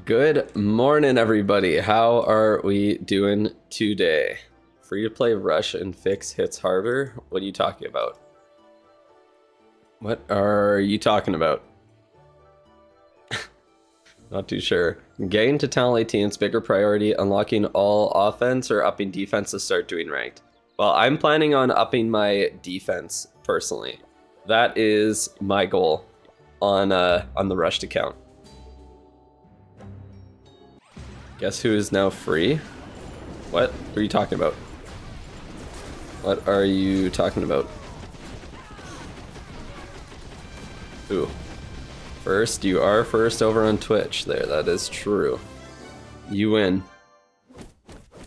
Good morning, everybody. How are we doing today? Free to play rush and fix hits harder? What are you talking about? What are you talking about? Not too sure. Getting to Talent 18's bigger priority, unlocking all offense or upping defense to start doing ranked? Well, I'm planning on upping my defense personally. That is my goal on the rushed account. Guess who is now free? What are you talking about? What are you talking about? Ooh. First, you are first over on Twitch there. That is true. You win.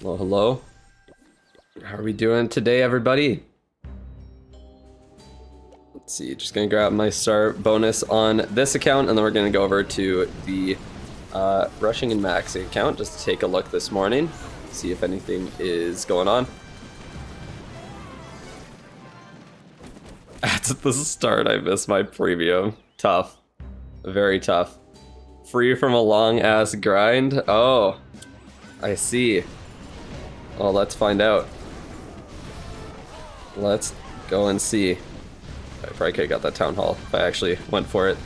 Hello, hello. How are we doing today, everybody? Let's see. Just gonna grab my star bonus on this account, and then we're gonna go over to the rushing and maxing account just to take a look this morning, see if anything is going on. At the start, I missed my premium. Tough. Very tough. Free from a long ass grind? Oh, I see. Well, let's find out. Let's go and see. I probably could have got that town hall if I actually went for it.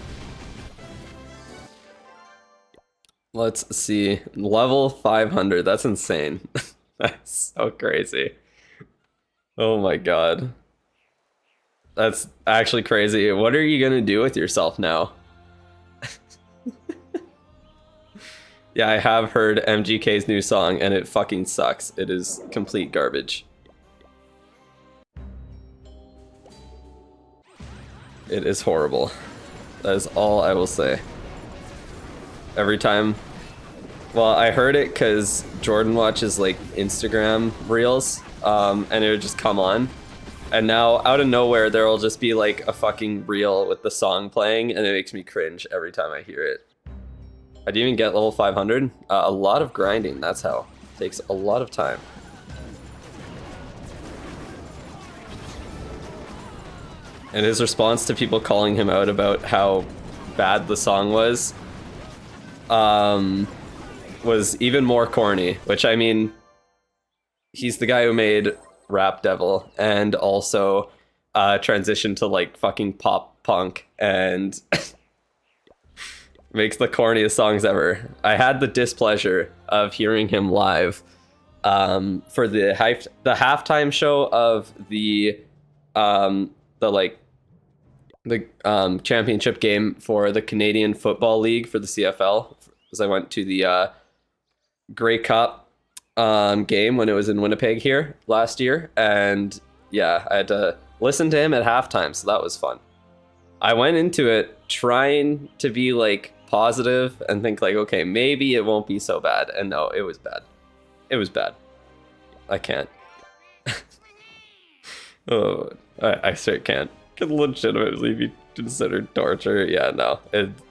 Let's see. Level 500. That's insane. That's so crazy. Oh my god. That's actually crazy. What are you gonna do with yourself now? Yeah, I have heard MGK's new song and it fucking sucks. It is complete garbage. It is horrible. That is all I will say. Every time. Well, I heard it because Jordan watches like Instagram reels, and it would just come on. And now, out of nowhere, there will just be like a fucking reel with the song playing, and it makes me cringe every time I hear it. I didn't even get level 500. A lot of grinding, that's how. Takes a lot of time. And his response to people calling him out about how bad the song was even more corny, which I mean, he's the guy who made Rap Devil and also transitioned to like fucking pop punk and makes the corniest songs ever. I had the displeasure of hearing him live for the halftime show of the championship game for the Canadian Football League for the CFL, as I went to the Grey Cup game when it was in Winnipeg here last year, and yeah, I had to listen to him at halftime, so that was fun. I went into it trying to be like positive and think like, okay, maybe it won't be so bad, and no, it was bad. It was bad. I can't. Oh, I sure can't. Could legitimately be considered torture. Yeah, no, it's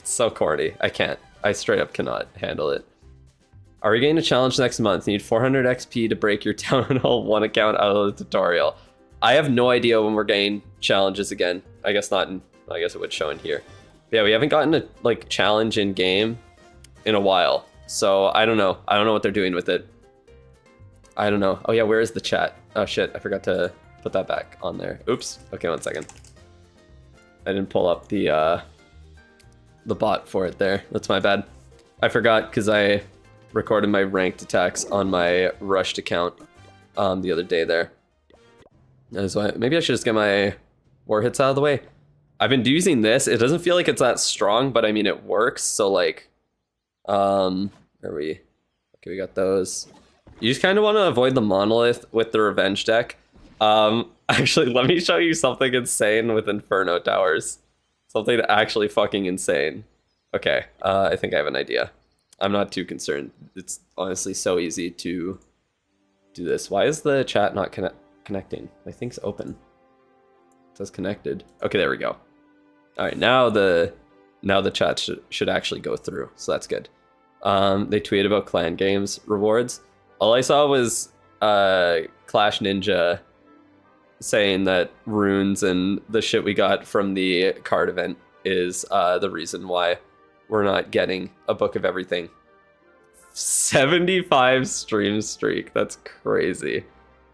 so corny. I can't. I straight up cannot handle it. Are we getting a challenge next month? Need 400 XP to break your Town Hall 1 account out of the tutorial. I have no idea when we're getting challenges again. I guess not. I guess it would show in here. Yeah, we haven't gotten a like challenge in game in a while, so I don't know. I don't know what they're doing with it. I don't know. Oh yeah, where is the chat? Oh shit, I forgot to put that back on there. Oops. Okay, 1 second. I didn't pull up the bot for it there. That's my bad. I forgot because I recorded my ranked attacks on my rushed account the other day there. That is why maybe I should just get my war hits out of the way. I've been using this. It doesn't feel like it's that strong, but I mean it works. So like, where are we? Okay, we got those. You just kind of want to avoid the monolith with the revenge deck. Actually, let me show you something insane with Inferno Towers. Something actually fucking insane. Okay, I think I have an idea. I'm not too concerned. It's honestly so easy to do this. Why is the chat not connecting? My thing's open. It says connected. Okay, there we go. All right, now the chat should actually go through, so that's good. They tweeted about clan games rewards. All I saw was Clash Ninja saying that runes and the shit we got from the card event is the reason why we're not getting a book of everything. 75 stream streak. That's crazy.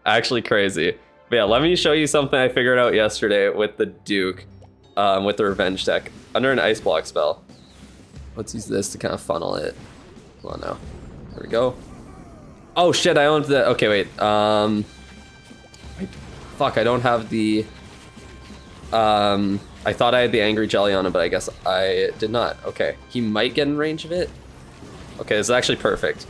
Actually crazy. But yeah, let me show you something I figured out yesterday with the Duke, with the Revenge deck. Under an Ice Block spell. Let's use this to kind of funnel it. Come on now. There we go. Oh shit, I owned the, okay, wait. Fuck, I don't have the, I thought I had the Angry Jelly on him, but I guess I did not. Okay, he might get in range of it. Okay, this is actually perfect.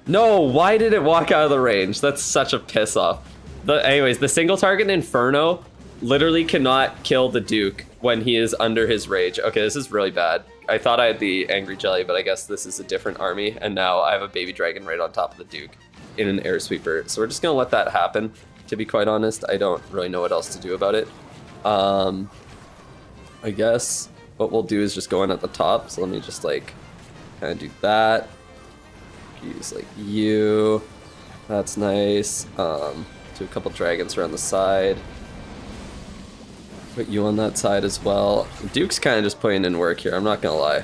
No, why did it walk out of the range? That's such a piss off. Anyways, the single target Inferno literally cannot kill the Duke when he is under his rage. Okay, this is really bad. I thought I had the Angry Jelly, but I guess this is a different army, and now I have a Baby Dragon right on top of the Duke in an Air Sweeper. So we're just gonna let that happen, to be quite honest. I don't really know what else to do about it. I guess what we'll do is just go in at the top. So let me just like kind of do that. Use like you. That's nice. Do a couple dragons around the side. Put you on that side as well. Duke's kind of just putting in work here, I'm not gonna lie.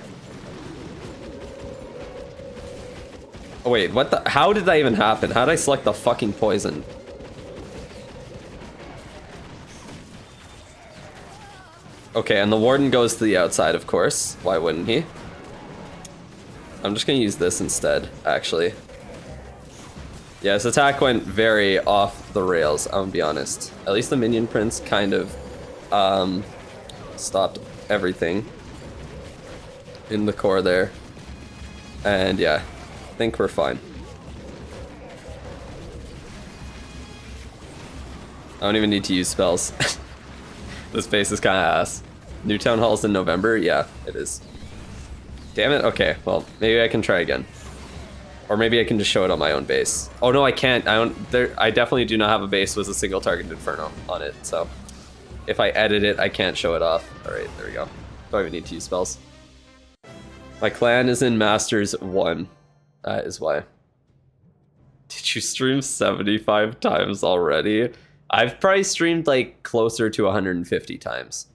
Oh wait, what the? How did that even happen? How did I select the fucking poison? Okay, and the Warden goes to the outside, of course. Why wouldn't he? I'm just gonna use this instead, actually. Yeah, this attack went very off the rails, I'm gonna be honest. At least the Minion Prince kind of stopped everything in the core there. And yeah, I think we're fine. I don't even need to use spells. This base is kind of ass. New Town Hall's in November? Yeah, it is. Damn it, okay, well, maybe I can try again. Or maybe I can just show it on my own base. Oh no, I can't. I definitely do not have a base with a single target Inferno on it, so if I edit it, I can't show it off. Alright, there we go. Don't even need to use spells. My clan is in Masters 1. That is why. Did you stream 75 times already? I've probably streamed like closer to 150 times.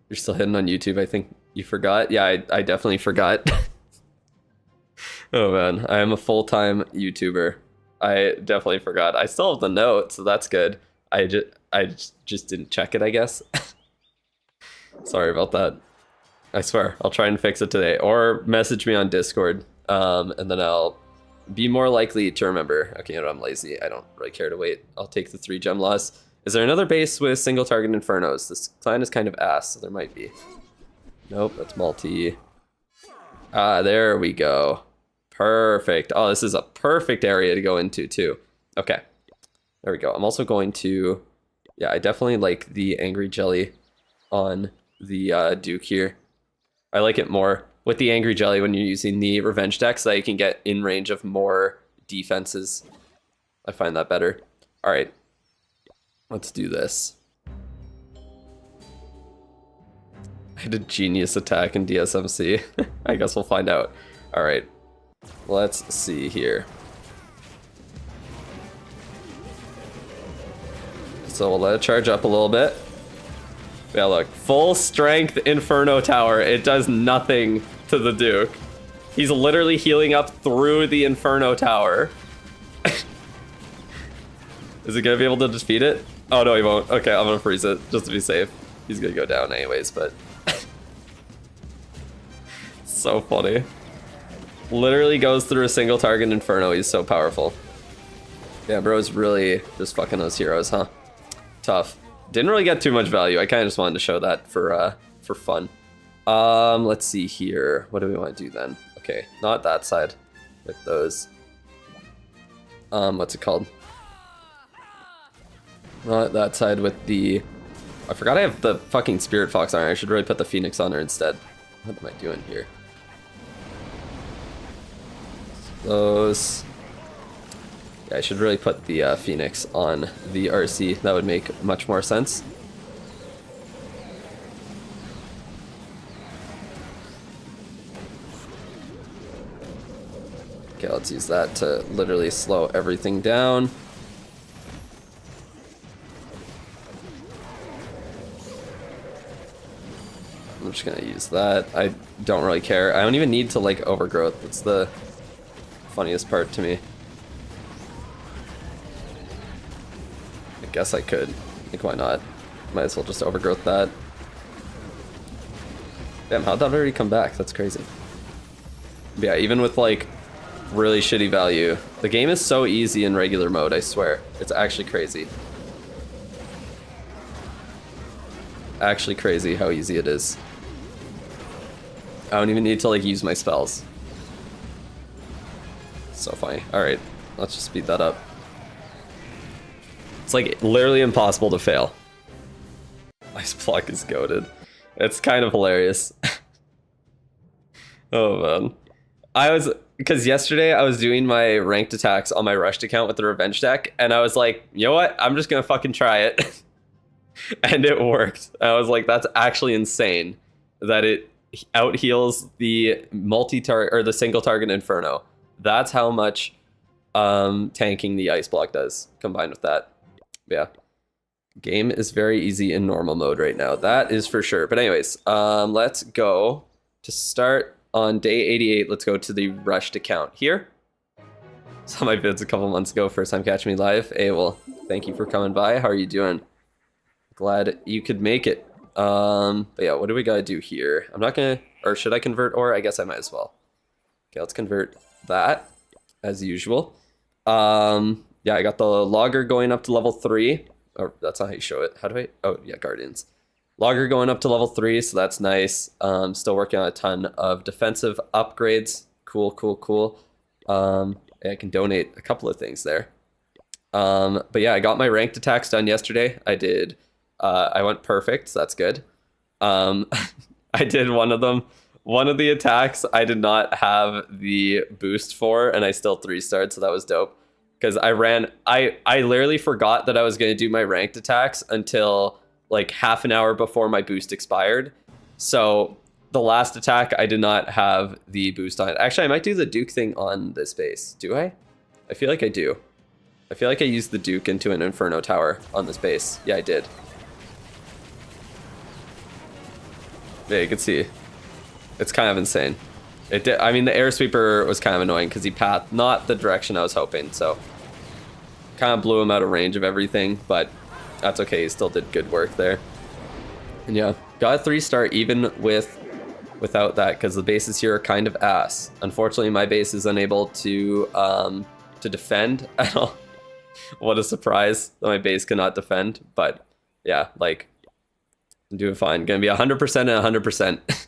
You're still hidden on YouTube, I think you forgot. Yeah, I definitely forgot. Oh man, I am a full-time YouTuber. I definitely forgot. I still have the note, so that's good. I just didn't check it, I guess. Sorry about that. I swear, I'll try and fix it today. Or message me on Discord, and then I'll be more likely to remember. Okay, you know what, I'm lazy. I don't really care to wait. I'll take the 3 gem loss. Is there another base with single target Infernos? This clan is kind of ass, so there might be. Nope, that's multi. Ah, there we go. Perfect. Oh, this is a perfect area to go into too. Okay, there we go. I'm also going to, yeah, I definitely like the Angry Jelly on the Duke here. I like it more with the Angry Jelly when you're using the Revenge deck so that you can get in range of more defenses. I find that better. All right, let's do this. I had a genius attack in DSMC. I guess we'll find out. All right. Let's see here. So we'll let it charge up a little bit. Yeah, look, full strength Inferno Tower. It does nothing to the Duke. He's literally healing up through the Inferno Tower. Is he gonna be able to defeat it? Oh no, he won't. Okay, I'm gonna freeze it just to be safe. He's gonna go down anyways, but so funny. Literally goes through a single target Inferno. He's so powerful. Yeah, bro's really just fucking those heroes, huh? Tough. Didn't really get too much value. I kind of just wanted to show that for fun. Let's see here. What do we want to do then? Okay, not that side with those. What's it called? Not that side with the... I forgot I have the fucking Spirit Fox on her. I should really put the Phoenix on her instead. What am I doing here? Those. Yeah, I should really put the Phoenix on the RC. That would make much more sense. Okay, let's use that to literally slow everything down. just gonna use that. I don't really care. I don't even need to like overgrowth. That's the funniest part to me. I guess I could. Like, why not? Might as well just overgrowth that. Damn, how'd that already come back? That's crazy. But yeah, even with like really shitty value, the game is so easy in regular mode, I swear. It's actually crazy. Actually crazy how easy it is. I don't even need to like use my spells. So funny. Alright, let's just speed that up. It's like literally impossible to fail. Ice block is goated. It's kind of hilarious. Oh man. Because yesterday I was doing my ranked attacks on my rushed account with the revenge deck, and I was like, you know what? I'm just gonna fucking try it. And it worked. I was like, that's actually insane that it out heals the multi-target or the single target Inferno. That's how much tanking the ice block does combined with that. Yeah. Game is very easy in normal mode right now. That is for sure. But anyways, let's go to start on day 88. Let's go to the rushed account here. Saw my vids a couple months ago. First time catching me live. Hey, well, thank you for coming by. How are you doing? Glad you could make it. But yeah, what do we gotta do here? I'm not gonna, or should I convert ore? I guess I might as well. Okay, let's convert that as usual. Yeah, I got the logger going up to level 3. Or that's not how you show it. How do I? Oh yeah, guardians. Logger going up to level 3, so that's nice. Still working on a ton of defensive upgrades. Cool, cool, cool. Yeah, I can donate a couple of things there. But yeah, I got my ranked attacks done yesterday. I did. I went perfect, so that's good. I did one of them. One of the attacks I did not have the boost for, and I still 3-starred, so that was dope. Because I literally forgot that I was going to do my ranked attacks until like half an hour before my boost expired. So the last attack, I did not have the boost on it. Actually, I might do the Duke thing on this base. Do I? I feel like I do. I feel like I used the Duke into an Inferno Tower on this base. Yeah, I did. Yeah, you can see. It's kind of insane. It did. I mean, the air sweeper was kind of annoying because he pathed not the direction I was hoping, so kind of blew him out of range of everything, but that's okay. He still did good work there. And yeah, got a 3-star even without that because the bases here are kind of ass. Unfortunately, my base is unable to defend at all. What a surprise that my base cannot defend, but yeah, like I'm doing fine. Gonna be 100% and 100%.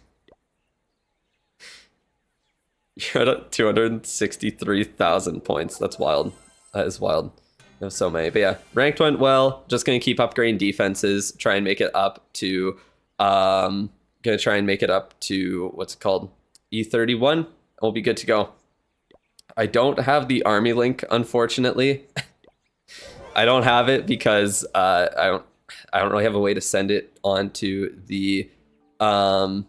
You're at 263,000 points. That's wild. That is wild. There's so many. But yeah, ranked went well. Just gonna keep upgrading defenses. Try and make it up to gonna try and make it up to what's it called? E31. We'll be good to go. I don't have the army link, unfortunately. I don't have it because I don't really have a way to send it onto the I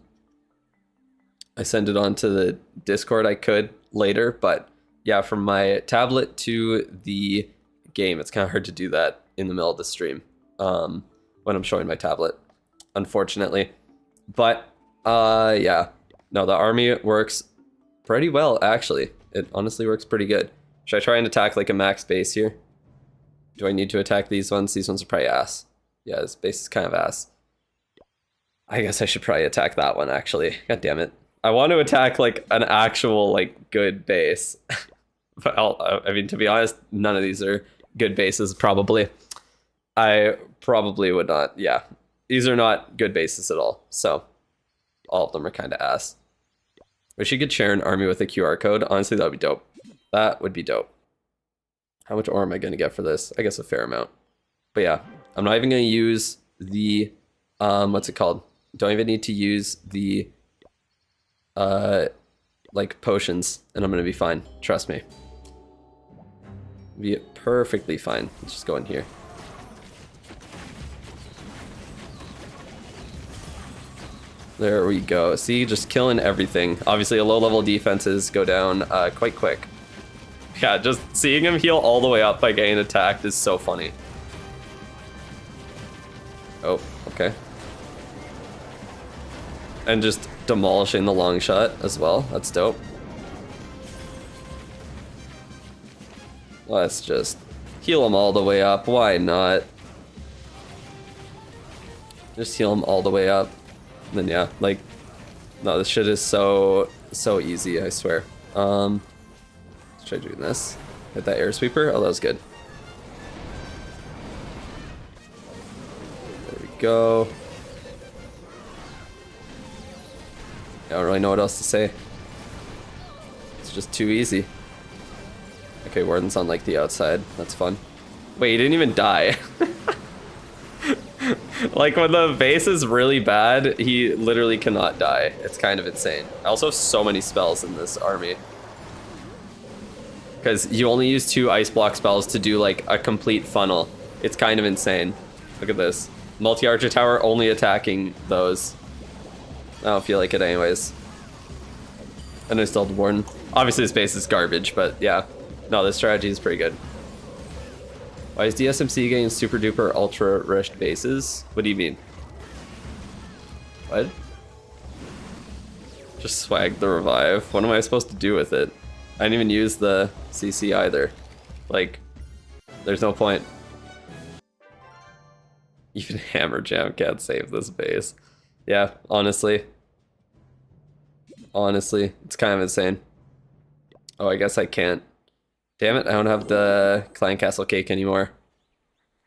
send it onto the Discord. I could later, but yeah, from my tablet to the game, it's kind of hard to do that in the middle of the stream when I'm showing my tablet, unfortunately. But yeah, no, the army works pretty well, actually. It honestly works pretty good. Should I try and attack like a max base here? Do I need to attack these ones? These ones are probably ass. Yeah, this base is kind of ass. I guess I should probably attack that one, actually. God damn it. I want to attack like an actual like good base. But I mean, to be honest, none of these are good bases, probably. I probably would not. Yeah, these are not good bases at all. So all of them are kind of ass. Wish you could share an army with a QR code. Honestly, that would be dope. That would be dope. How much ore am I going to get for this? I guess a fair amount. But yeah, I'm not even going to use the, what's it called? Don't even need to use the, like potions, and I'm going to be fine. Trust me. Be perfectly fine. Let's just go in here. There we go. See, just killing everything. Obviously, a low-level defenses go down quite quick. Yeah, just seeing him heal all the way up by getting attacked is so funny. Oh, okay. And just demolishing the long shot as well. That's dope. Let's just heal him all the way up. Why not? Just heal him all the way up. And then yeah, like, no, this shit is so easy, I swear. Let's try doing this. Hit that air sweeper. Oh, that was good. There we go. I don't really know what else to say. It's just too easy. Okay, Warden's on like the outside. That's fun. Wait, he didn't even die. Like when the base is really bad, he literally cannot die. It's kind of insane. I also have so many spells in this army. Because you only use 2 ice block spells to do like a complete funnel. It's kind of insane. Look at this. Multi-Archer Tower only attacking those. I don't feel like it anyways. And I still have the Warden. Obviously this base is garbage, but yeah. No, this strategy is pretty good. Why is DSMC getting super duper ultra rushed bases? What do you mean? What? Just swag the revive. What am I supposed to do with it? I didn't even use the CC either. Like, there's no point. Even Hammer Jam can't save this base. Yeah, honestly. Honestly, it's kind of insane. Oh, I guess I can't. Damn it, I don't have the Clan Castle Cake anymore.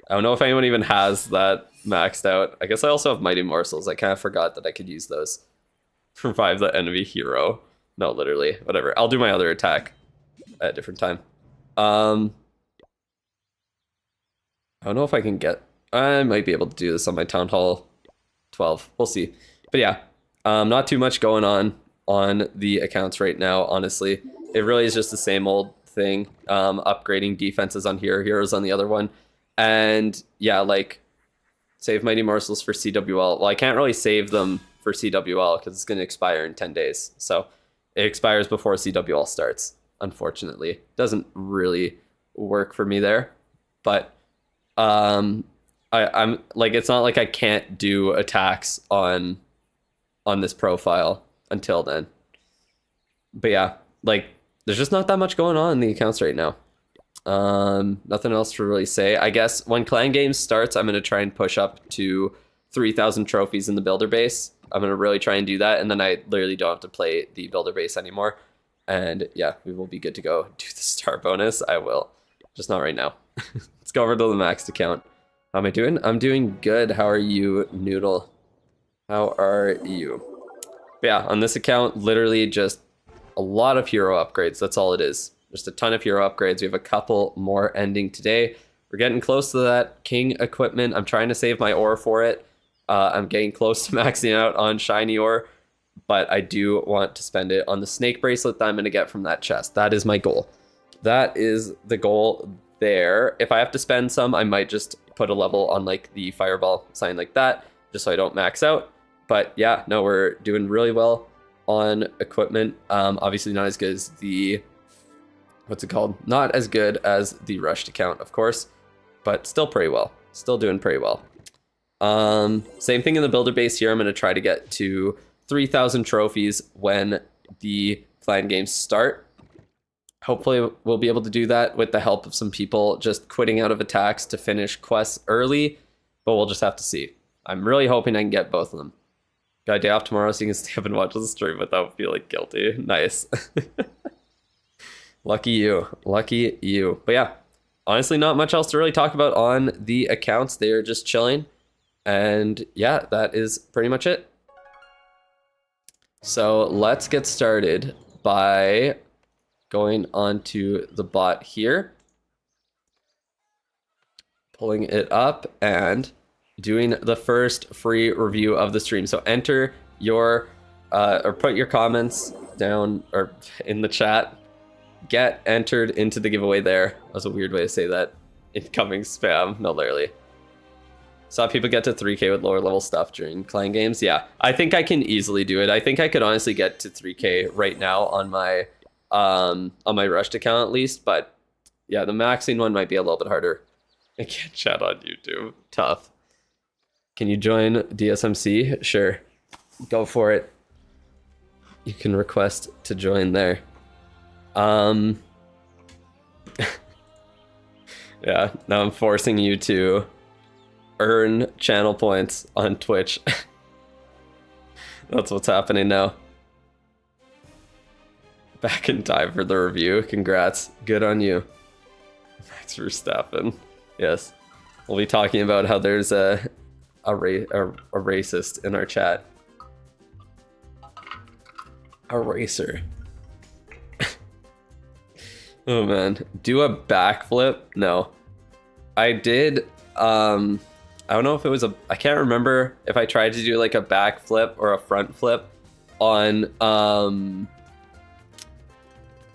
I don't know if anyone even has that maxed out. I guess I also have Mighty Morsels. I kind of forgot that I could use those. Revive the enemy hero. No, literally, whatever. I'll do my other attack at a different time. I don't know if I can get... I might be able to do this on my Town Hall 12. We'll see. But yeah, not too much going on the accounts right now, honestly. It really is just the same old thing. Upgrading defenses on here, heroes on the other one. And yeah, like, save Mighty Morsels for CWL. Well, I can't really save them for CWL because it's going to expire in 10 days. So it expires before CWL starts, unfortunately. Doesn't really work for me there. But I'm like, it's not like I can't do attacks on this profile until then. But yeah, like, there's just not that much going on in the accounts right now. Nothing else to really say. I guess when Clan Games starts, I'm going to try and push up to 3,000 trophies in the builder base. I'm going to really try and do that, and then I literally don't have to play the builder base anymore. And yeah, we will be good to go. Do the star bonus? I will. Just not right now. Let's go over to the maxed account. How am I doing? I'm doing good. How are you, Noodle? How are you? But yeah, on this account, literally just a lot of hero upgrades. That's all it is. Just a ton of hero upgrades. We have a couple more ending today. We're getting close to that king equipment. I'm trying to save my ore for it. I'm getting close to maxing out on shiny ore, but I do want to spend it on the snake bracelet that I'm going to get from that chest. That is my goal. That is the goal there. If I have to spend some, I might just put a level on like the fireball sign like that, just so I don't max out. But yeah, no, we're doing really well on equipment. Obviously not as good as the, what's it called? Not as good as the rushed account, of course, but still pretty well. Still doing pretty well. Same thing in the builder base here. I'm going to try to get to 3,000 trophies when the clan games start. Hopefully we'll be able to do that with the help of some people just quitting out of attacks to finish quests early, but we'll just have to see. I'm really hoping I can get both of them. Got a day off tomorrow so you can stay up and watch the stream without feeling guilty. Nice. Lucky you. Lucky you. But yeah, honestly, not much else to really talk about on the accounts. They are just chilling. And yeah, that is pretty much it. So let's get started by going onto the bot here, pulling it up and doing the first free review of the stream. So enter your, or put your comments down or in the chat. Get entered into the giveaway there. That was a weird way to say that. Incoming spam. No, literally. Saw people get to 3K with lower level stuff during clan games. Yeah, I think I can easily do it. I think I could honestly get to 3K right now on my rushed account at least. But yeah, the maxing one might be a little bit harder. I can't chat on YouTube. Tough. Can you join DSMC? Sure. Go for it. you can request to join there. Yeah, now I'm forcing you to earn channel points on Twitch. That's what's happening now. Back in time for the review. Congrats. Good on you. Max Verstappen. Yes. We'll be talking about how there's a racist in our chat. A racer. Oh man. Do a backflip? No. I did, I don't know if it was I can't remember if I tried to do like a backflip or a front flip on a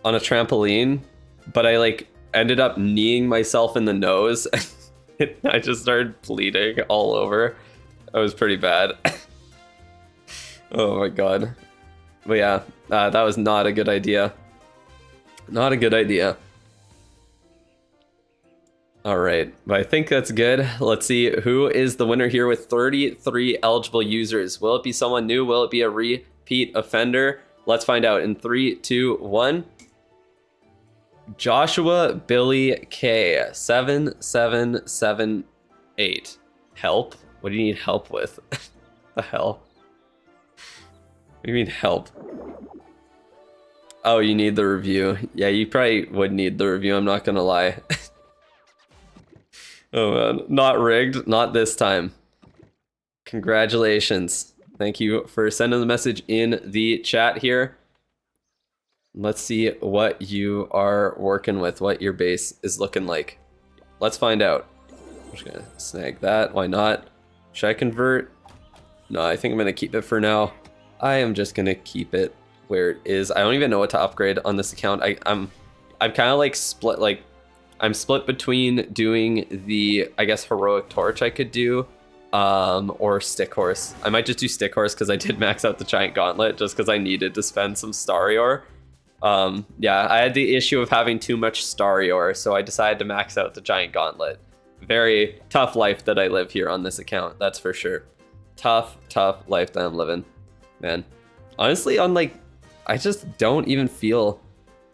trampoline, but I like ended up kneeing myself in the nose. I just started bleeding all over. It was pretty bad. Oh my god. But yeah, that was not a good idea. Not a good idea. All right, but I think that's good. Let's see who is the winner here with 33 eligible users. Will it be someone new? Will it be a repeat offender? Let's find out in 3, 2, 1. Joshua Billy K 7778. Help? What do you need help with? The hell? What do you mean help? Oh, you need the review. Yeah, you probably would need the review, I'm not gonna lie. Oh man, not rigged, not this time. Congratulations. Thank you for sending the message in the chat here. Let's see what you are working with, what your base is looking like. Let's find out. I'm just gonna snag that, why not? Should I convert? No, I think I'm gonna keep it for now. I am just gonna keep it where it is. I don't even know what to upgrade on this account. I'm kind of like split, like I'm split between doing the, I guess, heroic torch I could do, or stick horse. I might just do stick horse because I did max out the giant gauntlet just because I needed to spend some starry ore. Yeah, I had the issue of having too much starry ore, so I decided to max out the giant gauntlet. Very tough life that I live here on this account, that's for sure. Tough life that I'm living, man. Honestly, on like, I just don't even feel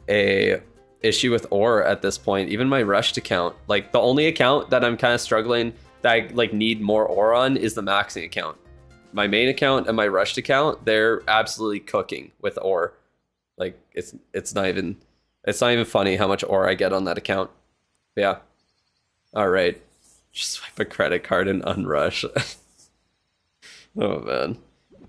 a issue with ore at this point. Even my rushed account, like the only account that I'm kind of struggling that I like need more ore on is the maxing account. My main account and my rushed account, they're absolutely cooking with ore. Like it's not even funny how much ore I get on that account. But yeah. All right. Just swipe a credit card and unrush. Oh man.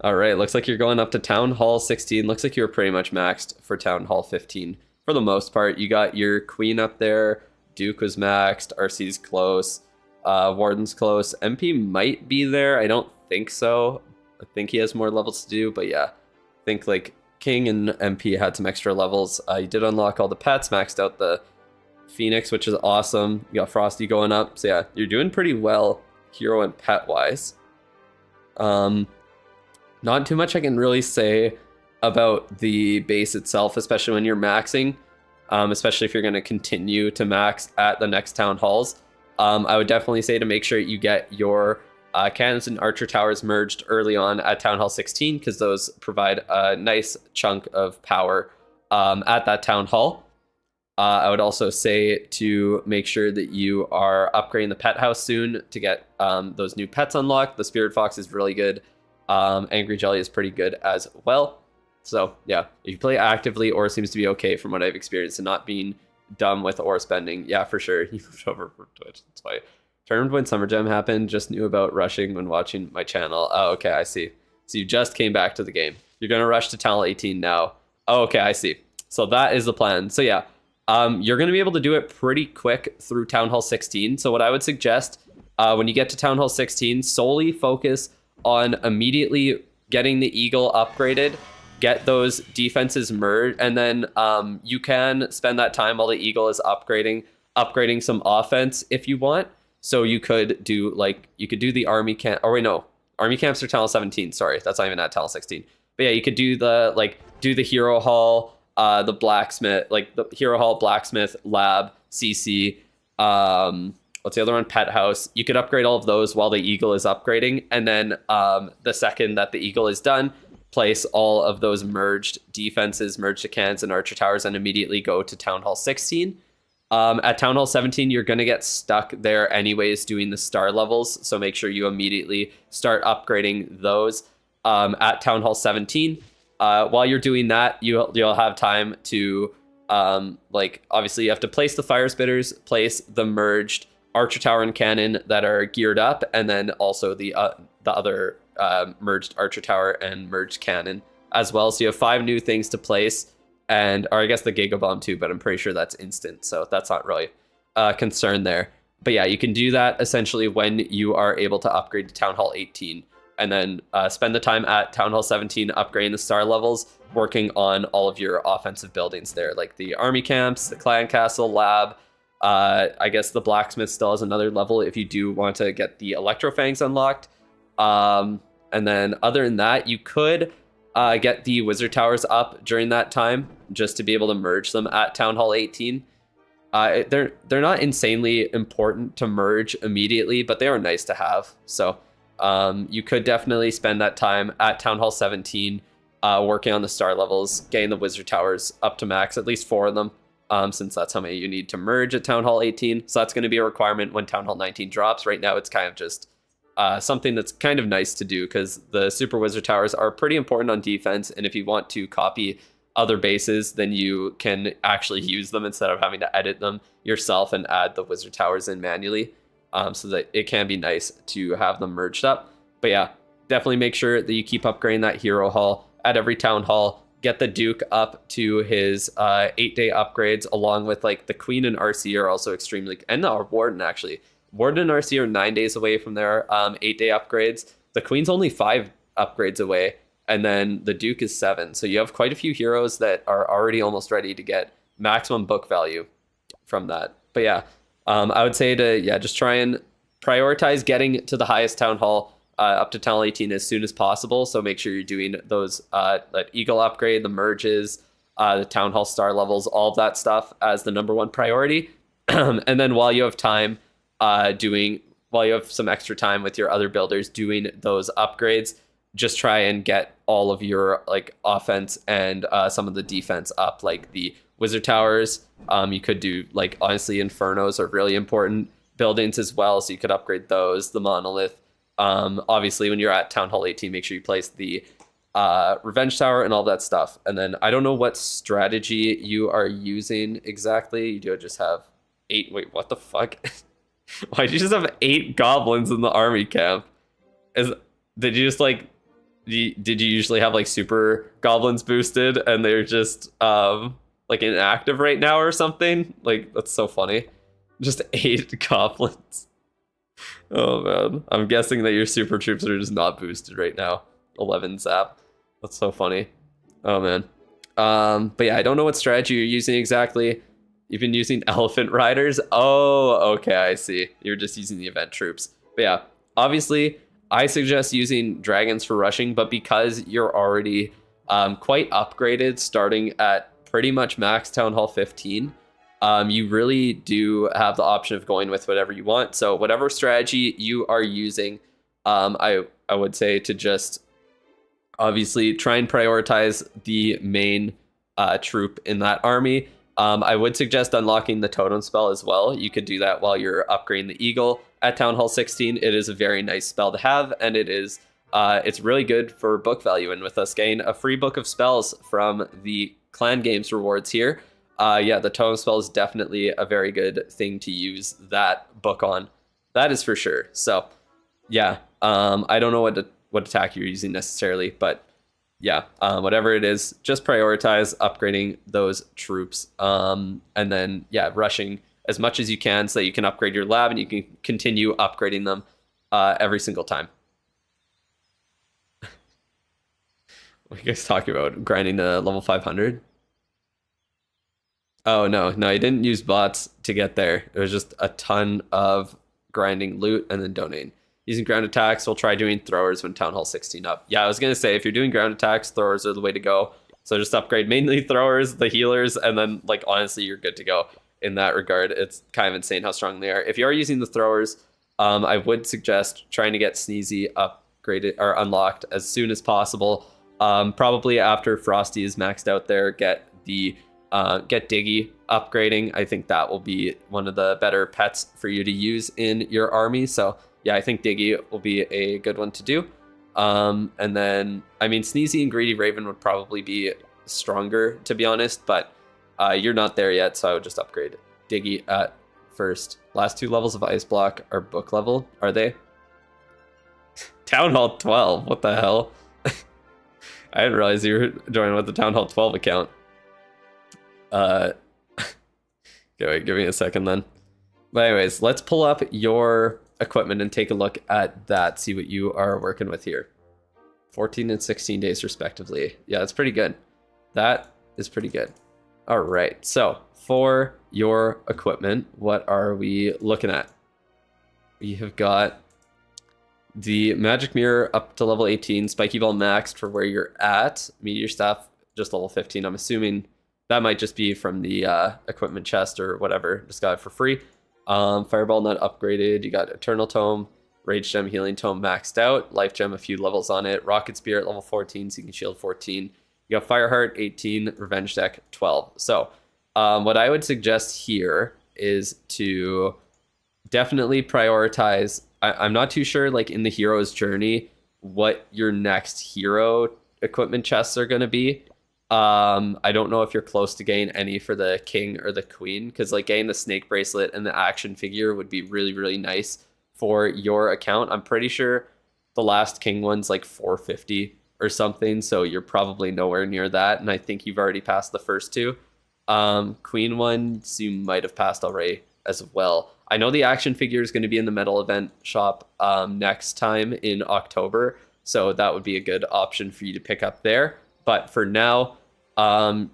All right, looks like you're going up to Town Hall 16. Looks like you were pretty much maxed for Town Hall 15. For the most part, you got your Queen up there. Duke was maxed. RC's close. Warden's close. MP might be there. I don't think so. I think he has more levels to do, but yeah. I think like King and MP had some extra levels. You did unlock all the pets, maxed out the Phoenix, which is awesome. You got Frosty going up. So yeah, you're doing pretty well hero and pet wise. Not too much I can really say about the base itself, especially when you're maxing, especially if you're going to continue to max at the next town halls. I would definitely say to make sure you get your cannons and archer towers merged early on at Town Hall 16, because those provide a nice chunk of power at that town hall. I would also say to make sure that you are upgrading the pet house soon to get those new pets unlocked. The Spirit Fox is really good. Angry Jelly is pretty good as well. So yeah, if you play actively, ore seems to be okay from what I've experienced, and not being dumb with ore spending. Yeah, for sure. You moved over from Twitch. That's why. Tournament when Summer Jam happened. Just knew about rushing when watching my channel. Oh, okay, I see. So you just came back to the game. You're gonna rush to Town Hall 18 now. Oh, okay, I see. So that is the plan. So yeah, you're gonna be able to do it pretty quick through Town Hall 16. So what I would suggest when you get to Town Hall 16, solely focus on immediately getting the Eagle upgraded, get those defenses merged, and then you can spend that time while the Eagle is upgrading some offense if you want. So you could do like, you could do the army camp, or wait, no, army camps are Town Hall 17. Sorry, that's not even at Town Hall 16. But yeah, you could do the hero hall, the blacksmith, like the hero hall, blacksmith, lab, CC, what's the other one? Pet house. You could upgrade all of those while the Eagle is upgrading. And then the second that the Eagle is done, place all of those merged defenses, merged cannons and archer towers, and immediately go to Town Hall 16. At Town Hall 17, you're going to get stuck there anyways doing the star levels, so make sure you immediately start upgrading those at Town Hall 17. While you're doing that, you'll have time to, obviously you have to place the fire spitters, place the merged archer tower and cannon that are geared up, and then also the other merged archer tower and merged cannon as well. So you have 5 new things to place, or I guess the Giga Bomb too, but I'm pretty sure that's instant, so that's not really a concern there. But yeah, you can do that essentially when you are able to upgrade to Town Hall 18, and then spend the time at Town Hall 17 upgrading the star levels, working on all of your offensive buildings there, like the army camps, the clan castle, lab. I guess the blacksmith still has another level if you do want to get the Electrofangs unlocked. And then other than that, you could get the wizard towers up during that time just to be able to merge them at Town Hall 18. They're not insanely important to merge immediately, but they are nice to have. So you could definitely spend that time at Town Hall 17 working on the star levels, getting the wizard towers up to max, at least 4 of them, since that's how many you need to merge at Town Hall 18. So that's going to be a requirement when Town Hall 19 drops. Right now, it's kind of just something that's kind of nice to do because the super wizard towers are pretty important on defense. And if you want to copy other bases, then you can actually use them instead of having to edit them yourself and add the wizard towers in manually. So that it can be nice to have them merged up. But yeah, definitely make sure that you keep upgrading that hero hall at every town hall. Get the Duke up to his 8-day upgrades, along with like the Queen and RC are also extremely, and the Warden actually. Warden and RC are 9 days away from their 8-day upgrades. The Queen's only 5 upgrades away, and then the Duke is 7. So you have quite a few heroes that are already almost ready to get maximum book value from that. But yeah, I would say to just try and prioritize getting to the highest town hall up to Town Hall 18 as soon as possible. So make sure you're doing those that Eagle upgrade, the merges, the town hall star levels, all of that stuff as the #1 priority. And then while you have time, while you have some extra time with your other builders doing those upgrades, just try and get all of your like offense and some of the defense up, like the wizard towers. You could do like, honestly, infernos are really important buildings as well, so you could upgrade those, the monolith. Obviously when you're at Town Hall 18, make sure you place the revenge tower and all that stuff. And then I don't know what strategy you are using exactly. You do just have 8. Wait, what the fuck? Why'd you just have 8 goblins in the army camp? Did you just like, did you usually have like super goblins boosted and they're just like inactive right now or something? Like, that's so funny. Just 8 goblins. Oh man, I'm guessing that your super troops are just not boosted right now. 11 zap. That's so funny. Oh man. But yeah, I don't know what strategy you're using exactly. You've been using elephant riders. Oh, okay, I see. You're just using the event troops. But yeah, obviously I suggest using dragons for rushing, but because you're already quite upgraded, starting at pretty much max Town Hall 15, you really do have the option of going with whatever you want. So whatever strategy you are using, I would say to just obviously try and prioritize the main troop in that army. I would suggest unlocking the totem spell as well. You could do that while you're upgrading the Eagle at Town Hall 16. It is a very nice spell to have, and it's really good for book value. And with us getting a free book of spells from the Clan Games rewards here, the totem spell is definitely a very good thing to use that book on. That is for sure. So yeah, I don't know what attack you're using necessarily, but yeah, whatever it is, just prioritize upgrading those troops, and then rushing as much as you can so that you can upgrade your lab and you can continue upgrading them every single time. What are you guys talking about? Grinding to level 500? Oh, no, you didn't use bots to get there. It was just a ton of grinding loot and then donating. Using ground attacks, we'll try doing throwers when Town Hall 16 up. Yeah, I was going to say, if you're doing ground attacks, throwers are the way to go. So just upgrade mainly throwers, the healers, and then, like, honestly, you're good to go in that regard. It's kind of insane how strong they are. If you are using the throwers, I would suggest trying to get Sneezy upgraded or unlocked as soon as possible. Probably after Frosty is maxed out there, get Diggy upgrading. I think that will be one of the better pets for you to use in your army. So yeah, I think Diggy will be a good one to do. And then, I mean, Sneezy and Greedy Raven would probably be stronger, to be honest, but you're not there yet, so I would just upgrade Diggy at first. Last 2 levels of Ice Block are book level, are they? Town Hall 12, what the hell? I didn't realize you were joining with the Town Hall 12 account. Okay, wait, give me a second then. But anyways, let's pull up your equipment and take a look at that, see what you are working with here. 14 and 16 days respectively. Yeah, that's pretty good. That is pretty good. All right, so for your equipment, what are we looking at? We have got the Magic Mirror up to level 18, Spiky Ball maxed for where you're at, Meteor Staff just level 15. I'm assuming that might just be from the equipment chest or whatever, just got it for free. Fireball not upgraded. You got Eternal Tome, Rage Gem, Healing Tome maxed out, Life Gem a few levels on it, Rocket Spirit level 14, so you can shield 14. You got Fireheart 18, Revenge Deck 12. So what I would suggest here is to definitely prioritize. I'm not too sure, like in the hero's journey, what your next hero equipment chests are going to be. I don't know if you're close to getting any for the king or the queen, because like getting the snake bracelet and the action figure would be really, really nice for your account. I'm pretty sure the last king one's like 450 or something, so you're probably nowhere near that, and I think you've already passed the first 2. Queen ones you might have passed already as well. I know the action figure is going to be in the metal event shop next time in October, so that would be a good option for you to pick up there. But for now, I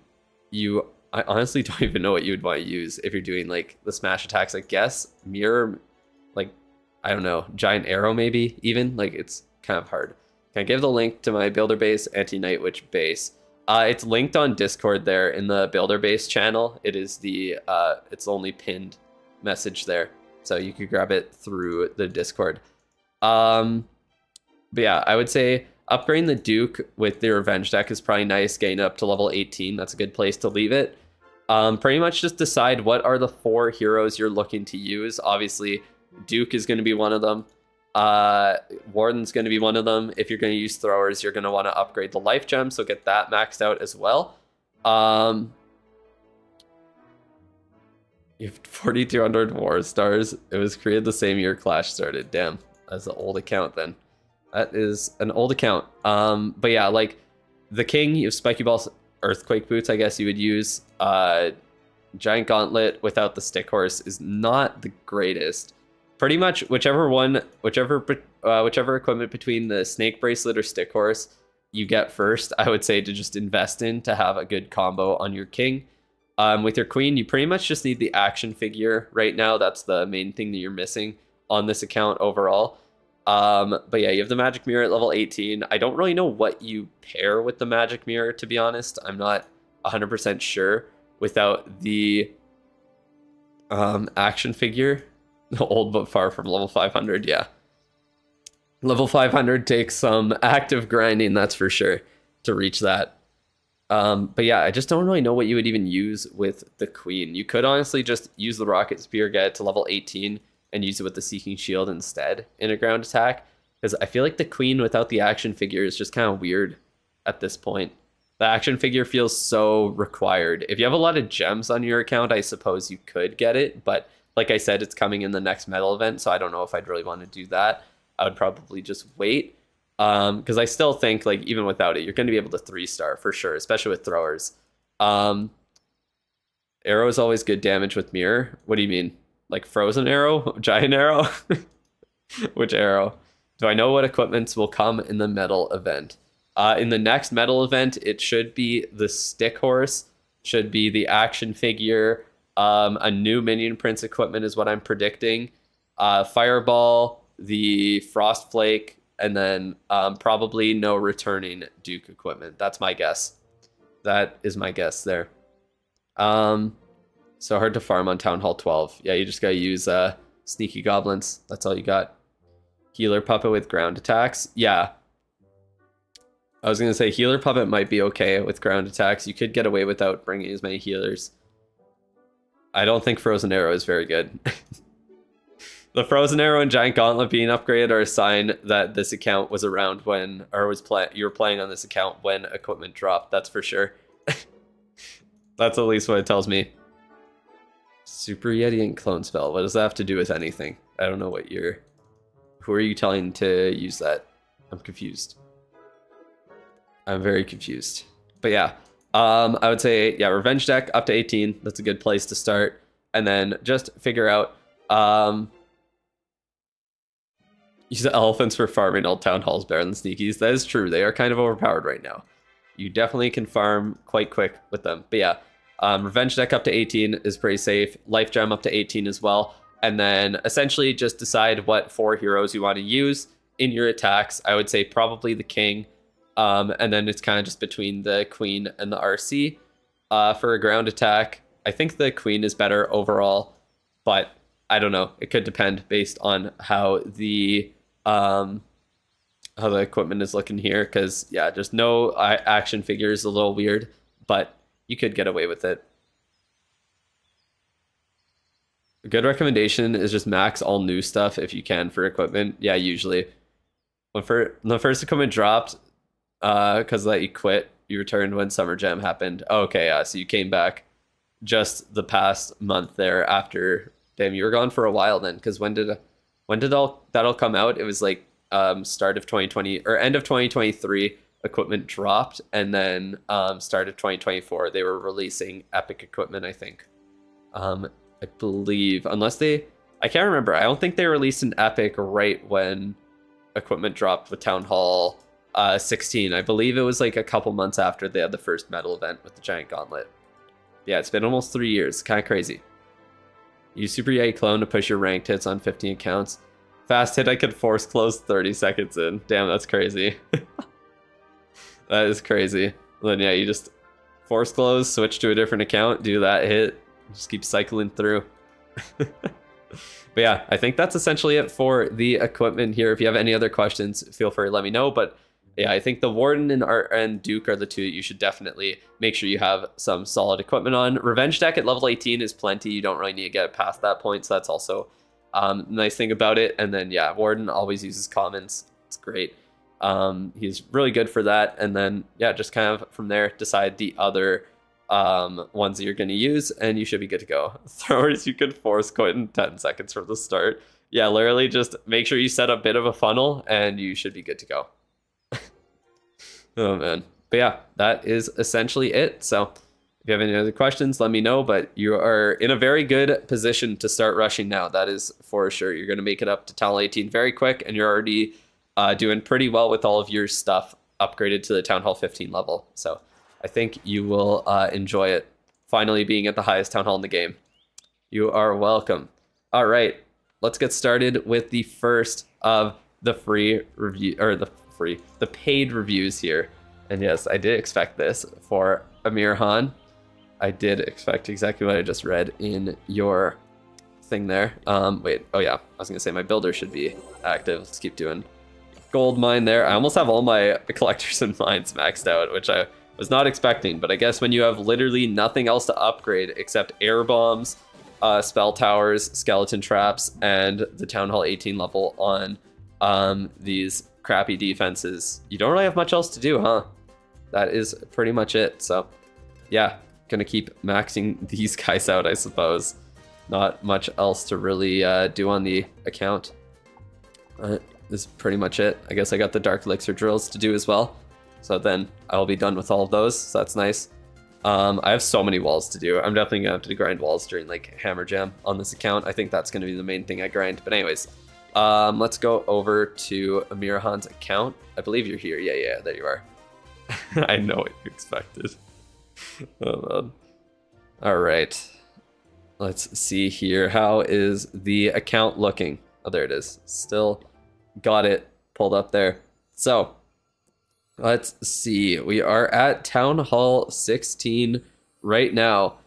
honestly don't even know what you would want to use if you're doing like the smash attacks. I guess mirror, like, I don't know, giant arrow maybe even, like it's kind of hard. Can I give the link to my builder base, anti-night witch base? It's linked on Discord there in the builder base channel. It is the it's only pinned message there, so you could grab it through the Discord. But yeah, I would say upgrading the Duke with the Revenge deck is probably nice. Getting up to level 18, that's a good place to leave it. Pretty much just decide what are the 4 heroes you're looking to use. Obviously, Duke is going to be one of them. Warden's going to be one of them. If you're going to use throwers, you're going to want to upgrade the life gem, so get that maxed out as well. You have 4,200 war stars. It was created the same year Clash started. Damn, that's an old account then. That is an old account. But yeah, like the king, you have Spiky Ball, Earthquake Boots, I guess you would use. Giant Gauntlet without the Stick Horse is not the greatest. Pretty much whichever equipment between the Snake Bracelet or Stick Horse you get first, I would say to just invest in to have a good combo on your king. With your queen, you pretty much just need the action figure right now. That's the main thing that you're missing on this account overall. But yeah, you have the Magic Mirror at level 18. I don't really know what you pair with the Magic Mirror, to be honest. I'm not 100% sure without the action figure. Old but far from level 500, yeah. Level 500 takes some active grinding, that's for sure, to reach that. But yeah, I just don't really know what you would even use with the queen. You could honestly just use the Rocket Spear, get it to level 18, and use it with the Seeking Shield instead in a ground attack. Because I feel like the queen without the action figure is just kind of weird at this point. The action figure feels so required. If you have a lot of gems on your account, I suppose you could get it, but like I said, it's coming in the next metal event, so I don't know if I'd really want to do that. I would probably just wait. Because I still think, like, even without it, you're going to be able to 3-star for sure, especially with throwers. Arrow is always good damage with mirror. What do you mean? Like frozen arrow? Giant arrow? Which arrow? Do I know what equipments will come in the metal event? In the next metal event, it should be the Stick Horse, should be the action figure. A new Minion Prince equipment is what I'm predicting. Fireball, the Frost Flake, and then probably no returning Duke equipment. That's my guess. That is my guess there. So hard to farm on Town Hall 12. Yeah, you just gotta use Sneaky Goblins. That's all you got. Healer Puppet with ground attacks. Yeah. I was gonna say healer puppet might be okay with ground attacks. You could get away without bringing as many healers. I don't think Frozen Arrow is very good. The Frozen Arrow and Giant Gauntlet being upgraded are a sign that this account was around when, or you were playing on this account when equipment dropped. That's for sure. That's at least what it tells me. Super Yeti and Clone Spell. What does that have to do with anything? I don't know what you're... Who are you telling to use that? I'm confused. I'm very confused. But yeah, I would say, yeah, Revenge deck up to 18. That's a good place to start. And then just figure out... use elephants for farming Old Town Halls better than Sneakies. That is true. They are kind of overpowered right now. You definitely can farm quite quick with them. But yeah, Revenge deck up to 18 is pretty safe. Life Gem up to 18 as well. And then essentially just decide what 4 heroes you want to use in your attacks. I would say probably the King. And then it's kind of just between the Queen and the RC. For a ground attack, I think the Queen is better overall. But I don't know. It could depend based on how the equipment is looking here, because yeah, just no action figure is a little weird, but you could get away with it. A good recommendation is just max all new stuff if you can for equipment. Yeah, usually when the first equipment dropped, because that you quit, you returned when Summer Jam happened. Oh, okay, yeah, so you came back just the past month there after. Damn, you were gone for a while then, because when did that'll come out? It was like start of 2020 or end of 2023 equipment dropped, and then start of 2024 they were releasing epic equipment, I think. I believe, unless I can't remember. I don't think they released an epic right when equipment dropped with Town Hall 16. I believe it was like a couple months after they had the first metal event with the Giant Gauntlet. Yeah, it's been almost 3 years. Kind of crazy. Use Super Yeti Clone to push your ranked hits on 15 accounts. Fast hit I could force close 30 seconds in. Damn, that's crazy. That is crazy. Then yeah, you just force close, switch to a different account, do that hit, just keep cycling through. But yeah, I think that's essentially it for the equipment here. If you have any other questions, feel free to let me know. But yeah, I think the Warden and Duke are the two that you should definitely make sure you have some solid equipment on. Revenge deck at level 18 is plenty. You don't really need to get past that point, so that's also nice thing about it. And then yeah, Warden always uses commons. It's great. He's really good for that. And then yeah, just kind of from there decide the other ones that you're going to use, and you should be good to go. Throwers you can force quit in 10 seconds from the start. Yeah, literally just make sure you set a bit of a funnel and you should be good to go. Oh man. But yeah, that is essentially it. So if you have any other questions, let me know. But you are in a very good position to start rushing now. That is for sure. You're going to make it up to Town Hall 18 very quick, and you're already doing pretty well with all of your stuff upgraded to the Town Hall 15 level. So I think you will enjoy it. Finally being at the highest Town Hall in the game. You are welcome. All right, let's get started with the first of the free review, or the paid reviews here. And yes, I did expect this for Amirhan. I did expect exactly what I just read in your thing there. Wait, oh yeah, I was gonna say my builder should be active. Let's keep doing gold mine there. I almost have all my collectors and mines maxed out, which I was not expecting, but I guess when you have literally nothing else to upgrade except air bombs, spell towers, skeleton traps, and the Town Hall 18 level on these crappy defenses, you don't really have much else to do, huh? That is pretty much it. So yeah, gonna keep maxing these guys out, I suppose. Not much else to really do on the account. This is pretty much it. I guess I got the Dark Elixir drills to do as well, so then I'll be done with all of those, so that's nice. I have so many walls to do. I'm definitely gonna have to grind walls during like Hammer Jam on this account. I think that's gonna be the main thing I grind. But anyways, let's go over to Amirhan's account. I believe you're here. Yeah, there you are. I know what you expected. Oh man. All right, let's see here. How is the account looking? Oh, there it is. Still got it pulled up there. So let's see. We are at Town Hall 16 right now.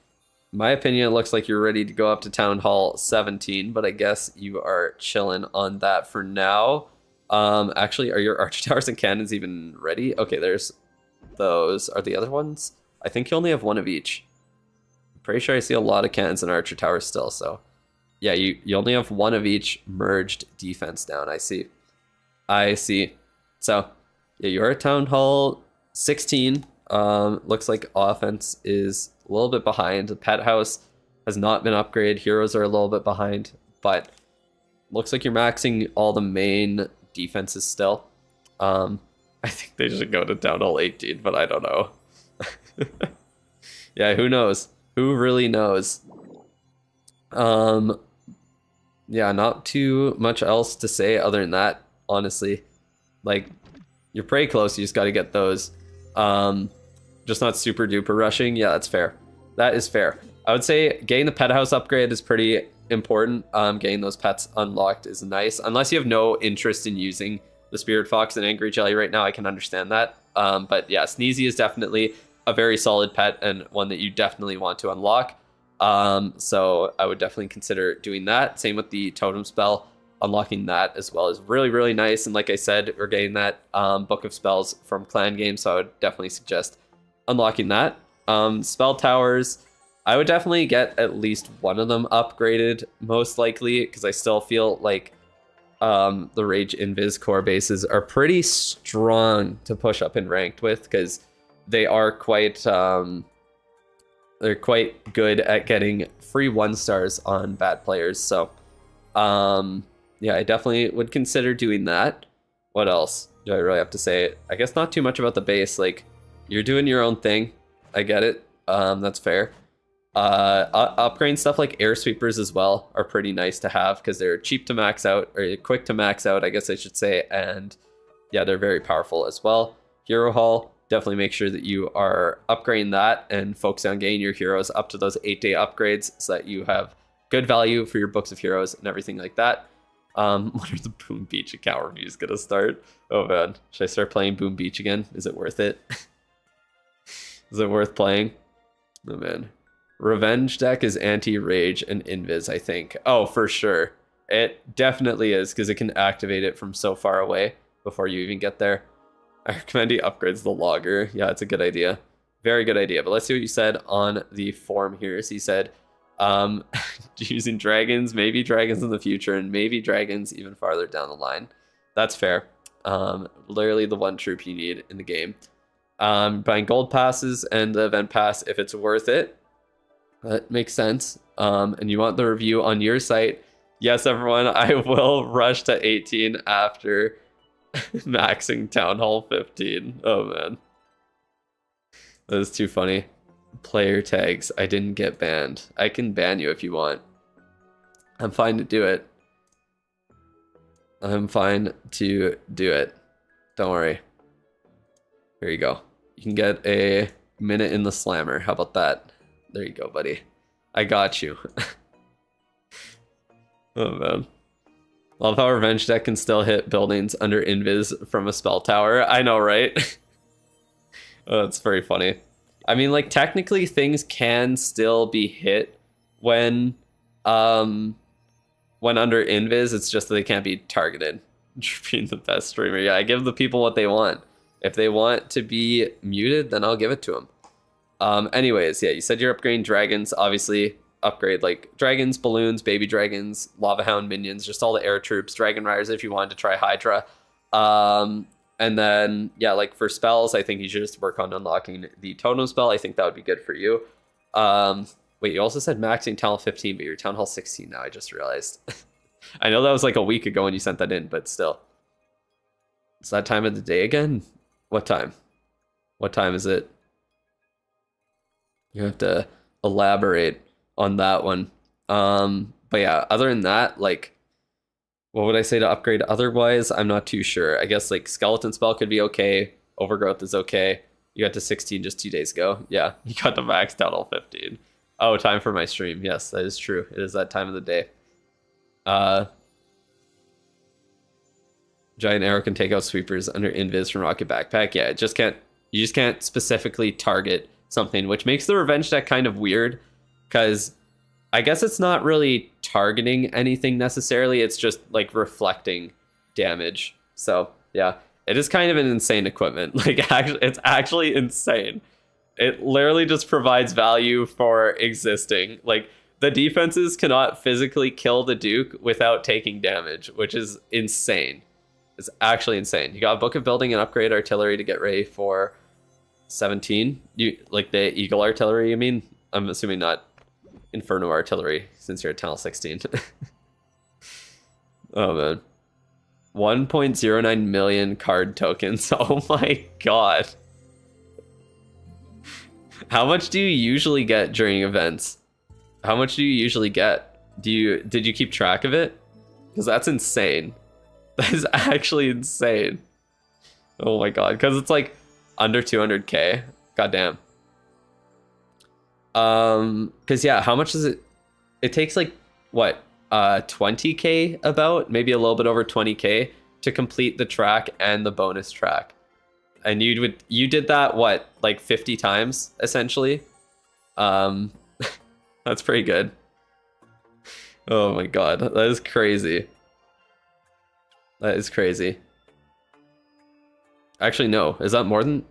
In my opinion, it looks like you're ready to go up to Town Hall 17, but I guess you are chilling on that for now. Actually, are your archer towers and cannons even ready? Okay, there's those. Are the other ones? I think you only have one of each. I'm pretty sure I see a lot of cannons and archer towers still, so. Yeah, you only have one of each merged defense down. I see. I see. So, yeah, you're at Town Hall 16. Looks like offense is a little bit behind. The pet house has not been upgraded. Heroes are a little bit behind, but looks like you're maxing all the main defenses still. I think they should go to Town Hall 18, but I don't know. Yeah, who knows? Who really knows? Yeah, not too much else to say other than that, honestly. Like, you're pretty close, you just got to get those. Just not super duper rushing. Yeah, that's fair. That is fair. I would say getting the pet house upgrade is pretty important. Getting those pets unlocked is nice. Unless you have no interest in using the Spirit Fox and Angry Jelly right now, I can understand that. But yeah, Sneezy is definitely a very solid pet and one that you definitely want to unlock. So I would definitely consider doing that. Same with the Totem Spell. Unlocking that as well is really, really nice. And like I said, we're getting that Book of Spells from Clan Game, so I would definitely suggest unlocking that. Spell Towers, I would definitely get at least one of them upgraded, most likely, because I still feel like the Rage Invis core bases are pretty strong to push up in ranked with, because they are quite they're quite good at getting free 1-stars on bad players. So yeah, I definitely would consider doing that. What else do I really have to say? I guess not too much about the base. Like, you're doing your own thing. I get it. That's fair. Upgrading stuff like air sweepers as well are pretty nice to have because they're cheap to max out, or quick to max out, I guess I should say. And yeah, they're very powerful as well. Hero Hall, definitely make sure that you are upgrading that and focus on getting your heroes up to those 8-day upgrades so that you have good value for your books of heroes and everything like that. When are the Boom Beach account reviews gonna start? Oh man, should I start playing Boom Beach again? Is it worth it? Is it worth playing? Oh man. Revenge deck is anti-rage and invis, I think. Oh, for sure. It definitely is, because it can activate it from so far away before you even get there. I recommend he upgrades the logger. Yeah, it's a good idea. Very good idea. But let's see what you said on the forum here. So you said using dragons, maybe dragons in the future, and maybe dragons even farther down the line. That's fair. Literally the one troop you need in the game. Buying gold passes and the event pass if it's worth it. That makes sense. And you want the review on your site. Yes, everyone, I will rush to 18 after maxing Town Hall 15. Oh, man. That is too funny. Player tags. I didn't get banned. I can ban you if you want. I'm fine to do it. I'm fine to do it. Don't worry. Here you go. You can get a minute in the slammer. How about that? There you go, buddy. I got you. Oh, man. Love how Revenge deck can still hit buildings under invis from a spell tower. I know, right? Oh, that's very funny. I mean, like, technically things can still be hit when under invis. It's just that they can't be targeted. Being the best streamer. Yeah, I give the people what they want. If they want to be muted, then I'll give it to them. Anyways, yeah, you said you're upgrading dragons. Obviously, upgrade like dragons, balloons, baby dragons, lava hound minions, just all the air troops, dragon riders if you wanted to try Hydra. And then, yeah, like for spells, I think you should just work on unlocking the totem spell. I think that would be good for you. Wait, you also said maxing Town Hall 15, but you're Town Hall 16 now, I just realized. I know that was like a week ago when you sent that in, but still. It's that time of the day again? What time? What time is it? You have to elaborate on that one. But yeah, other than that, like, what would I say to upgrade otherwise? I'm not too sure. I guess like Skeleton Spell could be okay. Overgrowth is okay. You got to 16 just 2 days ago. Yeah, you got to max Town Hall 15. Oh, time for my stream. Yes, that is true. It is that time of the day. Giant Arrow can take out sweepers under invis from Rocket Backpack. Yeah, you just can't specifically target something, which makes the Revenge deck kind of weird, because I guess it's not really targeting anything necessarily. It's just like reflecting damage So yeah, it is kind of an insane equipment. Like actually, it's actually insane. It literally just provides value for existing. Like the defenses cannot physically kill the Duke without taking damage, which is insane. It's actually insane. You got a Book of Building and upgrade artillery to get ready for 17. You like the Eagle artillery, you mean? I'm assuming not Inferno artillery since you're at Tunnel 16. Oh man. 1.09 million card tokens. Oh my god. How much do you usually get during events? How much do you usually get? Did you keep track of it? Because that's insane. That is actually insane. Oh my god, because it's like under 200k. Goddamn. Because yeah, how much is it? It takes like what? 20k about, maybe a little bit over 20k to complete the track and the bonus track. And you did that what, like 50 times essentially? That's pretty good. Oh my god, that is crazy. That is crazy. Actually, no. Is that more than?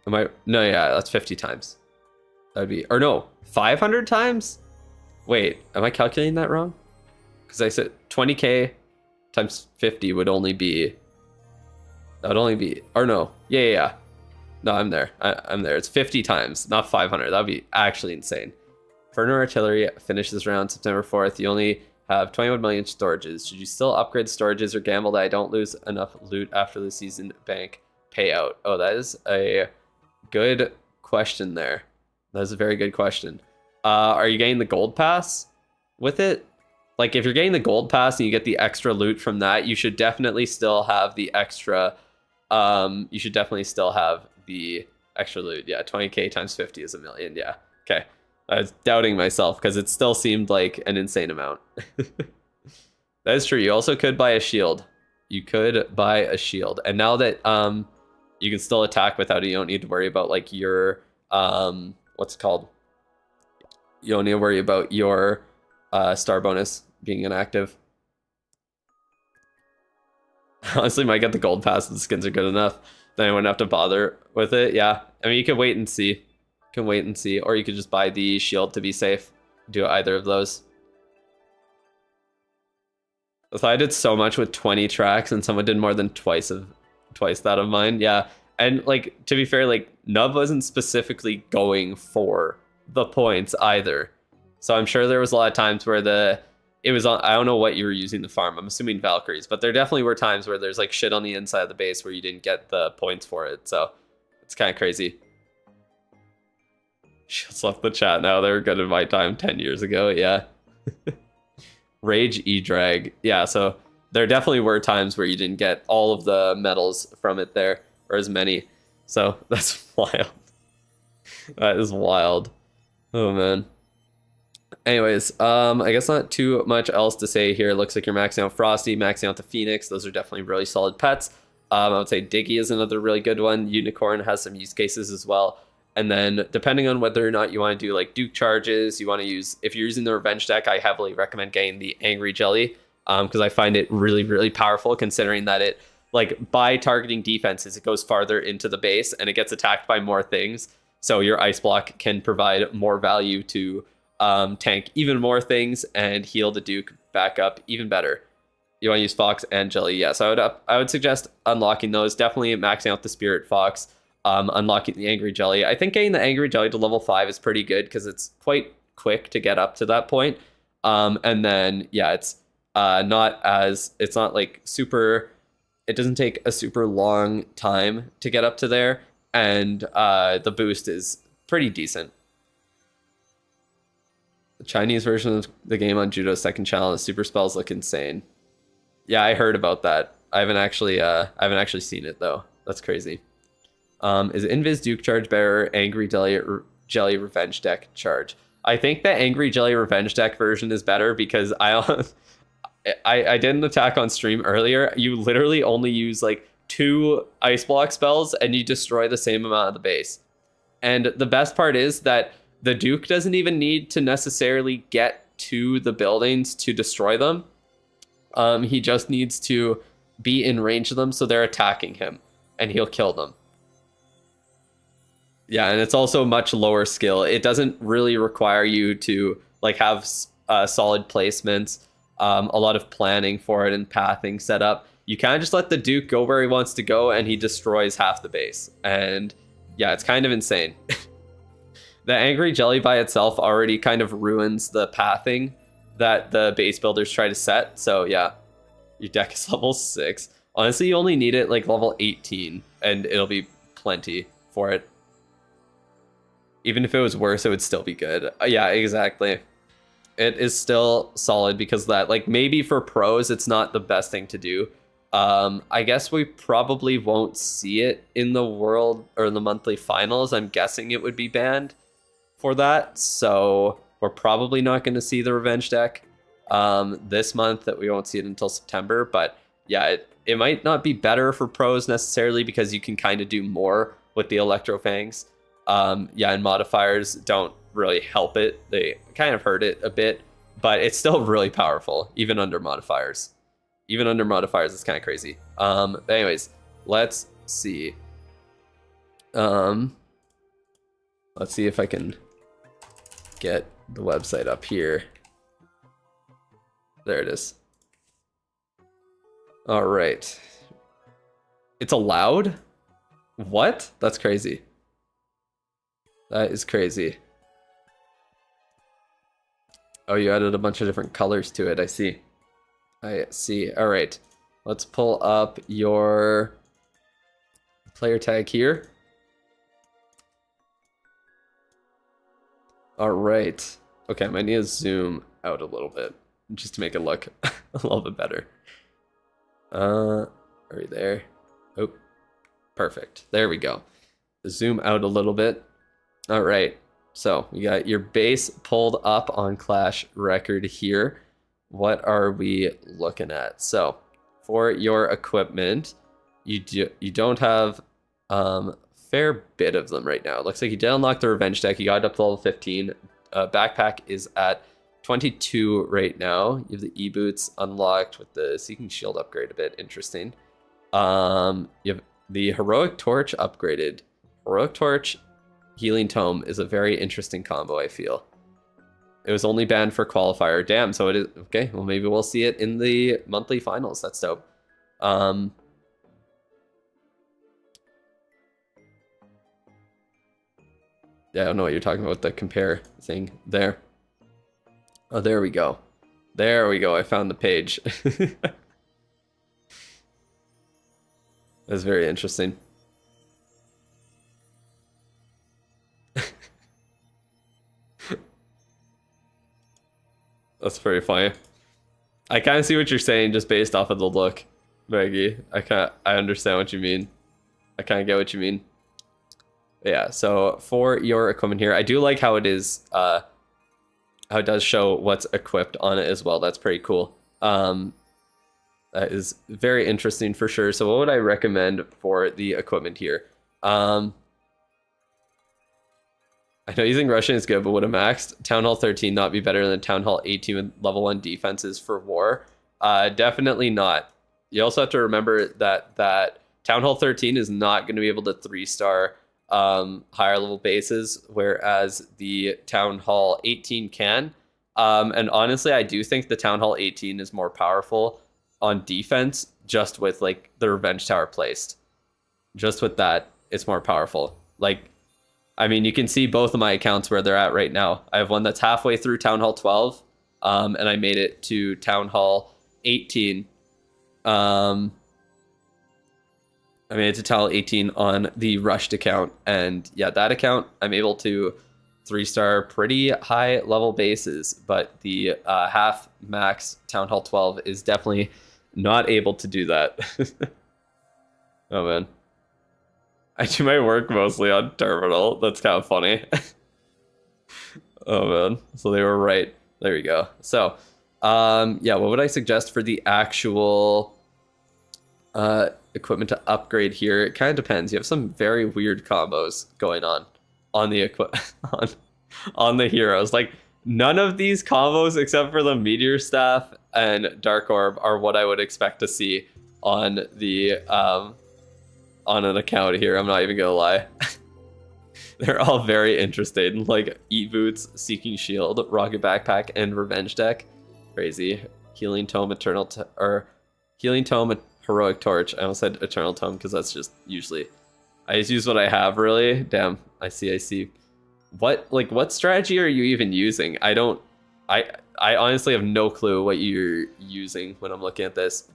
No, yeah, that's 50 times. That'd be, or no, 500 times? Wait, am I calculating that wrong? Because I said 20k times 50 would only be, that would only be, or no, yeah. No, I'm there. I'm there. It's 50 times, not 500. That'd be actually insane. Inferno Artillery finishes around September 4th. You only have 21 million storages. Should you still upgrade storages or gamble that I don't lose enough loot after the season bank payout? Oh, that is a good question there. That is a very good question. Are you getting the gold pass with it? Like if you're getting the gold pass and you get the extra loot from that, you should definitely still have the extra. You should definitely still have the extra loot. Yeah, 20k times 50 is a million. Yeah. Okay. I was doubting myself because it still seemed like an insane amount. That is true. You also could buy a shield. You could buy a shield. And now that you can still attack without it, you don't need to worry about like your what's it called? You don't need to worry about your star bonus being inactive. Honestly, might get the gold pass and the skins are good enough. Then I wouldn't have to bother with it. Yeah. I mean, you could wait and see. You can wait and see. Or you could just buy the shield to be safe. Do either of those. So I did so much with 20 tracks and someone did more than twice that of mine. Yeah. And like, to be fair, like Nub wasn't specifically going for the points either. So I'm sure there was a lot of times where it was on, I don't know what you were using to farm. I'm assuming Valkyries, but there definitely were times where there's like shit on the inside of the base where you didn't get the points for it. So it's kind of crazy. Shields left the chat now. They were good in my time 10 years ago. Yeah. Rage E-Drag. Yeah, so there definitely were times where you didn't get all of the medals from it there, or as many. So that's wild. That is wild. Oh, man. Anyways, I guess not too much else to say here. Looks like you're maxing out Frosty, maxing out the Phoenix. Those are definitely really solid pets. I would say Diggy is another really good one. Unicorn has some use cases as well. And then depending on whether or not you want to do like Duke charges, you want to use, if you're using the Revenge deck, I heavily recommend getting the Angry Jelly because I find it really, really powerful considering that it, like by targeting defenses, it goes farther into the base and it gets attacked by more things. So your Ice Block can provide more value to tank even more things and heal the Duke back up even better. You want to use Fox and Jelly. Yes, I would suggest unlocking those. Definitely maxing out the Spirit Fox. Unlocking the Angry Jelly. I think getting the Angry Jelly to level 5 is pretty good because it's quite quick to get up to that point. And then, yeah, it's not like super, it doesn't take a super long time to get up to there. And the boost is pretty decent. The Chinese version of the game on Judo's second channel, the super spells look insane. Yeah, I heard about that. I haven't actually seen it though. That's crazy. Is Invis Duke charge bearer Angry Jelly Revenge deck charge? I think the Angry Jelly Revenge deck version is better because I did an attack on stream earlier. You literally only use like 2 Ice Block spells and you destroy the same amount of the base. And the best part is that the Duke doesn't even need to necessarily get to the buildings to destroy them. He just needs to be in range of them, so they're attacking him, and he'll kill them. Yeah, and it's also much lower skill. It doesn't really require you to like have solid placements, a lot of planning for it and pathing set up. You kind of just let the Duke go where he wants to go, and he destroys half the base. And yeah, it's kind of insane. The Angry Jelly by itself already kind of ruins the pathing that the base builders try to set. So yeah, your deck is level 6. Honestly, you only need it like level 18, and it'll be plenty for it. Even if it was worse, it would still be good. Yeah, exactly. It is still solid because that, like, maybe for pros, it's not the best thing to do. I guess we probably won't see it in the world or the monthly finals. I'm guessing it would be banned for that. So we're probably not going to see the revenge deck this month. That we won't see it until September. But yeah, it might not be better for pros necessarily because you can kind of do more with the Electro Fangs. Yeah, and modifiers don't really help it. They kind of hurt it a bit, but it's still really powerful, even under modifiers. Even under modifiers, it's kind of crazy. But anyways, let's see. Let's see if I can get the website up here. There it is. All right. It's allowed? What? That's crazy. That is crazy. Oh, you added a bunch of different colors to it. I see. I see. All right. Let's pull up your player tag here. All right. Okay, I might need to zoom out a little bit just to make it look a little bit better. Are we there? Oh, perfect. There we go. Zoom out a little bit. All right. So you got your base pulled up on Clash Record here. What are we looking at? So for your equipment, you don't have fair bit of them right now. It looks like you did unlock the Revenge deck. You got it up to level 15. Backpack is at 22 right now. You have the E-Boots unlocked with the Seeking Shield upgrade, a bit interesting. You have the Heroic Torch upgraded. Heroic Torch Healing Tome is a very interesting combo, I feel. It was only banned for qualifier. Damn, so it is okay. Well, maybe we'll see it in the monthly finals. That's dope. Yeah, I don't know what you're talking about with the compare thing there. Oh, there we go. There we go. I found the page. That's very interesting. That's very funny. I kind of see what you're saying just based off of the look, Maggie. I understand what you mean. I kind of get what you mean. Yeah, so for your equipment here, I do like how it is, how it does show what's equipped on it as well. That's pretty cool. That is very interesting for sure. So what would I recommend for the equipment here? I know using Russian is good, but would a maxed Town Hall 13 not be better than Town Hall 18 with level 1 defenses for war? Definitely not. You also have to remember that Town Hall 13 is not going to be able to 3-star higher level bases, whereas the Town Hall 18 can. And honestly, I do think the Town Hall 18 is more powerful on defense, just with like the Revenge Tower placed. Just with that, it's more powerful. Like, I mean, you can see both of my accounts where they're at right now. I have one that's halfway through Town Hall 12, and I made it to Town Hall 18. I made it to Town Hall 18 on the Rushed account, and yeah, that account, I'm able to 3-star pretty high level bases, but the half max Town Hall 12 is definitely not able to do that. Oh, man. I do my work mostly on Terminal. That's kind of funny. Oh, man. So they were right. There we go. So, yeah, what would I suggest for the actual equipment to upgrade here? It kind of depends. You have some very weird combos going on the on the heroes. Like, none of these combos except for the Meteor Staff and Dark Orb are what I would expect to see on the on an account here. I'm not even gonna lie. They're all very interested in like Eat Boots, Seeking Shield, Rocket Backpack, and Revenge Deck. Crazy. Healing Tome, or Healing Tome, Heroic Torch. I almost said Eternal Tome because that's just usually I just use what I have really. Damn, I see. What strategy are you even using? I honestly have no clue what you're using when I'm looking at this.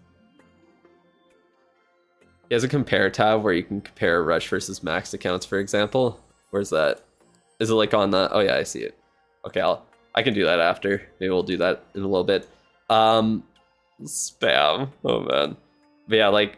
He has a compare tab where you can compare Rush versus Max accounts, for example. Where's that? Is it like on the... Oh yeah, I see it. Okay, I can do that after. Maybe we'll do that in a little bit. Spam. Oh man. But yeah, like...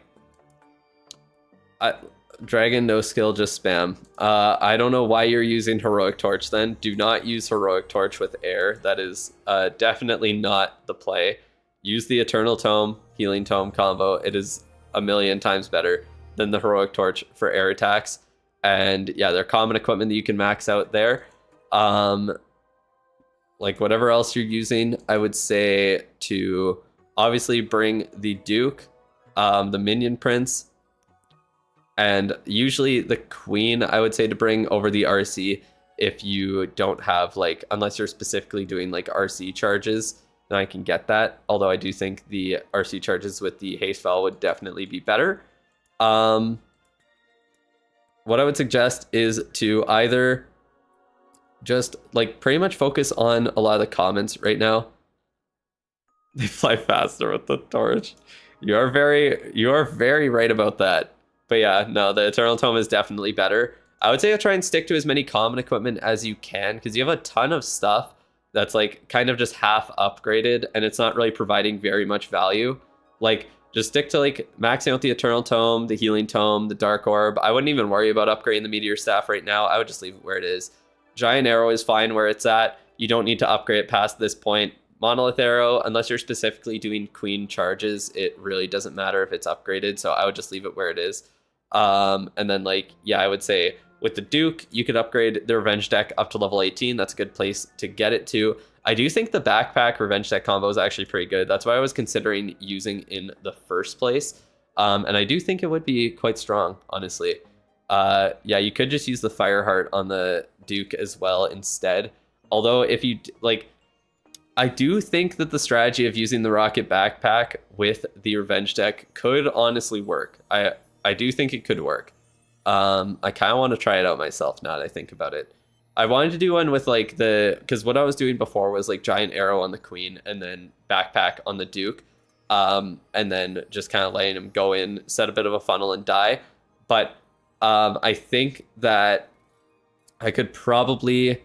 Dragon, no skill, just spam. I don't know why you're using Heroic Torch then. Do not use Heroic Torch with air. That is definitely not the play. Use the Eternal Tome, Healing Tome combo. It is a million times better than the Heroic Torch for air attacks. And yeah, they're common equipment that you can max out there. Like whatever else you're using, I would say to obviously bring the Duke, the Minion Prince, and usually the Queen, I would say to bring over the RC if you don't have like, unless you're specifically doing like RC charges, then I can get that. Although I do think the RC charges with the haste val would definitely be better. What I would suggest is to either just like pretty much focus on a lot of the comments right now. They fly faster with the torch. You are very right about that. But yeah, no, the Eternal Tome is definitely better. I would say try and stick to as many common equipment as you can, because you have a ton of stuff that's like kind of just half upgraded and it's not really providing very much value. Like just stick to like maxing out the Eternal Tome, the Healing Tome, the Dark Orb. I wouldn't even worry about upgrading the Meteor Staff right now. I would just leave it where it is. Giant Arrow is fine where it's at. You don't need to upgrade it past this point. Monolith Arrow, unless you're specifically doing Queen charges, it really doesn't matter if it's upgraded. So I would just leave it where it is. And then like, yeah, I would say with the Duke, you could upgrade the Revenge Deck up to level 18. That's a good place to get it to. I do think the Backpack Revenge Deck combo is actually pretty good. That's why I was considering using in the first place. And I do think it would be quite strong, honestly. Yeah, you could just use the Fireheart on the Duke as well instead. Although if you like, I do think that the strategy of using the Rocket Backpack with the Revenge Deck could honestly work. I do think it could work. I kind of want to try it out myself now that I think about it. I wanted to do one with like because what I was doing before was like Giant Arrow on the Queen and then Backpack on the Duke. And then just kind of letting him go in, set a bit of a funnel and die. But I think that I could probably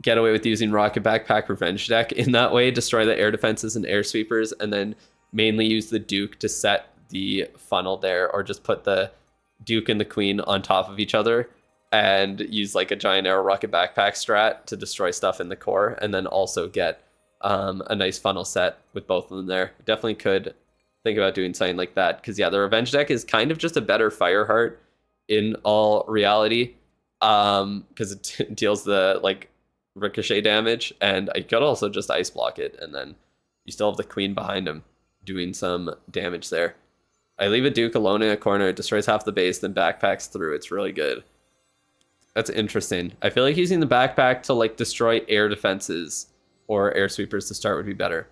get away with using Rocket Backpack Revenge Deck in that way, destroy the air defenses and air sweepers, and then mainly use the Duke to set the funnel there, or just put the Duke and the Queen on top of each other and use like a Giant Arrow Rocket Backpack strat to destroy stuff in the core, and then also get a nice funnel set with both of them there. Definitely could think about doing something like that, because yeah, the Revenge Deck is kind of just a better Fireheart in all reality, because it deals the like ricochet damage, and I could also just ice block it, and then you still have the Queen behind him doing some damage there. I leave a Duke alone in a corner, it destroys half the base, then backpacks through. It's really good. That's interesting. I feel like using the Backpack to like destroy air defenses or air sweepers to start would be better.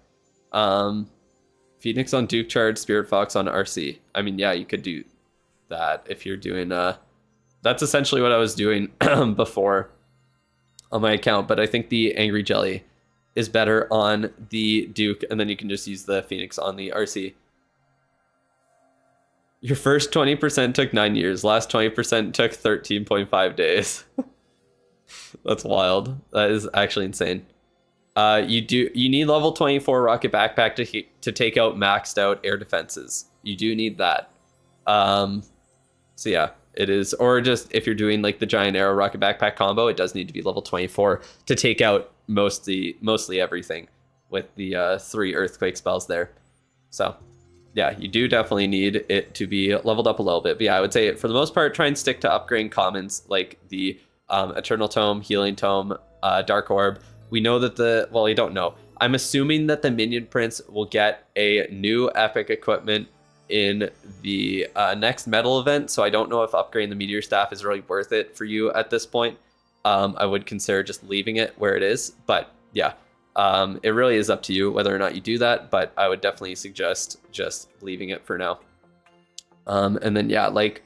Phoenix on Duke charge, Spirit Fox on RC. I mean, yeah, you could do that if you're doing that's essentially what I was doing before on my account, but I think the Angry Jelly is better on the Duke, and then you can just use the Phoenix on the RC. Your first 20% took 9 years. Last 20% took 13.5 days. That's wild. That is actually insane. You need level 24 Rocket Backpack to take out maxed out air defenses. You do need that. So yeah, it is. Or just if you're doing like the Giant Arrow Rocket Backpack combo, it does need to be level 24 to take out mostly everything with the 3 earthquake spells there. So yeah, you do definitely need it to be leveled up a little bit. But yeah, I would say for the most part, try and stick to upgrading commons like the Eternal Tome, Healing Tome, Dark Orb. We know that we don't know. I'm assuming that the Minion Prince will get a new epic equipment in the next medal event, so I don't know if upgrading the meteor staff is really worth it for you at this point. I would consider just leaving it where it is, but yeah, it really is up to you whether or not you do that, but I would definitely suggest just leaving it for now. And then yeah, like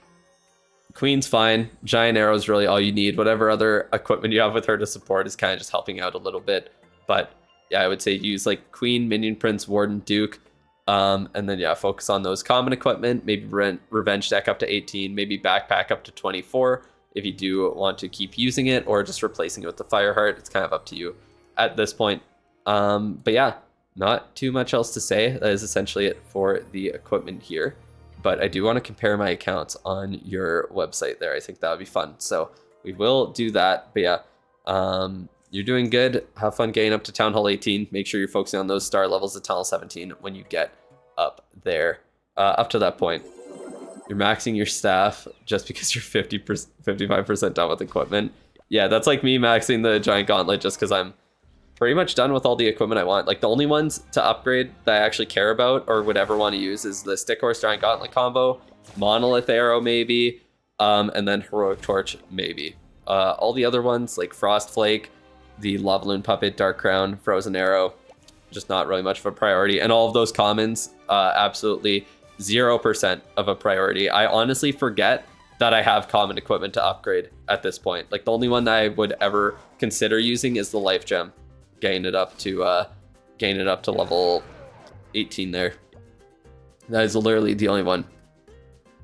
Queen's fine. Giant Arrow is really all you need. Whatever other equipment you have with her to support is kind of just helping out a little bit. But yeah, I would say use like Queen, Minion Prince, Warden, Duke. And then yeah, focus on those common equipment. Maybe Revenge deck up to 18. Maybe Backpack up to 24 if you do want to keep using it, or just replacing it with the Fireheart. It's kind of up to you at this point. But yeah, not too much else to say. That is essentially it for the equipment here. But I do want to compare my accounts on your website there. I think that would be fun. So we will do that. But yeah, you're doing good. Have fun getting up to Town Hall 18. Make sure you're focusing on those star levels at Town Hall 17 when you get up there. Up to that point, you're maxing your staff just because you're 55% done with equipment. Yeah, that's like me maxing the Giant Gauntlet just because I'm pretty much done with all the equipment I want. Like the only ones to upgrade that I actually care about or would ever want to use is the Stick Horse Giant Gauntlet combo, Monolith Arrow maybe, and then Heroic Torch maybe. All the other ones like Frost Flake, the Lava Loon Puppet, Dark Crown, Frozen Arrow, just not really much of a priority. And all of those commons, absolutely 0% of a priority. I honestly forget that I have common equipment to upgrade at this point. Like the only one that I would ever consider using is the Life Gem. Gain it up to level 18 there. That is literally the only one.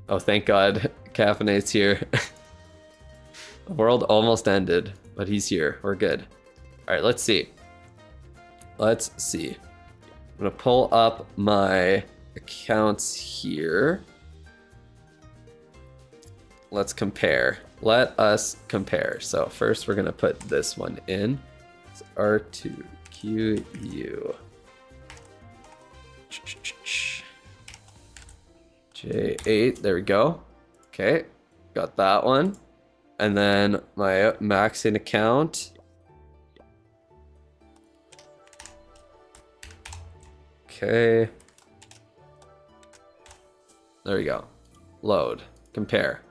Oh, thank God, Caffeinate's here. The world almost ended, but he's here. We're good. All right, let's see. Let's see. I'm gonna pull up my accounts here. Let's compare. Let us compare. So first we're gonna put this one in. It's R2QU. J8, there we go. Okay, got that one. And then my maxing account. Okay. There we go. Load. Compare.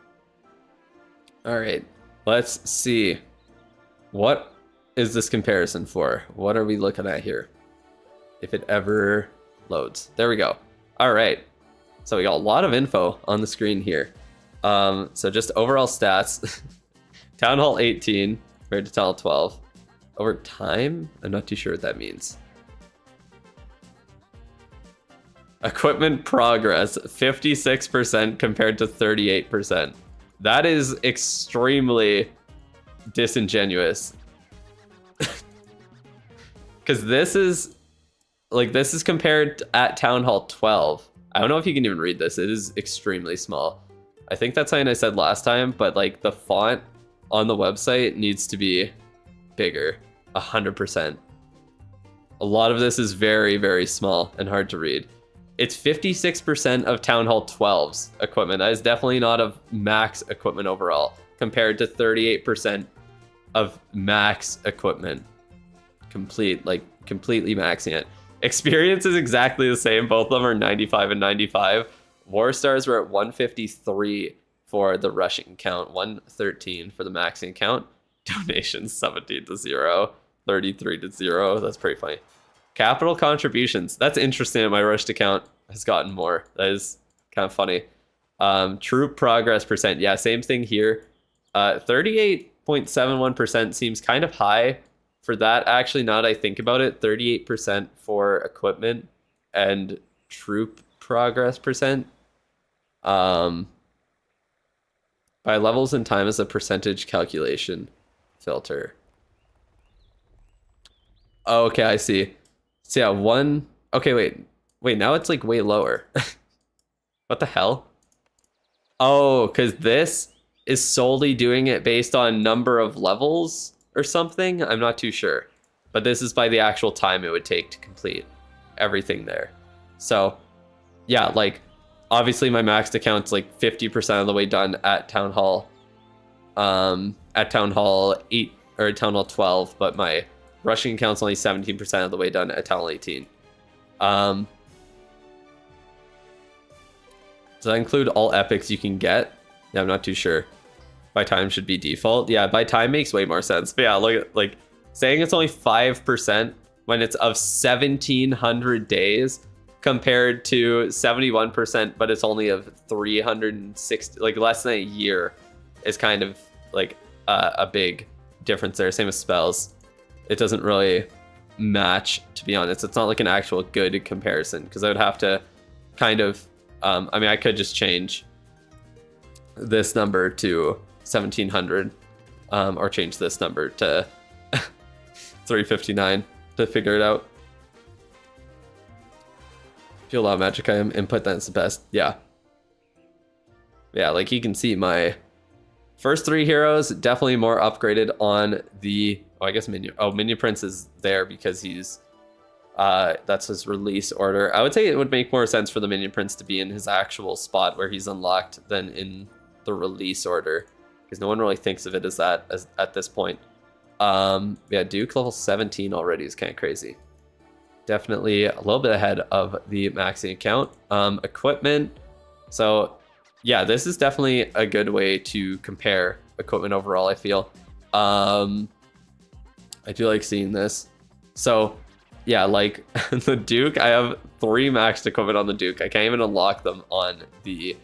All right. Let's see. What is this comparison for? What are we looking at here? If it ever loads. There we go. All right. So we got a lot of info on the screen here. So just overall stats. Town Hall 18 compared to Town Hall 12. Over time? I'm not too sure what that means. Equipment progress, 56% compared to 38%. That is extremely disingenuous. Because this is compared at Town Hall 12. I don't know if you can even read this. It is extremely small. I think that's something I said last time, but like the font on the website needs to be bigger, 100%. A lot of this is very, very small and hard to read. It's 56% of Town Hall 12's equipment. That is definitely not of max equipment overall, compared to 38% of max equipment. Completely maxing it. Experience is exactly the same. Both of them are 95 and 95. War Stars were at 153 for the rushing count, 113 for the maxing count. Donations 17 to 0, 33 to 0. That's pretty funny. Capital contributions. That's interesting that my rushed account has gotten more. That is kind of funny. Troop progress percent. Yeah, same thing here. 38.71% seems kind of high for that. Actually, now that I think about it, 38% for equipment and troop progress percent. By levels and time as a percentage calculation filter. Oh, okay, I see. So yeah, one. Okay, wait. Now it's like way lower. What the hell? Oh, because this is solely doing it based on number of levels or something. I'm not too sure, but this is by the actual time it would take to complete everything there. So yeah, like obviously my maxed account's like 50% of the way done at Town Hall. At Town Hall 8 or Town Hall 12, but my rushing account's only 17% of the way done at Town Hall 18. Does that include all epics you can get? Yeah, I'm not too sure. By time should be default. Yeah, by time makes way more sense. But yeah, look at, like, saying it's only 5% when it's of 1,700 days compared to 71%, but it's only of 360, like less than a year, is kind of like a big difference there. Same with spells. It doesn't really match, to be honest. It's not like an actual good comparison, because I would have to kind of, I mean, I could just change this number to 1,700, or change this number to 359 to figure it out. Feel a lot of magic item input, that's the best. Yeah, like you can see my first 3 heroes definitely more upgraded on the, I guess Minion Prince is there because he's that's his release order. I would say it would make more sense for the Minion Prince to be in his actual spot where he's unlocked than in the release order, because no one really thinks of it as that at this point. Yeah, Duke level 17 already is kind of crazy. Definitely a little bit ahead of the maxing account. Equipment. So yeah, this is definitely a good way to compare equipment overall, I feel. I do like seeing this. So yeah, like the Duke, I have 3 maxed equipment on the Duke. I can't even unlock them on the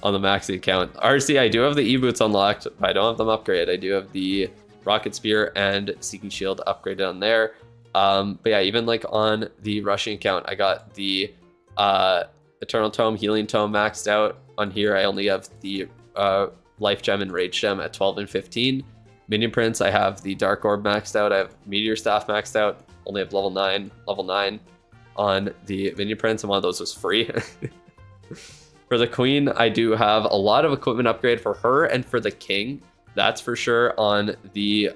maxi account. RC, I do have the E-boots unlocked, but I don't have them upgraded. I do have the Rocket Spear and Seeking Shield upgraded on there. But yeah, even like on the rushing account, I got the Eternal Tome, Healing Tome maxed out. On here, I only have the Life Gem and Rage Gem at 12 and 15. Minion Prince, I have the Dark Orb maxed out. I have Meteor Staff maxed out. Only have level 9 on the Minion Prince, and one of those was free. For the Queen, I do have a lot of equipment upgrade for her and for the King. That's for sure on the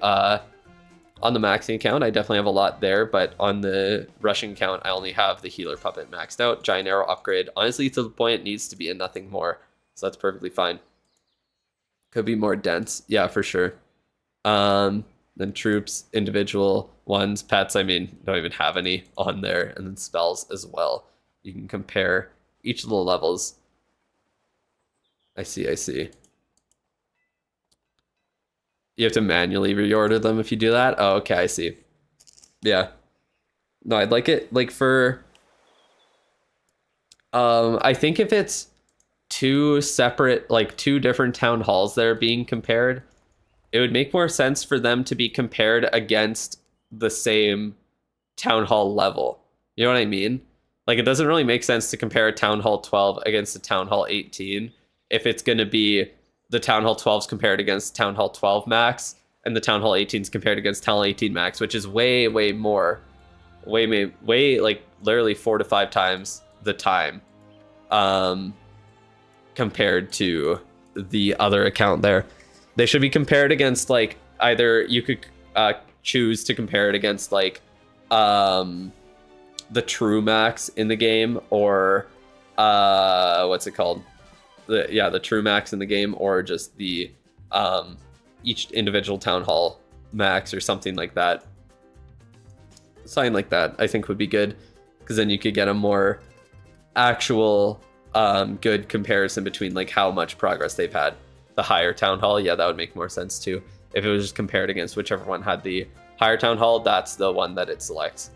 maxing account. I definitely have a lot there, but on the rushing account, I only have the Healer Puppet maxed out. Giant Arrow upgrade, honestly, to the point it needs to be, and nothing more. So that's perfectly fine. Could be more dense, yeah, for sure. Then troops, individual ones, pets, I mean, don't even have any on there, and then spells as well. You can compare each of the levels. I see. You have to manually reorder them if you do that? Oh, okay, I see. Yeah. No, I'd like it, like, for... I think if it's 2 separate, like, 2 different town halls that are being compared, it would make more sense for them to be compared against the same town hall level. You know what I mean? Like, it doesn't really make sense to compare a town hall 12 against a town hall 18 if it's going to be the town hall 12s compared against town hall 12 max and the town hall 18s compared against town hall 18 max, which is way more, way like literally 4 to 5 times the time compared to the other account there. They should be compared against, like, either you could choose to compare it against, like, the true max in the game, or what's it called? The true max in the game, or just the each individual town hall max or something like that. Something like that I think would be good, because then you could get a more actual good comparison between, like, how much progress they've had. The higher town hall, yeah, that would make more sense too. If it was just compared against whichever one had the higher town hall, that's the one that it selects.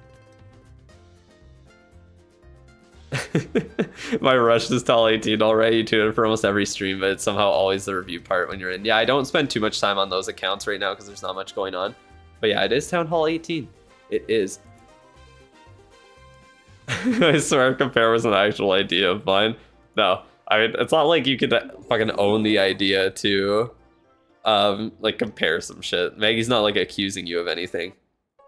My rush is tall 18 already. You tune it for almost every stream, but it's somehow always the review part when you're in. Yeah, I don't spend too much time on those accounts right now because there's not much going on. But yeah, it is Town Hall 18. It is. I swear Compare was an actual idea of mine. No, I mean, it's not like you could fucking own the idea to like compare some shit. Maggie's not like accusing you of anything.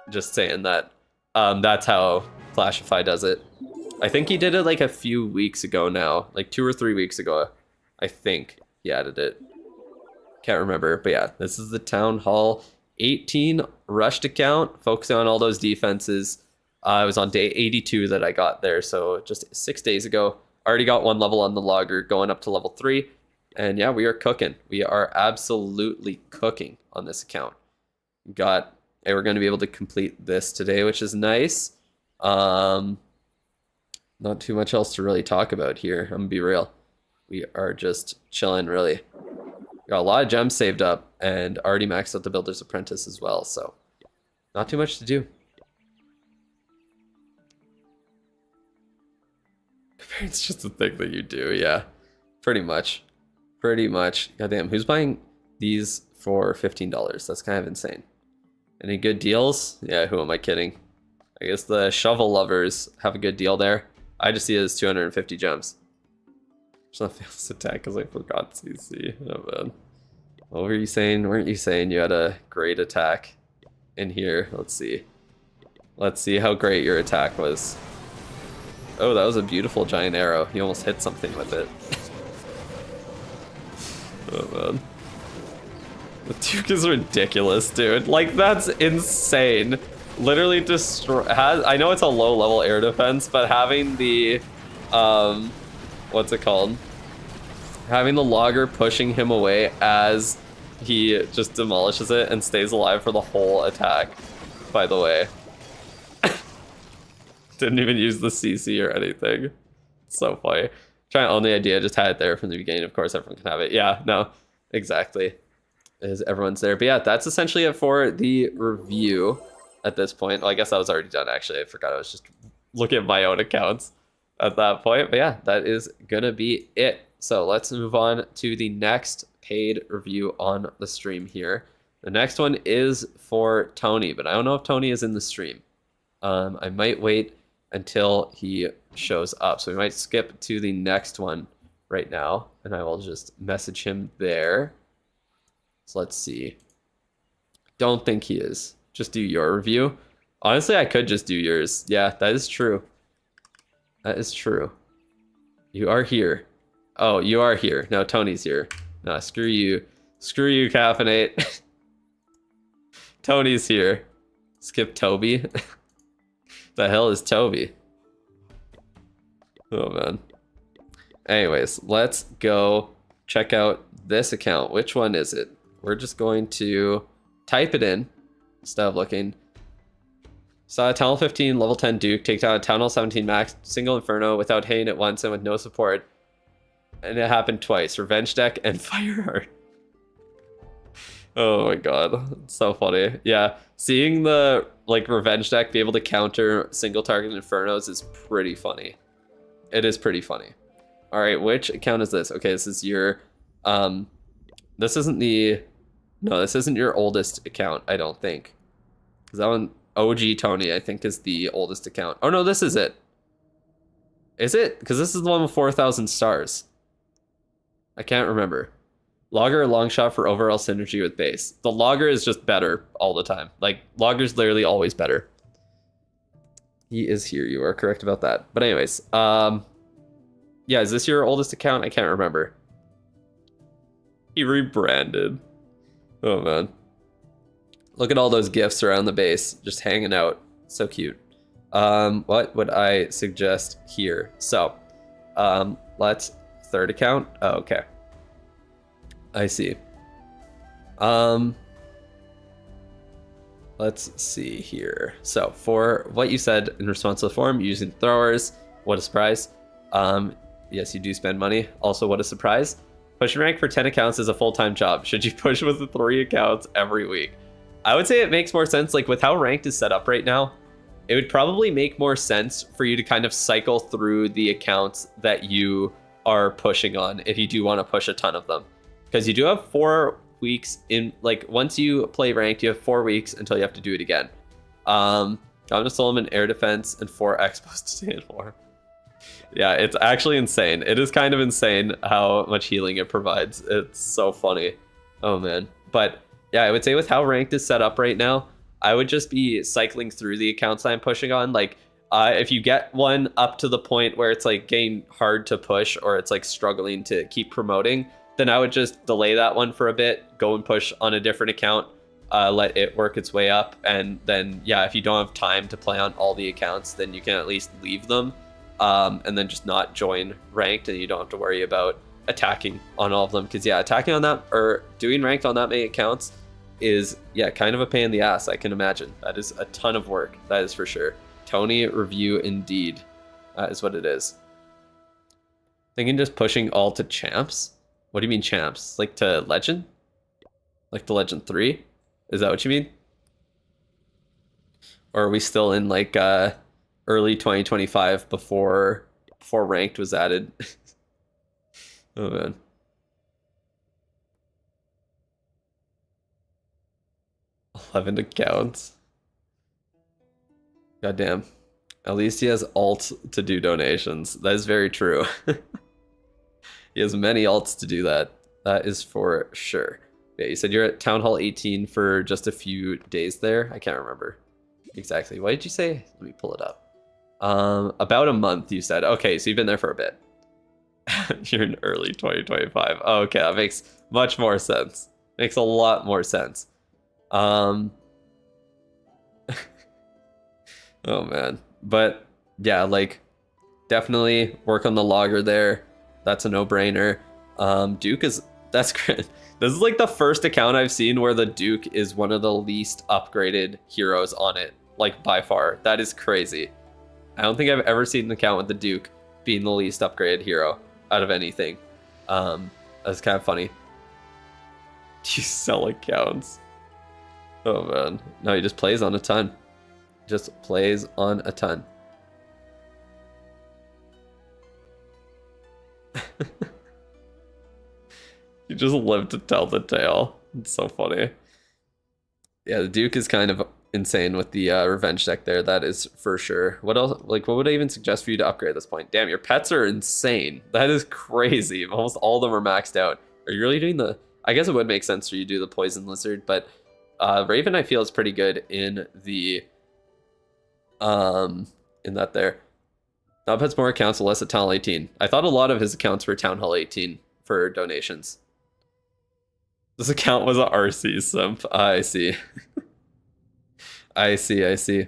Just saying that that's how Flashify does it. I think he did it like a few weeks ago now, like 2 or 3 weeks ago. I think he added it. Can't remember, but yeah, this is the Town Hall 18 rushed account, focusing on all those defenses. It was on day 82 that I got there, so just 6 days ago. Already got 1 level on the logger, going up to level 3. And yeah, we are cooking. We are absolutely cooking on this account. We're going to be able to complete this today, which is nice. Not too much else to really talk about here. I'm gonna be real. We are just chilling, really. Got a lot of gems saved up and already maxed out the Builder's Apprentice as well, so not too much to do. It's just a thing that you do, yeah. Pretty much. Pretty much. Goddamn, who's buying these for $15? That's kind of insane. Any good deals? Yeah, who am I kidding? I guess the shovel lovers have a good deal there. I just see it as 250 gems. There's not fearless attack because I forgot CC. Oh man. What were you saying? Weren't you saying you had a great attack in here? Let's see. Let's see how great your attack was. Oh, that was a beautiful giant arrow. You almost hit something with it. Oh man. The Duke is ridiculous, dude. Like, that's insane. Literally destroy. I know it's a low level air defense, but having the, what's it called? Having the logger pushing him away as he just demolishes it and stays alive for the whole attack. By the way, didn't even use the CC or anything. So funny. Trying to own the idea. Just had it there from the beginning. Of course, everyone can have it. Yeah, no, exactly. Is everyone's there? But yeah, that's essentially it for the review. At this point, well, I guess that was already done. Actually, I forgot. I was just looking at my own accounts at that point. But yeah, that is gonna be it. So let's move on to the next paid review on the stream here. The next one is for Tony, but I don't know if Tony is in the stream. I might wait until he shows up. So we might skip to the next one right now, and I will just message him there. So let's see. Don't think he is. Just do your review. Honestly, I could just do yours. Yeah, that is true. That is true. You are here. Oh, you are here. No, Tony's here. No, screw you. Screw you, Caffeinate. Tony's here. Skip Toby. The hell is Toby? Oh, man. Anyways, let's go check out this account. Which one is it? We're just going to type it in. Instead of looking. Saw a Town Hall 15 level 10 Duke take down a Town Hall 17 max single Inferno without hitting it once and with no support. And it happened twice. Revenge deck and Fireheart. Oh my god. It's so funny. Yeah. Seeing the like Revenge deck be able to counter single target Infernos is pretty funny. It is pretty funny. Alright, which account is this? Okay, this is your this isn't the no, this isn't your oldest account, I don't think. Because that one, OG Tony, I think, is the oldest account. Oh, no, this is it. Is it? Because this is the one with 4,000 stars. I can't remember. Logger or long shot for overall synergy with base. The logger is just better all the time. Like, logger's literally always better. He is here. You are correct about that. But anyways, yeah, is this your oldest account? I can't remember. He rebranded. Oh, man. Look at all those gifts around the base, just hanging out. So cute. What would I suggest here? So, let's third account. Oh, okay. I see. Let's see here. So, for what you said in response to the forum, using throwers, what a surprise. Yes, you do spend money. Also, what a surprise. Pushing rank for 10 accounts is a full-time job. Should you push with the 3 accounts every week? I would say it makes more sense, like with how ranked is set up right now, it would probably make more sense for you to kind of cycle through the accounts that you are pushing on if you do want to push a ton of them. Because you do have 4 weeks in, like, once you play ranked, you have 4 weeks until you have to do it again. Domina Solomon, Air Defense, and 4 Expos to stand for. Yeah, it's actually insane. It is kind of insane how much healing it provides. It's so funny. Oh, man. But yeah, I would say with how ranked is set up right now, I would just be cycling through the accounts I'm pushing on. Like, if you get one up to the point where it's like getting hard to push or it's like struggling to keep promoting, then I would just delay that one for a bit, go and push on a different account, let it work its way up. And then, yeah, if you don't have time to play on all the accounts, then you can at least leave them and then just not join ranked, and you don't have to worry about attacking on all of them. Because, yeah, attacking on that or doing ranked on that many accounts is, yeah, kind of a pain in the ass, I can imagine. That is a ton of work, that is for sure. Tony review indeed. Is what it is. Thinking just pushing all to champs? What do you mean champs? Like to legend? Like to legend 3? Is that what you mean? Or are we still in like early 2025 before ranked was added? Oh man. $11 accounts. Goddamn. At least he has alt to do donations. That is very true. He has many alts to do that. That is for sure. Yeah, you said you're at Town Hall 18 for just a few days there. I can't remember exactly. What did you say? Let me pull it up. About a month, you said. Okay, so you've been there for a bit. You're in early 2025. Oh, okay, that makes much more sense. Makes a lot more sense. Oh man. But yeah, like definitely work on the logger there. That's a no-brainer. Duke is, that's great. This is like the first account I've seen where the Duke is one of the least upgraded heroes on it, like by far. That is crazy. I don't think I've ever seen an account with the Duke being the least upgraded hero out of anything. That's kind of funny. You sell accounts. Oh man. No, he just plays on a ton. Just plays on a ton. You just live to tell the tale. It's so funny. Yeah, the Duke is kind of insane with the revenge deck there. That is for sure. What else? Like, what would I even suggest for you to upgrade at this point? Damn, your pets are insane. That is crazy. Almost all of them are maxed out. Are you really doing the... I guess it would make sense for you to do the Poison Lizard, but Raven I feel is pretty good in the... in that there. Now pets more accounts, less at Town Hall 18. I thought a lot of his accounts were Town Hall 18 for donations. This account was a RC simp. I see. I see.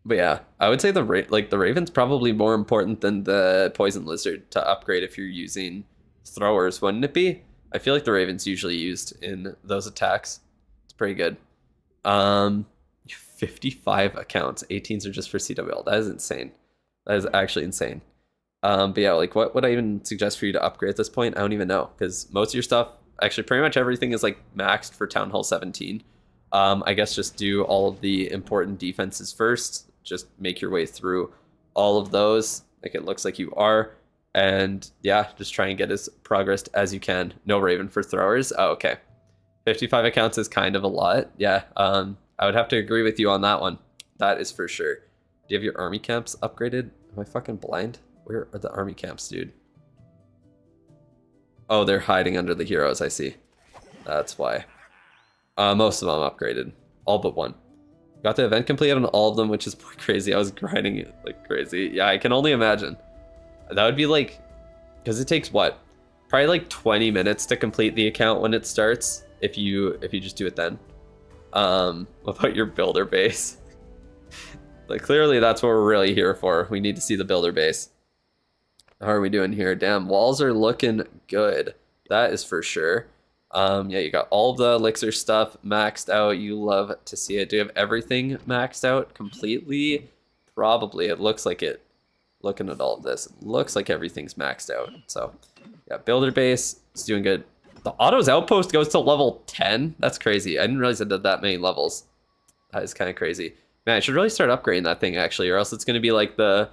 But yeah, I would say the Raven's probably more important than the Poison Lizard to upgrade if you're using throwers, wouldn't it be? I feel like the Raven's usually used in those attacks. It's pretty good. 55 accounts. 18s are just for CWL. That is insane. That is actually insane. But yeah, like what would I even suggest for you to upgrade at this point? I don't even know, because most of your stuff, actually pretty much everything is like maxed for Town Hall 17. I guess just do all of the important defenses first. Just make your way through all of those, like it looks like you are. And yeah, just try and get as progressed as you can. No Raven for throwers. Oh, okay. 55 accounts is kind of a lot. Yeah, I would have to agree with you on that one. That is for sure. Do you have your army camps upgraded? Am I fucking blind? Where are the army camps, dude? Oh, they're hiding under the heroes, I see. That's why. Most of them upgraded. All but one. Got the event completed on all of them, which is crazy. I was grinding it like crazy. Yeah, I can only imagine. That would be like... Because it takes what? Probably like 20 minutes to complete the account when it starts. If you just do it then. What about your builder base? Like clearly that's what we're really here for. We need to see the builder base. How are we doing here? Damn, walls are looking good. That is for sure. Yeah, you got all the elixir stuff maxed out. You love to see it. Do you have everything maxed out completely? Probably. It looks like it. Looking at all of this, it looks like everything's maxed out. So yeah, builder base is doing good. The Otto's Outpost goes to level 10. That's crazy. I didn't realize it did that many levels. That is kind of crazy. Man, I should really start upgrading that thing actually, or else it's going to be like the...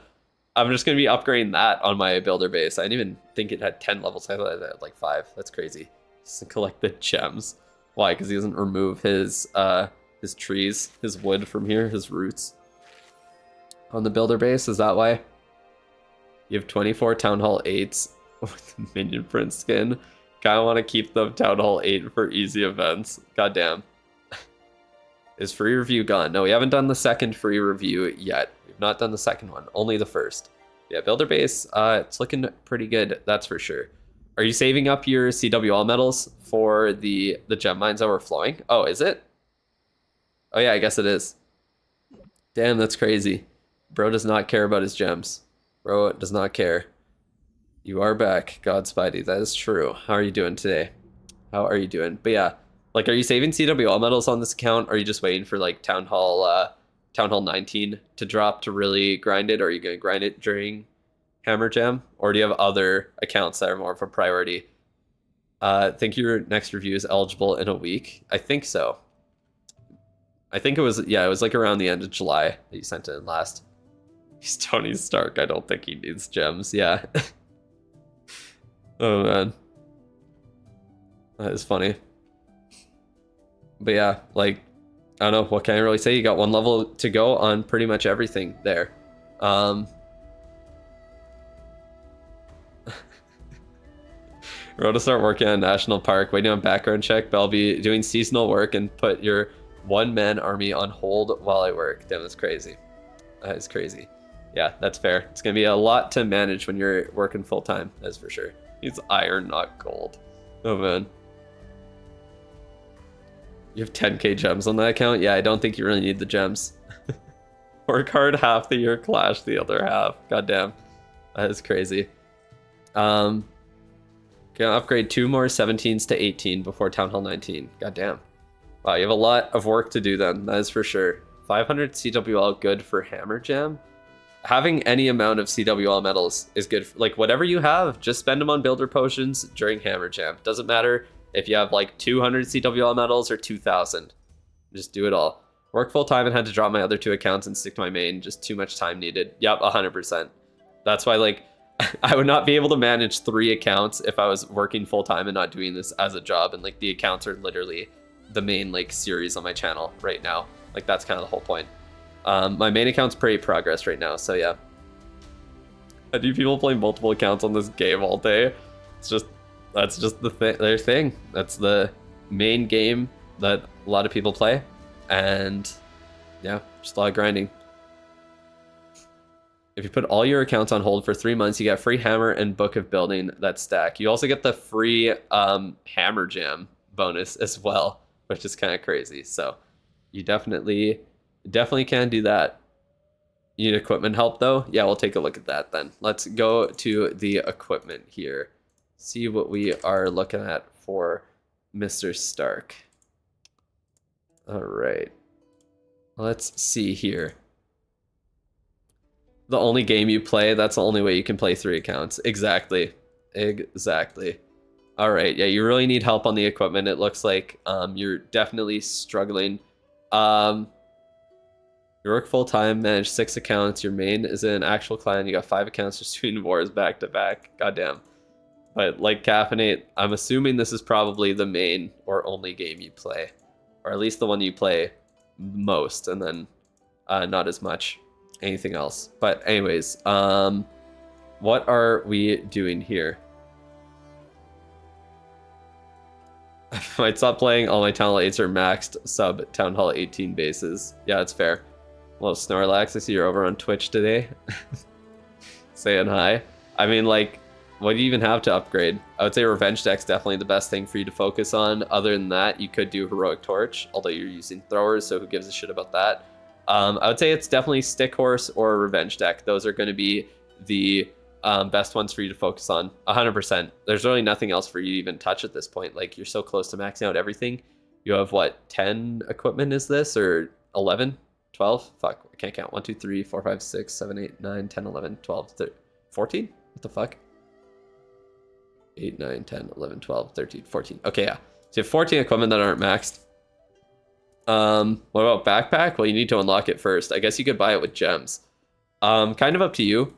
I'm just going to be upgrading that on my builder base. I didn't even think it had 10 levels. I thought it had like 5. That's crazy. Just to collect the gems. Why? Because he doesn't remove his trees, his wood from here, his roots. On the builder base, is that why? You have 24 Town Hall 8s with the Minion Prince skin. Kind of want to keep them Town Hall 8 for easy events. Goddamn. Is free review gone? No, we haven't done the second free review yet. We've not done the second one, only the first. Yeah, builder base, it's looking pretty good, that's for sure. Are you saving up your CWL medals for the gem mines overflowing? Oh, is it? Oh yeah, I guess it is. Damn, that's crazy. Bro does not care about his gems. Bro does not care. You are back, God Spidey. That is true. How are you doing today? How are you doing? But yeah, like, are you saving CWL medals on this account? Or are you just waiting for like Town Hall Town Hall 19 to drop to really grind it, or are you going to grind it during Hammer Jam? Or do you have other accounts that are more of a priority? I think your next review is eligible in a week. I think so. I think it was, yeah, it was like around the end of July that you sent it in last. He's Tony Stark. I don't think he needs gems. Yeah. Oh, man. That is funny. But yeah, like, I don't know. What can I really say? You got one level to go on pretty much everything there. Road to start working on National Park, waiting on background check, but I'll be doing seasonal work and put your one-man army on hold while I work. Damn, that's crazy. That is crazy. Yeah, that's fair. It's going to be a lot to manage when you're working full-time, that's for sure. It's iron, not gold. Oh, man. You have 10k gems on that account? Yeah, I don't think you really need the gems. Work hard half the year, Clash the other half. God damn. That is crazy. Gonna upgrade 2 more 17s to 18 before Town Hall 19. God damn. Wow, you have a lot of work to do then, that is for sure. 500 CWL good for Hammer Jam? Having any amount of CWL medals is good. Like, whatever you have, just spend them on builder potions during Hammer Jam. Doesn't matter if you have like 200 CWL medals or 2,000. Just do it all. Work full time and had to drop my other 2 accounts and stick to my main. Just too much time needed. Yep, 100%. That's why, like, I would not be able to manage 3 accounts if I was working full time and not doing this as a job. And like, the accounts are literally the main like series on my channel right now. Like, that's kind of the whole point. My main account's pretty progress right now, so yeah. I do people play multiple accounts on this game all day. It's just, that's just their thing. That's the main game that a lot of people play, and yeah, just a lot of grinding. If you put all your accounts on hold for 3 months, you get free hammer and book of building that stack. You also get the free Hammer Jam bonus as well, which is kind of crazy. So you definitely can do that. You need equipment help though? Yeah, we'll take a look at that then. Let's go to the equipment here. See what we are looking at for Mr. Stark. All right. Let's see here. The only game you play, that's the only way you can play 3 accounts. Exactly. Exactly. All right. Yeah, you really need help on the equipment. It looks like you're definitely struggling. You work full-time, manage 6 accounts. Your main is an actual clan. You got 5 accounts just doing wars back-to-back. Goddamn. But like Caffeinate, I'm assuming this is probably the main or only game you play. Or at least the one you play most, and then not as much anything else. But anyways, what are we doing here? I might stop playing. All my Town Hall 8s are maxed sub Town Hall 18 bases. Yeah, that's fair. Well, Snorlax, I see you're over on Twitch today. Saying hi. I mean, like, what do you even have to upgrade? I would say Revenge Deck's definitely the best thing for you to focus on. Other than that, you could do Heroic Torch, although you're using throwers, so who gives a shit about that? I would say it's definitely Stick Horse or Revenge Deck. Those are going to be the best ones for you to focus on. 100%. There's really nothing else for you to even touch at this point. Like, you're so close to maxing out everything. You have, what, 10 equipment is this? Or 11? 12? Fuck, I can't count. 1, 2, 3, 4, 5, 6, 7, 8, 9, 10, 11, 12, 13, 14? What the fuck? 8, 9, 10, 11, 12, 13, 14. Okay, yeah. So you have 14 equipment that aren't maxed. What about backpack? Well, you need to unlock it first. I guess you could buy it with gems. Kind of up to you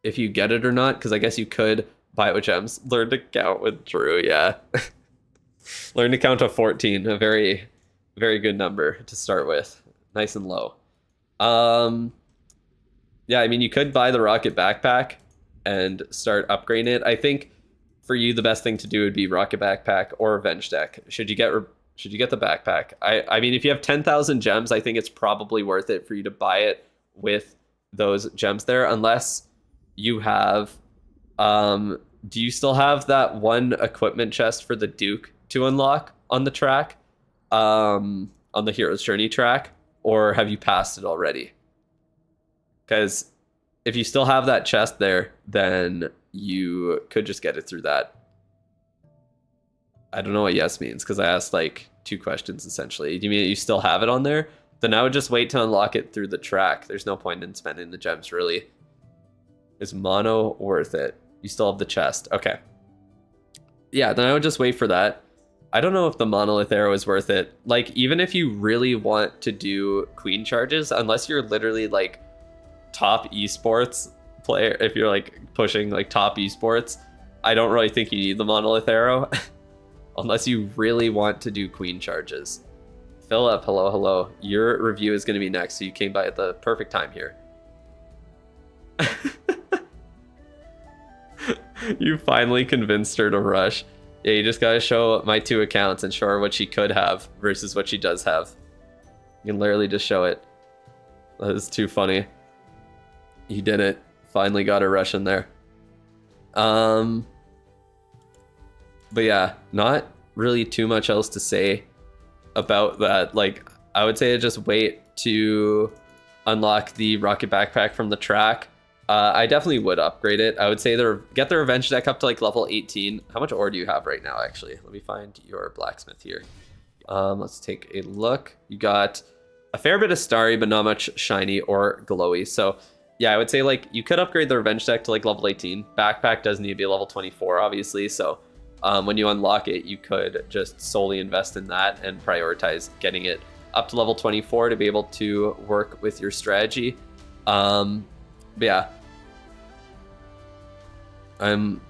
if you get it or not, because I guess you could buy it with gems. Learn to count with Drew, yeah. Learn to count to 14, a very, very good number to start with. Nice and low. Yeah, I mean, you could buy the Rocket Backpack and start upgrading it. I think for you, the best thing to do would be Rocket Backpack or Revenge Deck. Should you get the backpack? I mean, if you have 10,000 gems, I think it's probably worth it for you to buy it with those gems there, unless you have, do you still have that one equipment chest for the Duke to unlock on the track, on the Hero's Journey track, or have you passed it already? Because if you still have that chest there, then you could just get it through that. I don't know what yes means, because I asked like 2 questions essentially. Do you mean you still have it on there? Then I would just wait to unlock it through the track. There's no point in spending the gems, really. Is mono worth it? You still have the chest. Okay. Yeah, then I would just wait for that. I don't know if the monolith arrow is worth it. Like, even if you really want to do queen charges, unless you're literally like top esports player, if you're like pushing like top esports, I don't really think you need the monolith arrow. Unless you really want to do queen charges. Philip, hello. Your review is going to be next, so you came by at the perfect time here. You finally convinced her to rush. Yeah, you just got to show my 2 accounts and show her what she could have versus what she does have. You can literally just show it. That is too funny. You did it. Finally got her rush in there. But yeah, not really too much else to say about that. Like, I would say just wait to unlock the rocket backpack from the track. I definitely would upgrade it. I would say get the revenge deck up to like level 18. How much ore do you have right now, actually? Let me find your blacksmith here. Let's take a look. You got a fair bit of starry, but not much shiny or glowy. So yeah, I would say like you could upgrade the revenge deck to like level 18. Backpack does need to be level 24, obviously. So when you unlock it, you could just solely invest in that and prioritize getting it up to level 24 to be able to work with your strategy. But yeah, I'm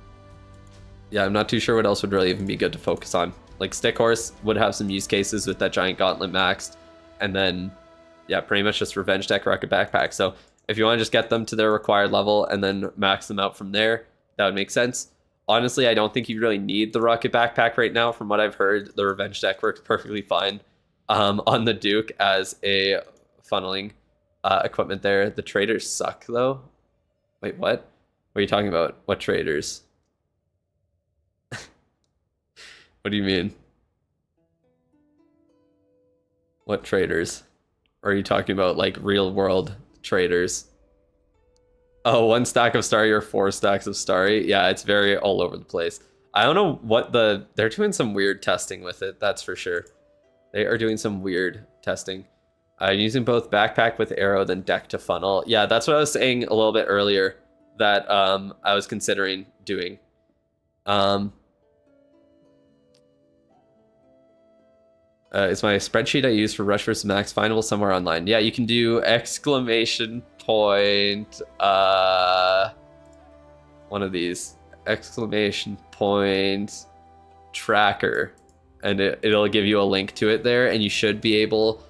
not too sure what else would really even be good to focus on. Like Stick Horse would have some use cases with that giant gauntlet maxed, and then yeah, pretty much just revenge deck rocket backpack. So if you want to just get them to their required level and then max them out from there, that would make sense. Honestly, I don't think you really need the rocket backpack right now. From what I've heard, the revenge deck works perfectly fine on the Duke as a funneling equipment there. The traders suck though. Wait, what? What are you talking about? What traders? What do you mean? What traders? Or are you talking about like real world traders? Oh, 1 stack of starry or 4 stacks of starry? Yeah, it's very all over the place. I don't know what they're doing some weird testing with it, that's for sure. They are doing some weird testing. Using both backpack with arrow, then deck to funnel. Yeah, that's what I was saying a little bit earlier that I was considering doing. Is my spreadsheet I use for Rush vs. Max findable somewhere online? Yeah, you can do exclamation point, one of these, exclamation point tracker, and it'll give you a link to it there, and you should be able,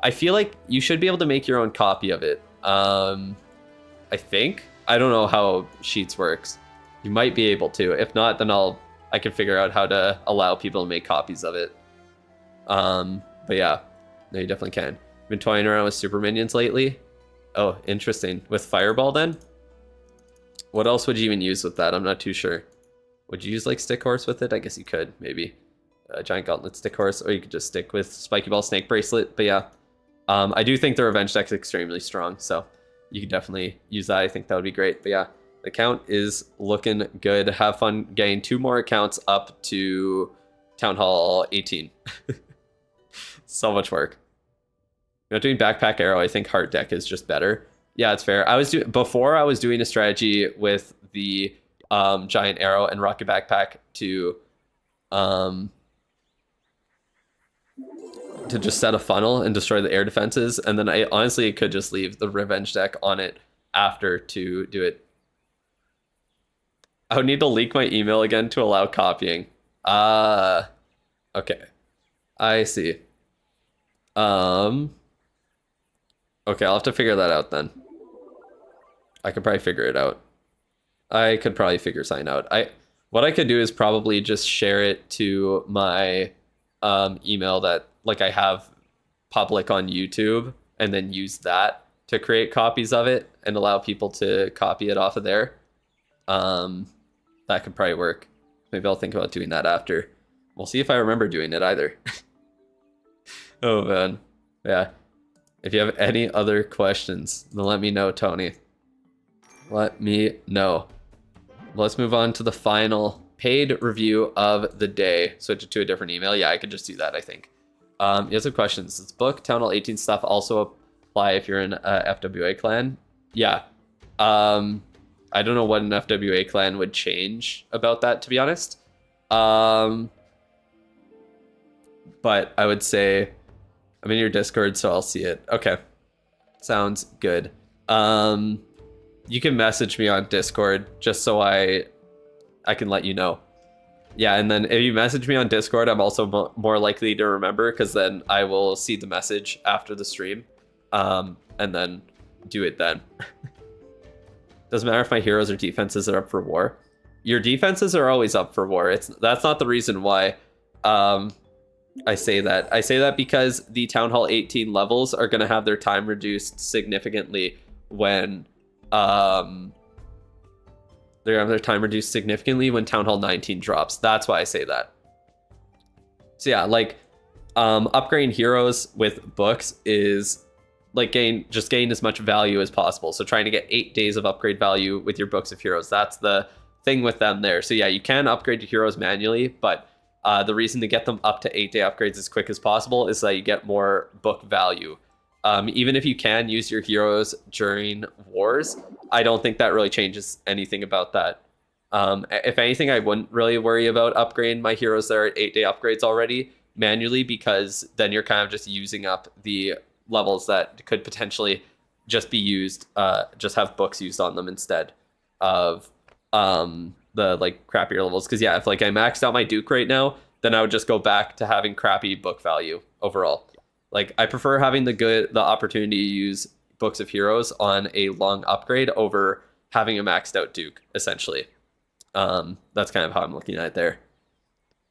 I feel like you should be able to make your own copy of it. I think. I don't know how Sheets works. You might be able to. If not, then I can figure out how to allow people to make copies of it. But yeah, no, you definitely can. Been toying around with super minions lately. Oh, interesting. With Fireball then? What else would you even use with that? I'm not too sure. Would you use like Stick Horse with it? I guess you could, maybe. Giant Gauntlet, Stick Horse, or you could just stick with Spiky Ball, Snake Bracelet. But yeah, I do think the Revenge deck is extremely strong, so you could definitely use that. I think that would be great. But yeah, the count is looking good. Have fun getting 2 more accounts up to Town Hall 18. So much work. Not doing backpack arrow. I think heart deck is just better. Yeah, it's fair. Before I was doing a strategy with the giant arrow and rocket backpack to just set a funnel and destroy the air defenses, and then I honestly could just leave the revenge deck on it after to do it. I would need to leak my email again to allow copying. Okay. I see. Okay, I'll have to figure that out then. I could probably figure it out. I could probably figure something out. What I could do is probably just share it to my email that like I have public on YouTube, and then use that to create copies of it and allow people to copy it off of there. That could probably work. Maybe I'll think about doing that after. We'll see if I remember doing it either. Oh man. Yeah. If you have any other questions, then let me know, Tony. Let me know. Let's move on to the final paid review of the day. Switch it to a different email. Yeah, I could just do that, I think. You have some questions. Does book Town Hall 18 stuff also apply if you're in a FWA clan? Yeah. I don't know what an FWA clan would change about that, to be honest. But I would say I'm in your Discord, so I'll see it. Okay. Sounds good. You can message me on Discord just so I can let you know. Yeah, and then if you message me on Discord, I'm also more likely to remember, because then I will see the message after the stream, and then do it then. Doesn't matter if my heroes or defenses are up for war. Your defenses are always up for war. That's not the reason why I say that. I say that because the Town Hall 18 levels are going to have their time reduced significantly when they're gonna have their time reduced significantly when Town Hall 19 drops. That's why I say that. So yeah, like upgrading heroes with books is like gain as much value as possible. So trying to get 8 days of upgrade value with your books of heroes. That's the thing with them there. So yeah, you can upgrade your heroes manually, but the reason to get them up to 8 day upgrades as quick as possible is that you get more book value. Even if you can use your heroes during wars, I don't think that really changes anything about that. If anything, I wouldn't really worry about upgrading my heroes that are at 8 day upgrades already manually, because then you're kind of just using up the levels that could potentially just be used, just have books used on them instead of the like crappier levels. Because yeah, if like I maxed out my Duke right now, then I would just go back to having crappy book value overall. Like I prefer having the opportunity to use books of heroes on a long upgrade over having a maxed out Duke, essentially. That's kind of how I'm looking at it there.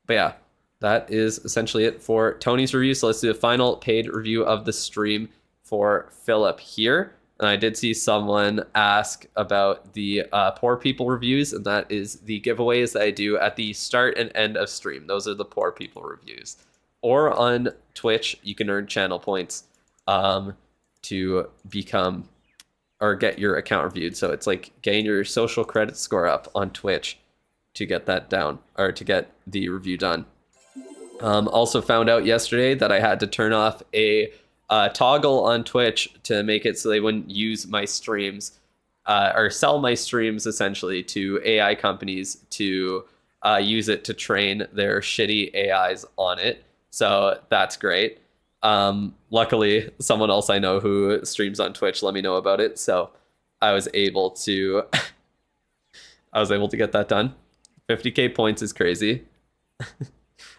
But yeah, that is essentially it for Tony's review. So let's do a final paid review of the stream for Philip here. And I did see someone ask about the poor people reviews, and that is the giveaways that I do at the start and end of stream. Those are the poor people reviews. Or on Twitch, you can earn channel points to become or get your account reviewed. So it's like getting your social credit score up on Twitch to get that down, or to get the review done. Also found out yesterday that I had to turn off a toggle on Twitch to make it so they wouldn't use my streams or sell my streams essentially to AI companies to use it to train their shitty AIs on it. So that's great. Luckily, someone else I know who streams on Twitch let me know about it, so I was able to get that done. 50k points is crazy.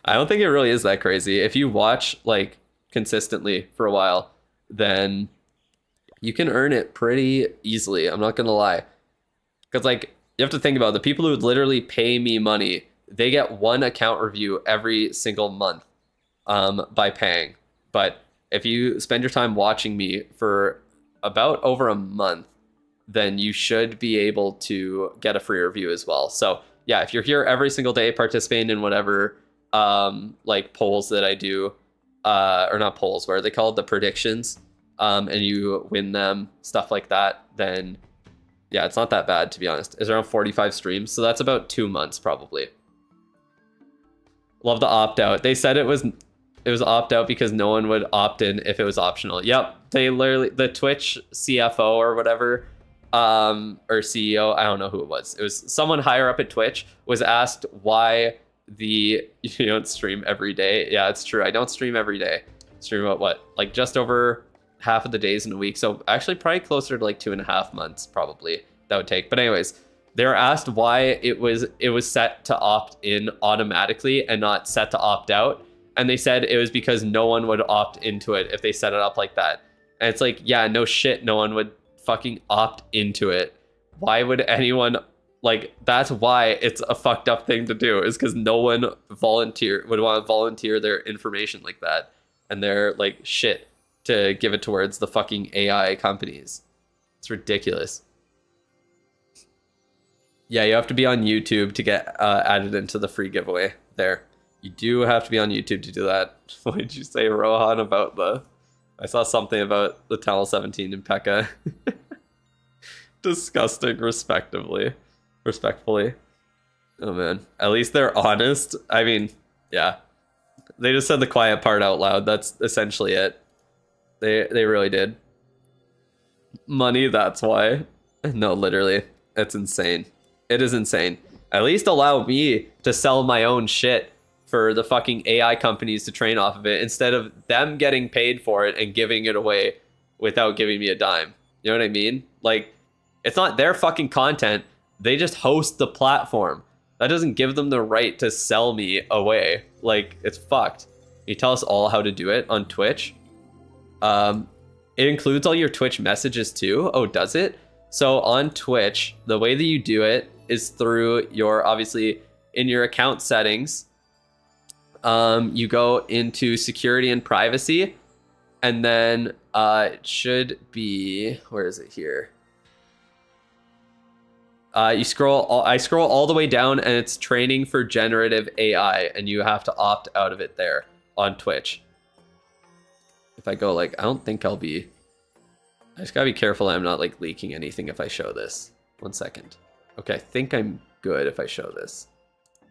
I don't think it really is that crazy. If you watch like consistently for a while, then you can earn it pretty easily. I'm not gonna lie, because like you have to think about it. The people who would literally pay me money, they get one account review every single month by paying. But if you spend your time watching me for about over a month, then you should be able to get a free review as well. So yeah, if you're here every single day participating in whatever like polls that I do, or not polls, what are they called? The predictions, and you win them, stuff like that, then yeah, it's not that bad, to be honest. It's around 45 streams, so that's about 2 months probably. Love the opt-out. They said it was opt-out because no one would opt in if it was optional. Yep, they literally, the Twitch CFO or whatever, or CEO, I don't know who it was. It was someone higher up at Twitch, was asked why you don't stream every day. Yeah, it's true. I don't stream every day. Stream about what? Like just over half of the days in a week. So actually probably closer to like 2.5 months probably that would take. But anyways, they were asked why it was set to opt in automatically and not set to opt out. And they said it was because no one would opt into it if they set it up like that. And it's like, yeah, no shit, no one would fucking opt into it. Why would anyone, like, that's why it's a fucked up thing to do, is because no one would want to volunteer their information like that. And they're like shit to give it towards the fucking AI companies. It's ridiculous. Yeah, you have to be on YouTube to get added into the free giveaway there. You do have to be on YouTube to do that. What did you say, Rohan, about I saw something about the Town Hall 17 and P.E.K.K.A. Disgusting, respectfully. Oh man, at least they're honest. I mean, yeah, They just said the quiet part out loud. That's essentially it. They really did. Money, that's why. No, literally. It's insane. It is insane. At least allow me to sell my own shit for the fucking AI companies to train off of it instead of them getting paid for it and giving it away without giving me a dime. You know what I mean? Like, it's not their fucking content. They just host the platform. That doesn't give them the right to sell me away. Like, it's fucked. You tell us all how to do it on Twitch. It includes all your Twitch messages too. Oh, does it? So on Twitch, the way that you do it is through your, obviously, in your account settings. You go into security and privacy, and then it should be, where is it here? I scroll all the way down, and it's training for generative AI, and you have to opt out of it there on Twitch. If I go like, I don't think I'll be, I just gotta be careful I'm not like leaking anything if I show this. 1 second. Okay, I think I'm good if I show this.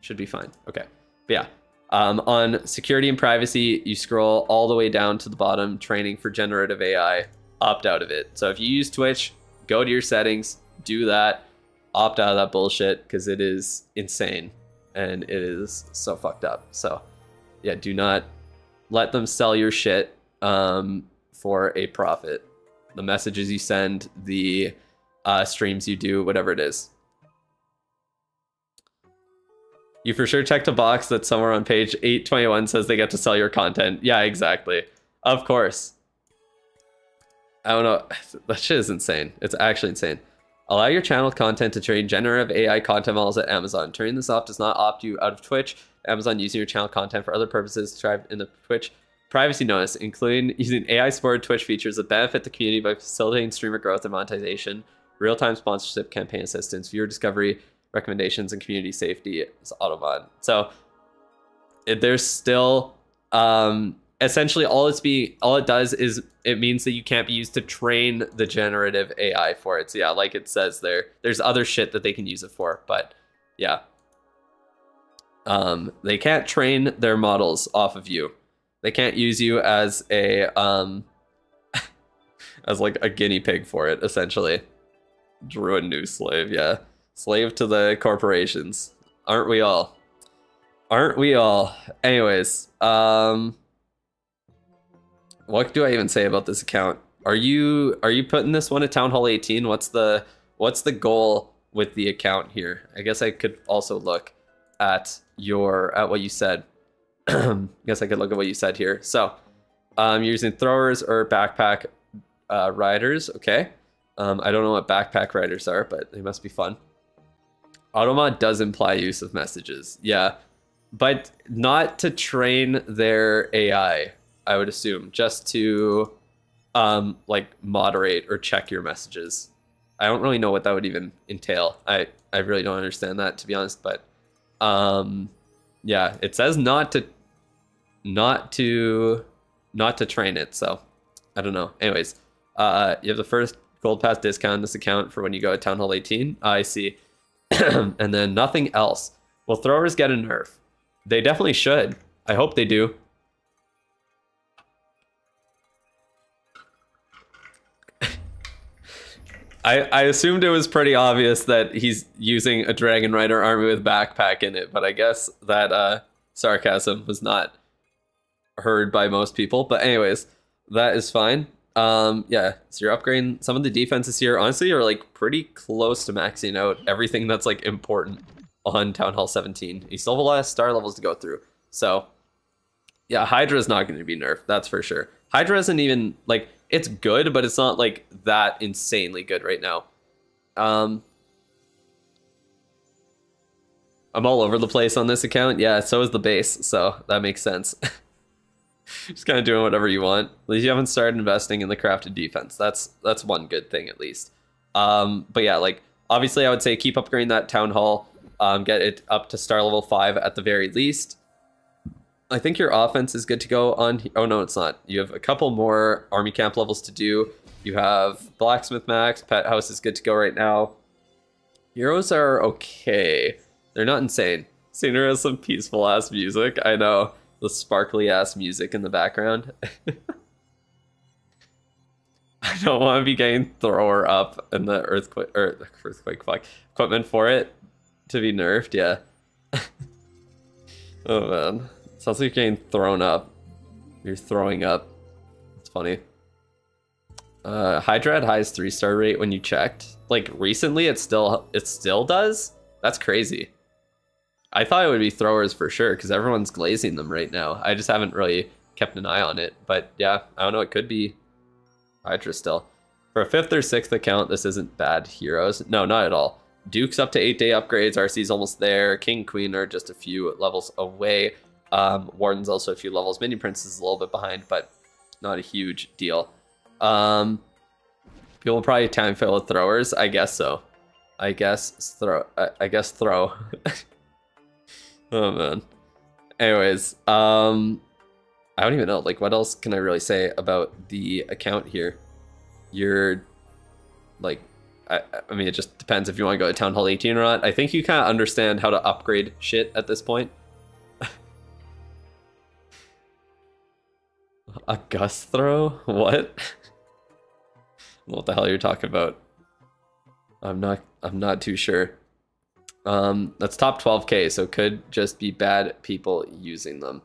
Should be fine. Okay, but yeah. On security and privacy, you scroll all the way down to the bottom, training for generative AI, opt out of it. So if you use Twitch, go to your settings, do that, opt out of that bullshit, because it is insane and it is so fucked up. So yeah, do not let them sell your shit for a profit. The messages you send, the streams you do, whatever it is. You for sure checked a box that somewhere on page 821 says they get to sell your content. Yeah, exactly. Of course. I don't know. That shit is insane. It's actually insane. Allow your channel content to train generative AI content models at Amazon. Turning this off does not opt you out of Twitch. Amazon using your channel content for other purposes described in the Twitch privacy notice, including using AI-supported Twitch features that benefit the community by facilitating streamer growth and monetization, real-time sponsorship, campaign assistance, viewer discovery, recommendations, and community safety is Automod. So there's still essentially all it does is it means that you can't be used to train the generative AI for it. So yeah, like it says there's other shit that they can use it for, but yeah. They can't train their models off of you. They can't use you as a as like a guinea pig for it, essentially. Drew a new slave, yeah. Slave to the corporations. Aren't we all? Aren't we all? Anyways, what do I even say about this account? Are you putting this one at Town Hall 18? What's the goal with the account here? I guess I could also look at what you said. I guess I could look at what you said here. So, you're using throwers or backpack riders. Okay. I don't know what backpack riders are, but they must be fun. Automod does imply use of messages. Yeah, but not to train their AI, I would assume, just to like moderate or check your messages. I don't really know what that would even entail. I really don't understand that, to be honest, but yeah, it says not to train it, so I don't know. Anyways, you have the first Gold Pass discount in this account for when you go to Town Hall 18. I see. And then nothing else. Will throwers get a nerf? They definitely should. I hope they do. I assumed it was pretty obvious that he's using a Dragon Rider army with backpack in it, but I guess that sarcasm was not heard by most people. But anyways, that is fine. Yeah, so you're upgrading some of the defenses here. Honestly, you're like pretty close to maxing out everything that's like important on Town Hall 17. You still have a lot of star levels to go through. So yeah, Hydra is not going to be nerfed, that's for sure. Hydra isn't even like, it's good, but it's not like that insanely good right now. I'm all over the place on this account. Yeah, so is the base, so that makes sense. Just kind of doing whatever you want. At least you haven't started investing in the crafted defense. That's one good thing, at least. But yeah, like, obviously I would say keep upgrading that Town Hall. Get it up to star level 5 at the very least. I think your offense is good to go on. Oh, no, it's not. You have a couple more army camp levels to do. You have Blacksmith Max. Pet House is good to go right now. Heroes are okay. They're not insane. Scenery has some peaceful ass music. I know. the sparkly ass music in the background. I don't want to be getting thrower up and the earthquake fuck equipment for it to be nerfed. Yeah. Oh man, sounds like you're getting thrown up. You're throwing up. It's funny. Hydra had highest 3-star rate when you checked. Like recently, it still does. That's crazy. I thought it would be throwers for sure because everyone's glazing them right now. I just haven't really kept an eye on it. But yeah, I don't know. It could be Hydra still. For a 5th or 6th account, this isn't bad heroes. No, not at all. Duke's up to 8-day upgrades. RC's almost there. King, Queen are just a few levels away. Warden's also a few levels. Minion Prince is a little bit behind, but not a huge deal. People will probably time fill with throwers. I guess so. I guess throw. Oh man. Anyways, I don't even know. Like, what else can I really say about the account here? You're like, I mean, it just depends if you want to go to Town Hall 18 or not. I think you kind of understand how to upgrade shit at this point. A gust throw? What? What the hell you're talking about? I'm not too sure. That's top 12k, so could just be bad people using them.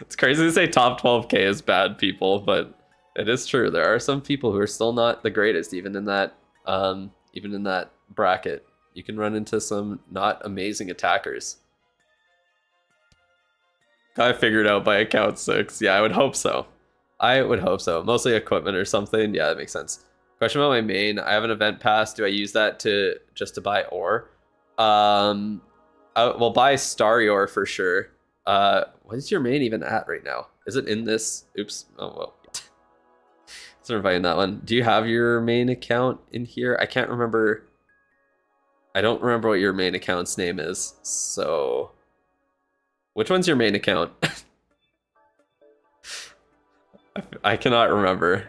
It's crazy to say top 12k is bad people, but it is true. There are some people who are still not the greatest, even in that bracket. You can run into some not amazing attackers. I figured out by account 6. Yeah, I would hope so. I would hope so. Mostly equipment or something. Yeah, that makes sense. Question about my main. I have an event pass. Do I use that just to buy ore? I will buy Starry ore for sure. What is your main even at right now? Is it in this? Oops. Oh, well. So inviting that one. Do you have your main account in here? I can't remember. I don't remember what your main account's name is. So, which one's your main account? I cannot remember.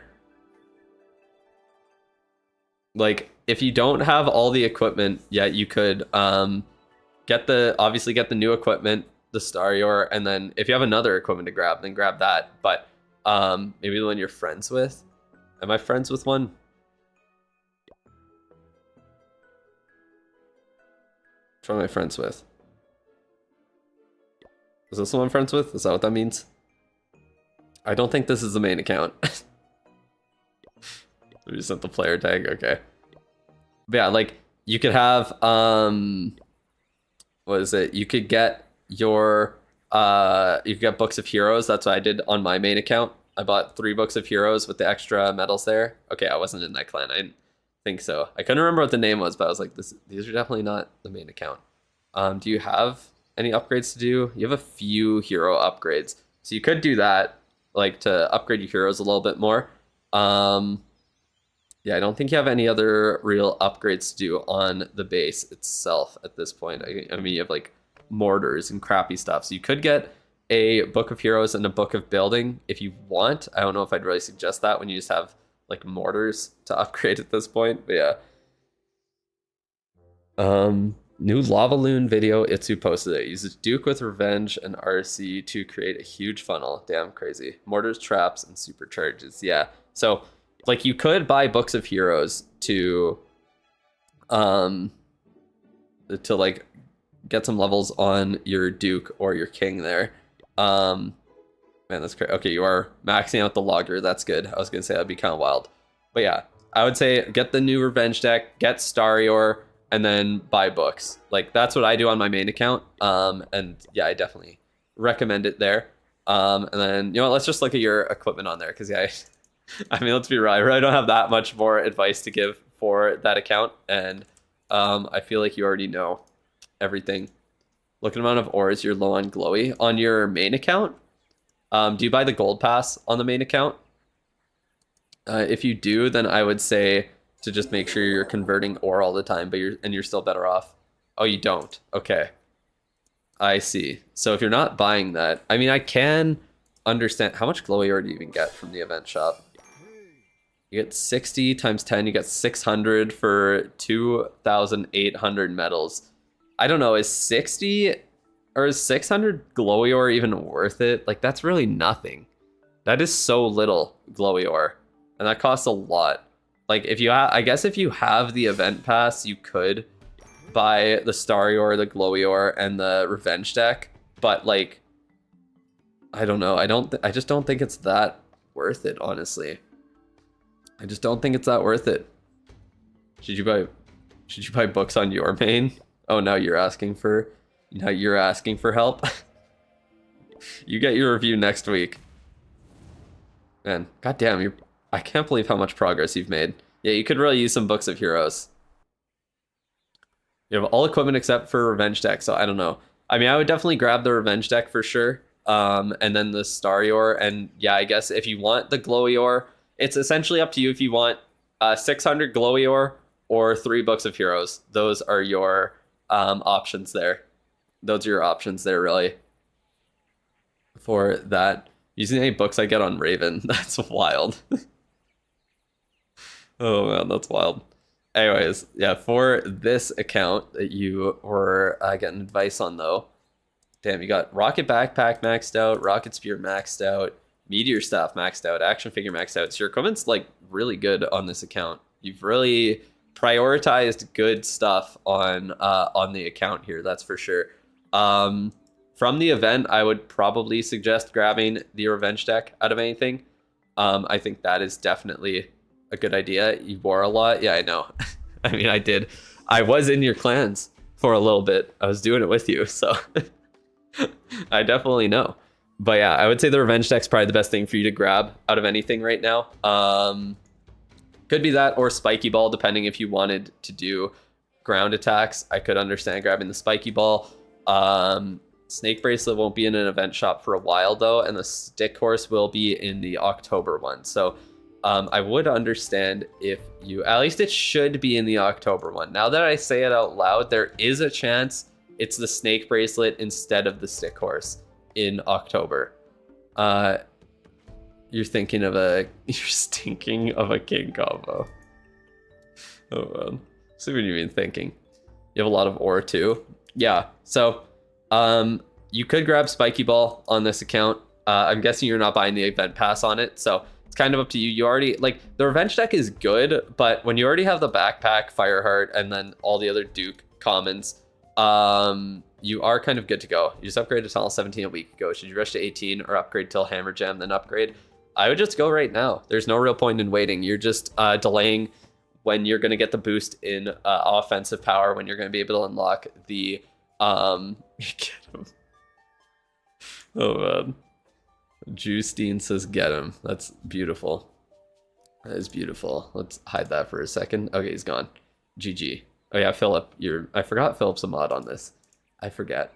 Like, if you don't have all the equipment yet, you could obviously get the new equipment, the Starry ore, and then if you have another equipment to grab, then grab that. But maybe the one you're friends with. Am I friends with one? Which one am I friends with? Is this the one I'm friends with? Is that what that means? I don't think this is the main account. We just sent the player tag, okay. But yeah, like, you could have, what is it? You could get your, you could get Books of Heroes. That's what I did on my main account. I bought 3 Books of Heroes with the extra medals there. Okay, I wasn't in that clan. I didn't think so. I couldn't remember what the name was, but I was like, these are definitely not the main account. Do you have any upgrades to do? You have a few hero upgrades. So you could do that, like, to upgrade your heroes a little bit more. Yeah, I don't think you have any other real upgrades to do on the base itself at this point. I mean, you have, like, mortars and crappy stuff. So you could get a Book of Heroes and a Book of Building if you want. I don't know if I'd really suggest that when you just have, like, mortars to upgrade at this point. But yeah. New Lava Loon video, Itsu posted it. Uses Duke with Revenge and RC to create a huge funnel. Damn crazy. Mortars, traps, and supercharges. Yeah. So, like, you could buy Books of Heroes to like get some levels on your Duke or your King there. Man, that's crazy. Okay, you are maxing out the logger. That's good. I was gonna say that'd be kind of wild. But yeah, I would say get the new Revenge deck, get Starry ore, and then buy books. Like, that's what I do on my main account. And yeah, I definitely recommend it there. And then, you know what, let's just look at your equipment on there, because yeah, I mean, let's be real, I really don't have that much more advice to give for that account, and I feel like you already know everything. Look at the amount of ores you're low on glowy. On your main account, do you buy the gold pass on the main account? If you do, then I would say to just make sure you're converting ore all the time, but you're still better off. Oh, you don't? Okay. I see. So if you're not buying that, I mean, I can understand. How much glowy ore do you even get from the event shop? You get 60 times 10, you get 600 for 2,800 medals. I don't know, is 60 Or is 600 glowy ore even worth it? Like, that's really nothing. That is so little glowy ore. And that costs a lot. Like, if you I guess if you have the event pass, you could buy the Starry Ore, the Glowy Ore, and the Revenge deck. But, like, I don't know. I just don't think it's that worth it, honestly. I just don't think it's that worth it. Should you buy books on your main? Oh, now you're asking for help. You get your review next week. Man, goddamn, I can't believe how much progress you've made. Yeah, you could really use some Books of Heroes. You have all equipment except for Revenge deck, so I don't know. I mean, I would definitely grab the Revenge deck for sure. And then the Starry Ore, and yeah, I guess if you want the Glowy Ore, it's essentially up to you if you want 600 Glowy Ore or 3 Books of Heroes. Those are your options there. Those are your options there, really. For that. Using any books I get on Raven. That's wild. Oh man, that's wild. Anyways, yeah, for this account that you were getting advice on though, damn, you got Rocket Backpack maxed out, Rocket Spear maxed out, Meteor Staff maxed out, Action Figure maxed out. So your equipment's like really good on this account. You've really prioritized good stuff on the account here, that's for sure. From the event, I would probably suggest grabbing the Revenge deck out of anything. I think that is definitely a good idea. You wore a lot. Yeah, I know. I mean, I did. I was in your clans for a little bit. I was doing it with you, so I definitely know. But yeah, I would say the Revenge deck's probably the best thing for you to grab out of anything right now. Could be that or Spiky Ball, depending if you wanted to do ground attacks. I could understand grabbing the Spiky Ball. Snake Bracelet won't be in an event shop for a while though, and the Stick Horse will be in the October one. So I would understand if you, at least it should be in the October one. Now that I say it out loud, there is a chance it's the Snake Bracelet instead of the Stick Horse in October. You're thinking of a king combo. Oh man, see what you mean thinking. You have a lot of ore too. Yeah, so you could grab Spiky Ball on this account. I'm guessing you're not buying the event pass on it, so it's kind of up to you. You already, like, the Revenge deck is good, but when you already have the Backpack, Fireheart, and then all the other Duke commons, you are kind of good to go. You just upgrade to Tunnel 17 a week ago. Should you rush to 18 or upgrade till Hammer Gem, then upgrade? I would just go right now. There's no real point in waiting. You're just delaying when you're going to get the boost in offensive power, when you're going to be able to unlock the... Get him. Oh man. Justine says get him. That's beautiful. That is beautiful. Let's hide that for a second. Okay, he's gone. GG. Oh yeah, Philip, I forgot Philip's a mod on this. I forget.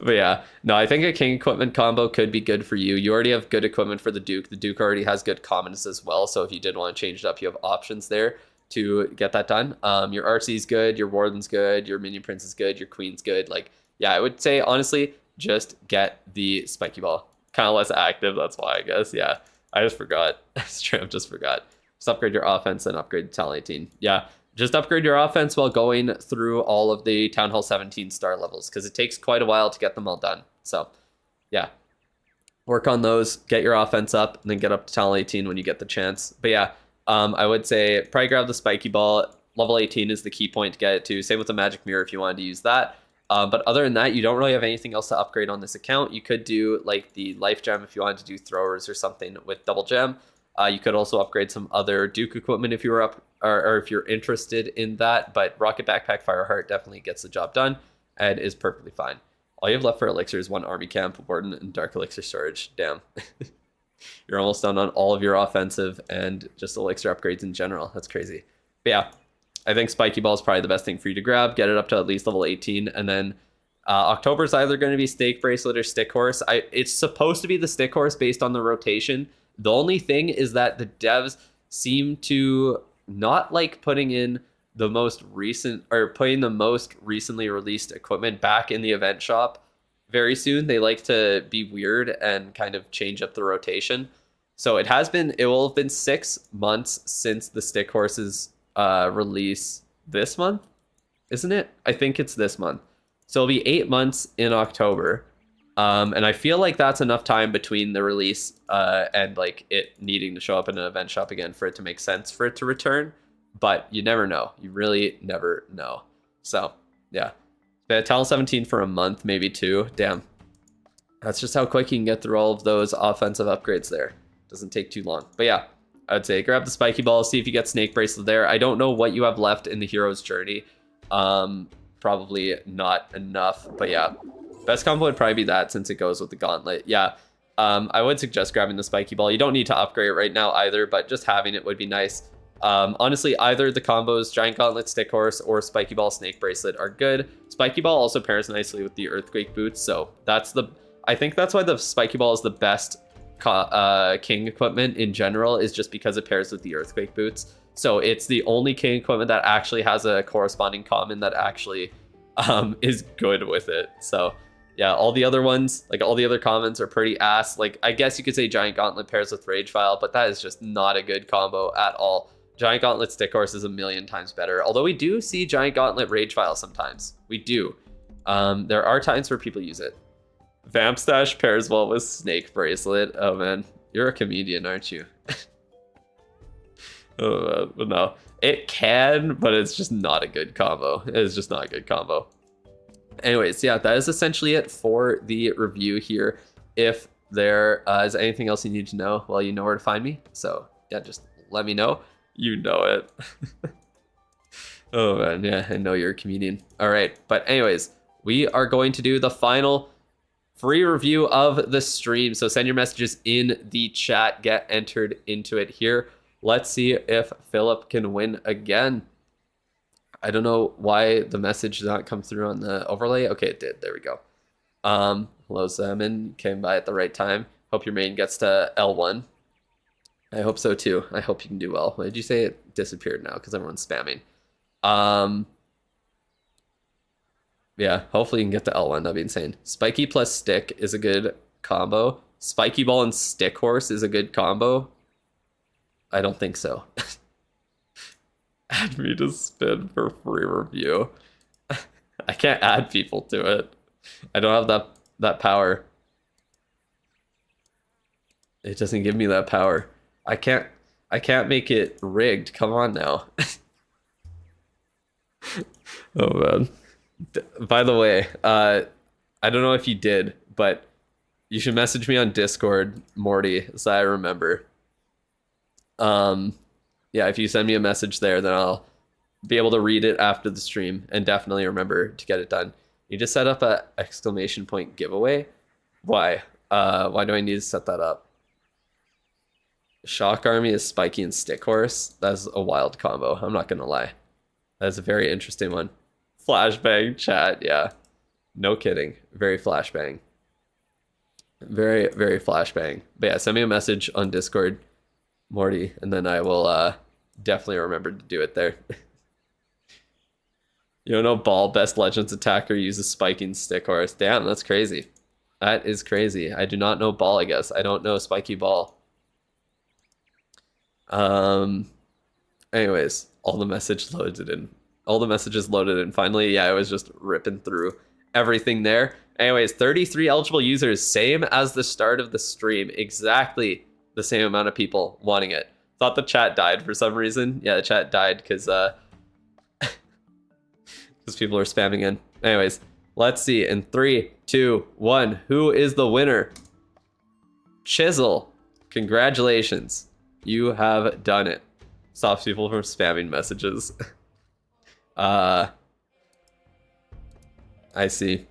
But yeah, no, I think a king equipment combo could be good for you. You already have good equipment for the Duke. The Duke already has good commons as well, so if you did want to change it up, you have options there to get that done. Your RC's good, your Warden's good, your Minion Prince is good, your Queen's good. Like, yeah, I would say, honestly, just get the Spiky Ball. Kind of less active, that's why, I guess. Yeah, I just forgot. Straight up just forgot. Just upgrade your offense and upgrade to Talent 18. Yeah, just upgrade your offense while going through all of the Town Hall 17 star levels, because it takes quite a while to get them all done. So, yeah. Work on those, get your offense up, and then get up to Talent 18 when you get the chance. But yeah, I would say probably grab the Spiky Ball. Level 18 is the key point to get it to. Same with the Magic Mirror if you wanted to use that. But other than that, you don't really have anything else to upgrade on this account. You could do like the Life Gem if you wanted to do throwers or something with Double Gem. You could also upgrade some other Duke equipment if you were up, or if you're interested in that. But Rocket Backpack Fireheart definitely gets the job done and is perfectly fine. All you have left for Elixir is 1 Army Camp, Warden, and Dark Elixir Storage. Damn. You're almost done on all of your offensive and just Elixir upgrades in general. That's crazy. But yeah, I think Spiky Ball is probably the best thing for you to grab. Get it up to at least level 18. And then October is either going to be Snake Bracelet or Stick Horse. It's supposed to be the Stick Horse based on the rotation. The only thing is that the devs seem to not like putting in the most recent, or putting the most recently released equipment back in the event shop very soon. They like to be weird and kind of change up the rotation. So it will have been 6 months since the Stick Horse's release this month. isn't it? I think it's this month. So it'll be 8 months in October. And I feel like that's enough time between the release and like it needing to show up in an event shop again for it to make sense for it to return. But you never know. You really never know. So yeah, Tell 17 for a month, maybe 2. Damn, that's just how quick you can get through all of those offensive upgrades there. Doesn't take too long. But yeah, I'd say grab the spiky ball, see if you get snake bracelet there. I don't know what you have left in the hero's journey. Probably not enough, but yeah, best combo would probably be that since it goes with the gauntlet. Yeah, I would suggest grabbing the spiky ball. You don't need to upgrade it right now either, but just having it would be nice. Honestly, either the combos giant gauntlet, stick horse, or spiky ball snake bracelet are good. Spiky ball also pairs nicely with the earthquake boots, so I think that's why the spiky ball is the best king equipment in general, is just because it pairs with the earthquake boots. So it's the only king equipment that actually has a corresponding common that actually is good with it. So yeah, all the other ones, like all the other commons are pretty ass. Like I guess you could say giant gauntlet pairs with rage file, but that is just not a good combo at all. Giant gauntlet stick horse is a million times better. Although we do see giant gauntlet rage file sometimes. We do. There are times where people use it. Vamp stash pairs well with snake bracelet. Oh man, you're a comedian, aren't you? Oh, but no, it can, but it's just not a good combo. It's just not a good combo. Anyways, yeah, that is essentially it for the review here. If there is anything else you need to know, well, you know where to find me. So yeah, just let me know. You know it. Oh man, yeah, I know you're a comedian. All right, but anyways, we are going to do the final free review of the stream. So send your messages in the chat, get entered into it here. Let's see if Philip can win again. I don't know why the message did not come through on the overlay. Okay, it did. There we go. Hello, Salmon. Came by at the right time. Hope your main gets to L1. I hope so too. I hope you can do well. Why did you say it disappeared now? Because everyone's spamming. Yeah, hopefully you can get to L1. That'd be insane. Spiky plus stick is a good combo. Spiky ball and stick horse is a good combo. I don't think so. Add me to spin for free review. I can't add people to it. I don't have that power. It doesn't give me that power. I can't make it rigged. Come on now. Oh man. By the way, I don't know if you did, but you should message me on Discord, Morty, so I remember. Yeah, if you send me a message there, then I'll be able to read it after the stream and definitely remember to get it done. You just set up a exclamation point giveaway. Why? Why do I need to set that up? Shock Army is Spiky and Stick Horse. That's a wild combo. I'm not gonna lie. That's a very interesting one. Flashbang chat, yeah. No kidding. Very flashbang. Very, very flashbang. But yeah, send me a message on Discord, Morty, and then I will definitely remember to do it there. You don't know Ball, best Legends attacker, uses Spiking Stick Horse. Damn, that's crazy. That is crazy. I do not know Ball, I guess. I don't know Spiky Ball. Anyways, all the messages loaded in. Finally, yeah, I was just ripping through everything there. Anyways, 33 eligible users, same as the start of the stream. Exactly the same amount of people wanting it. Thought the chat died for some reason. Yeah, the chat died because people are spamming in. Anyways, let's see. In 3, 2, 1, who is the winner? Chisel. Congratulations. You have done it. Stops people from spamming messages. I see.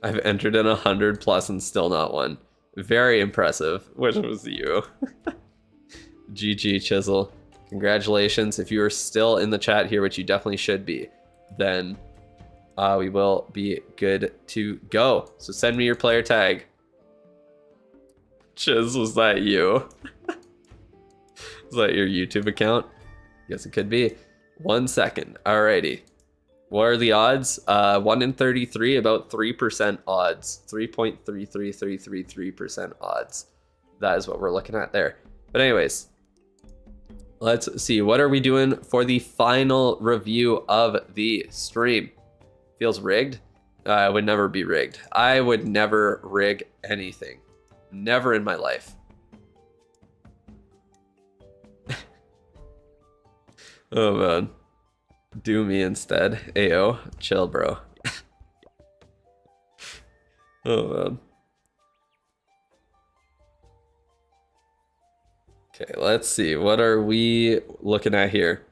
I've entered in 100 plus and still not won. Very impressive. Which was you. GG Chisel. Congratulations. If you are still in the chat here, which you definitely should be, then we will be good to go. So send me your player tag. Chiz, was that you? Is that your YouTube account? Yes, it could be. 1 second. Alrighty. What are the odds? 1 in 33, about 3% odds. 3.33333% odds. That is what we're looking at there. But anyways, Let's see. What are we doing for the final review of the stream? Feels rigged? I would never be rigged. I would never rig anything. Never in my life. Oh, man. Do me instead. Ayo. Chill, bro. Oh, man. Okay, let's see. What are we looking at here?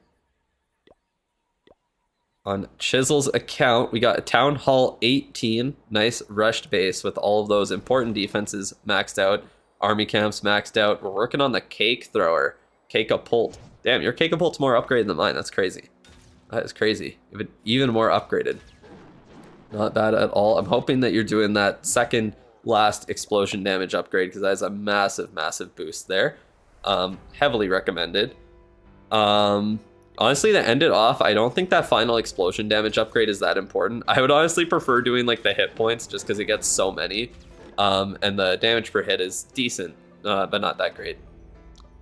On Chisel's account, we got a Town Hall 18. Nice rushed base with all of those important defenses maxed out. Army camps maxed out. We're working on the cake thrower. Cake-a-pult. Damn, your Cake-a-pult's more upgraded than mine. That's crazy. That is crazy. Even more upgraded. Not bad at all. I'm hoping that you're doing that second last explosion damage upgrade because that is a massive, massive boost there. Heavily recommended. Honestly, to end it off, I don't think that final explosion damage upgrade is that important. I would honestly prefer doing like the hit points just because it gets so many. And the damage per hit is decent, but not that great.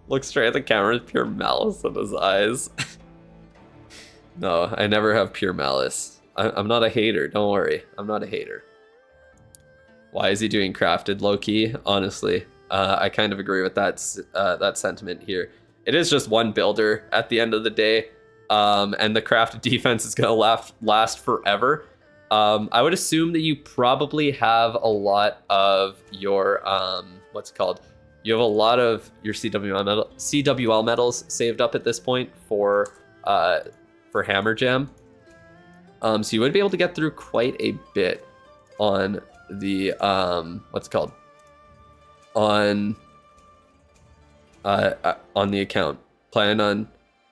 Looks straight at the camera with pure malice in his eyes. No, I never have pure malice. I'm not a hater, don't worry. I'm not a hater. Why is he doing crafted low-key? Honestly, I kind of agree with that sentiment here. It is just one builder at the end of the day, and the crafted defense is going to last forever. I would assume that you probably have a lot of your, what's it called? You have a lot of your CWL medals saved up at this point for Hammer Jam. So you would be able to get through quite a bit on the, what's it called? On the account. Plan on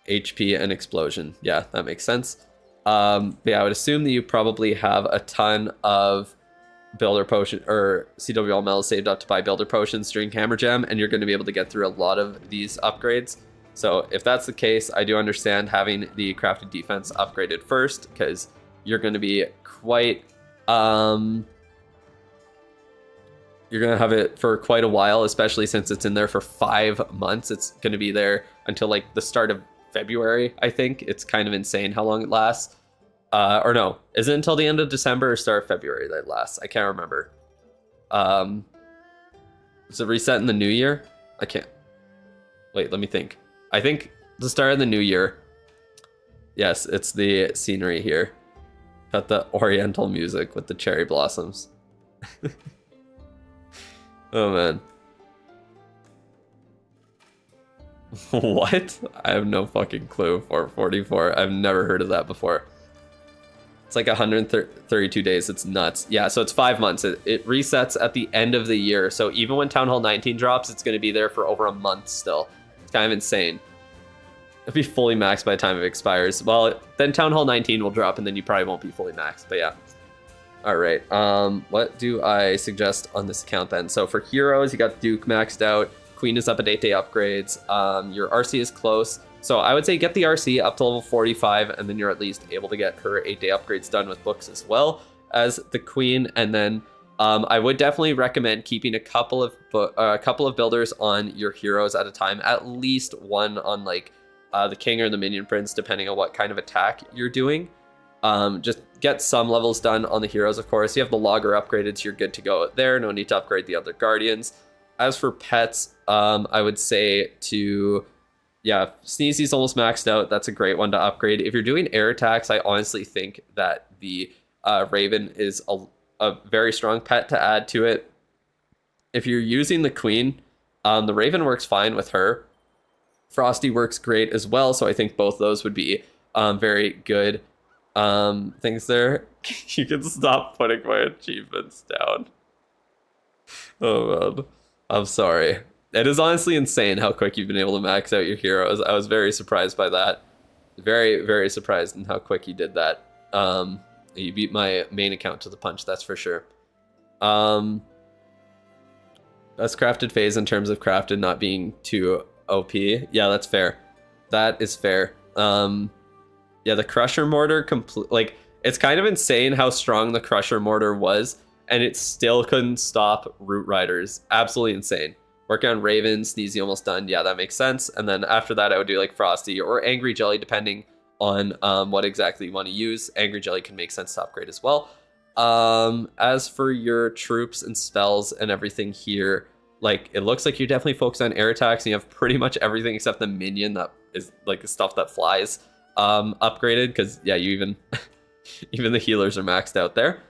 HP and explosion. Yeah, that makes sense. But yeah, I would assume that you probably have a ton of builder potion or CWL medals saved up to buy builder potions during Hammer Jam, and you're going to be able to get through a lot of these upgrades. So if that's the case, I do understand having the crafted defense upgraded first, because you're going to be quite you're going to have it for quite a while, especially since it's in there for 5 months. It's going to be there until like the start of February, I think. It's kind of insane how long it lasts. Or no, is it until the end of December or start of February that it lasts? I can't remember. Is it reset in the new year? I can't. Wait, let me think. I think the start of the new year. Yes, it's the scenery here. Got the oriental music with the cherry blossoms. Oh, man. What? I have no fucking clue. 444. I've never heard of that before. It's like 132 days. It's nuts. Yeah, so it's 5 months. It resets at the end of the year. So even when Town Hall 19 drops, it's going to be there for over a month still. It's kind of insane. It'll be fully maxed by the time it expires. Well, then Town Hall 19 will drop, and then you probably won't be fully maxed. But yeah. All right. What do I suggest on this account then? So for heroes, you got Duke maxed out. Queen is up at 8-day upgrades. Your RC is close. So I would say get the RC up to level 45, and then you're at least able to get her 8-day upgrades done with books as well as the Queen. And then I would definitely recommend keeping a couple of builders on your heroes at a time. At least one on like the King or the Minion Prince, depending on what kind of attack you're doing. Just get some levels done on the heroes, of course. You have the Logger upgraded, so you're good to go there. No need to upgrade the other Guardians. As for pets, I would say to... Yeah, Sneezy's almost maxed out. That's a great one to upgrade. If you're doing air attacks, I honestly think that the Raven is a very strong pet to add to it. If you're using the Queen, the Raven works fine with her. Frosty works great as well, so I think both those would be very good things there. You can stop putting my achievements down. Oh, man. I'm sorry. It is honestly insane how quick you've been able to max out your heroes. I was very surprised by that. Very, very surprised in how quick you did that. You beat my main account to the punch, that's for sure. Best crafted phase in terms of crafted not being too OP. Yeah, that's fair. That is fair. Yeah, the Crusher Mortar, like, it's kind of insane how strong the Crusher Mortar was, and it still couldn't stop Root Riders. Absolutely insane. Working on Raven, Sneezy almost done. Yeah, that makes sense. And then after that, I would do like Frosty or Angry Jelly, depending on what exactly you want to use. Angry Jelly can make sense to upgrade as well. As for your troops and spells and everything here, like it looks like you're definitely focused on air attacks and you have pretty much everything except the minion that is like the stuff that flies upgraded, because yeah, you even even the healers are maxed out there.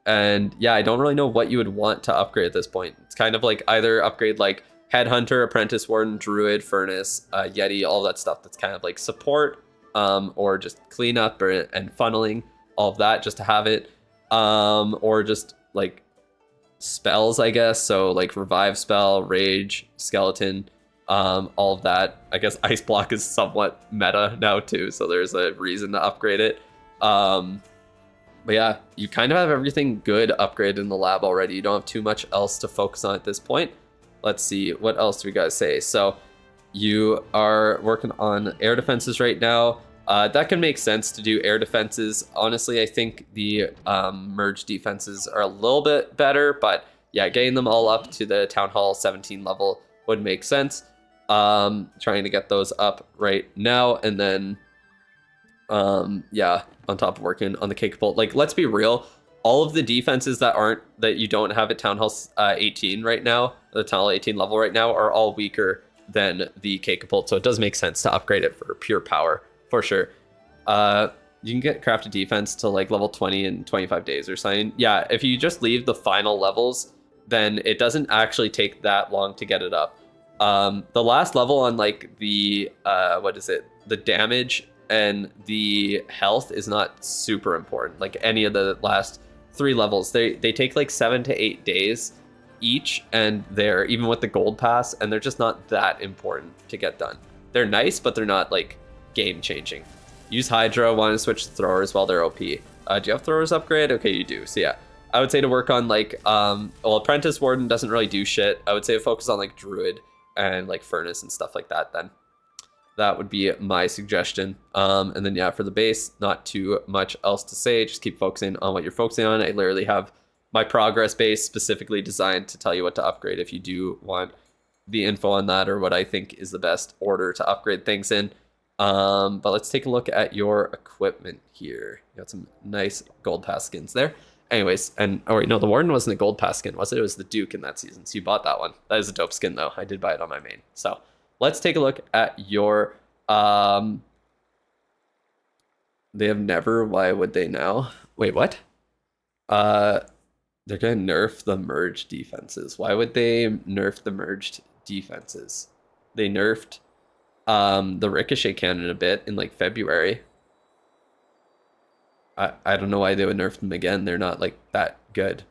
And yeah, I don't really know what you would want to upgrade at this point. It's kind of like either upgrade like Headhunter, Apprentice Warden, Druid, Furnace, Yeti, all that stuff that's kind of like support, or just cleanup and funneling, all of that just to have it, or just like spells, I guess. So like Revive spell, Rage, Skeleton, all of that. I guess Ice Block is somewhat meta now too, so there's a reason to upgrade it. But yeah, you kind of have everything good upgraded in the lab already. You don't have too much else to focus on at this point. Let's see, what else do we guys say? So you are working on air defenses right now. That can make sense to do air defenses. Honestly, I think the merge defenses are a little bit better, but yeah, getting them all up to the Town Hall 17 level would make sense. Trying to get those up right now, and then yeah, on top of working on the Cakapult. Like, let's be real, all of the defenses that you don't have at Town Hall 18 right now, the Town Hall 18 level right now, are all weaker than the Cakapult, so it does make sense to upgrade it for pure power, for sure. You can get crafted defense to like level 20 in 25 days or something. Yeah, if you just leave the final levels, then it doesn't actually take that long to get it up. The last level on like the, what is it? The damage and the health is not super important. Like any of the last 3 levels, they take like 7 to 8 days each, and they're even with the gold pass, and they're just not that important to get done. They're nice, but they're not like game changing. Use Hydra, want to switch to throwers while they're OP. Do you have throwers upgrade? Okay, you do. So yeah, I would say to work on like, well, Apprentice Warden doesn't really do shit. I would say focus on like Druid and like Furnace and stuff like that then. That would be my suggestion. And then yeah, for the base, not too much else to say. Just keep focusing on what you're focusing on. I literally have my progress base specifically designed to tell you what to upgrade if you do want the info on that, or what I think is the best order to upgrade things in. But let's take a look at your equipment here. You got some nice gold pass skins there. Anyways, and oh wait, no, the Warden wasn't a gold pass skin, was it? It was the Duke in that season. So you bought that one. That is a dope skin though. I did buy it on my main. So let's take a look at your they have never, why would they now? Wait, what? They're gonna nerf the merged defenses. Why would they nerf the merged defenses? They nerfed the ricochet cannon a bit in like February. I don't know why they would nerf them again. They're not like that good.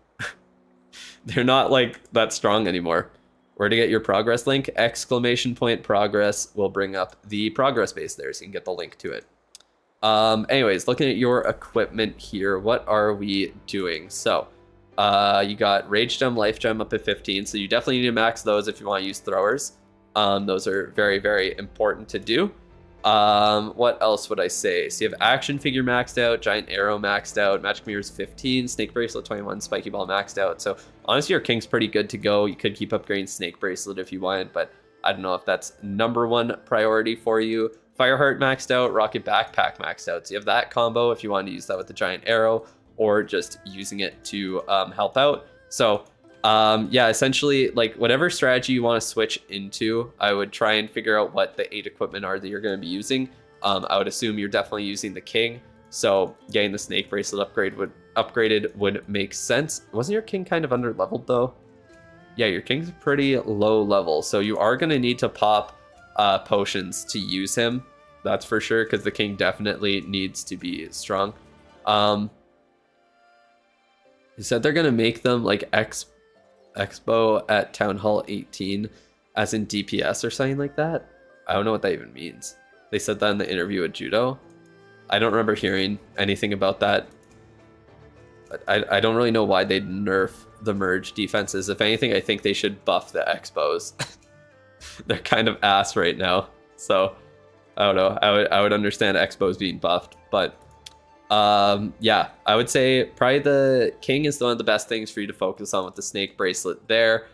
They're not like that strong anymore. Where to get your progress link? !progress will bring up the progress base there, so you can get the link to it. Anyways, looking at your equipment here, what are we doing? So you got Rage Gem, Life Gem up at 15, so you definitely need to max those if you want to use throwers. Those are very, very important to do. What else would I say? So you have Action Figure maxed out, Giant Arrow maxed out, Magic Mirrors 15, Snake Bracelet 21, Spiky Ball maxed out. So honestly, your King's pretty good to go. You could keep upgrading Snake Bracelet if you wanted, but I don't know if that's #1 priority for you. Fireheart maxed out, Rocket Backpack maxed out. So you have that combo if you want to use that with the Giant Arrow, or just using it to help out. So yeah, essentially, like whatever strategy you want to switch into, I would try and figure out what the 8 equipment are that you're going to be using. I would assume you're definitely using the King, so getting the Snake Bracelet upgraded would make sense. Wasn't your King kind of under leveled though? Yeah, your King's pretty low level, so you are going to need to pop potions to use him. That's for sure, because the King definitely needs to be strong. You said they're going to make them like Expo at Town Hall 18 as in DPS or something like that. I don't know what that even means. They said that in the interview with Judo. I don't remember hearing anything about that. I don't really know why they'd nerf the merge defenses. If anything, I think they should buff the Expos. They're kind of ass right now. So I don't know. I would understand Expos being buffed, but yeah, I would say probably the King is one of the best things for you to focus on with the Snake Bracelet there.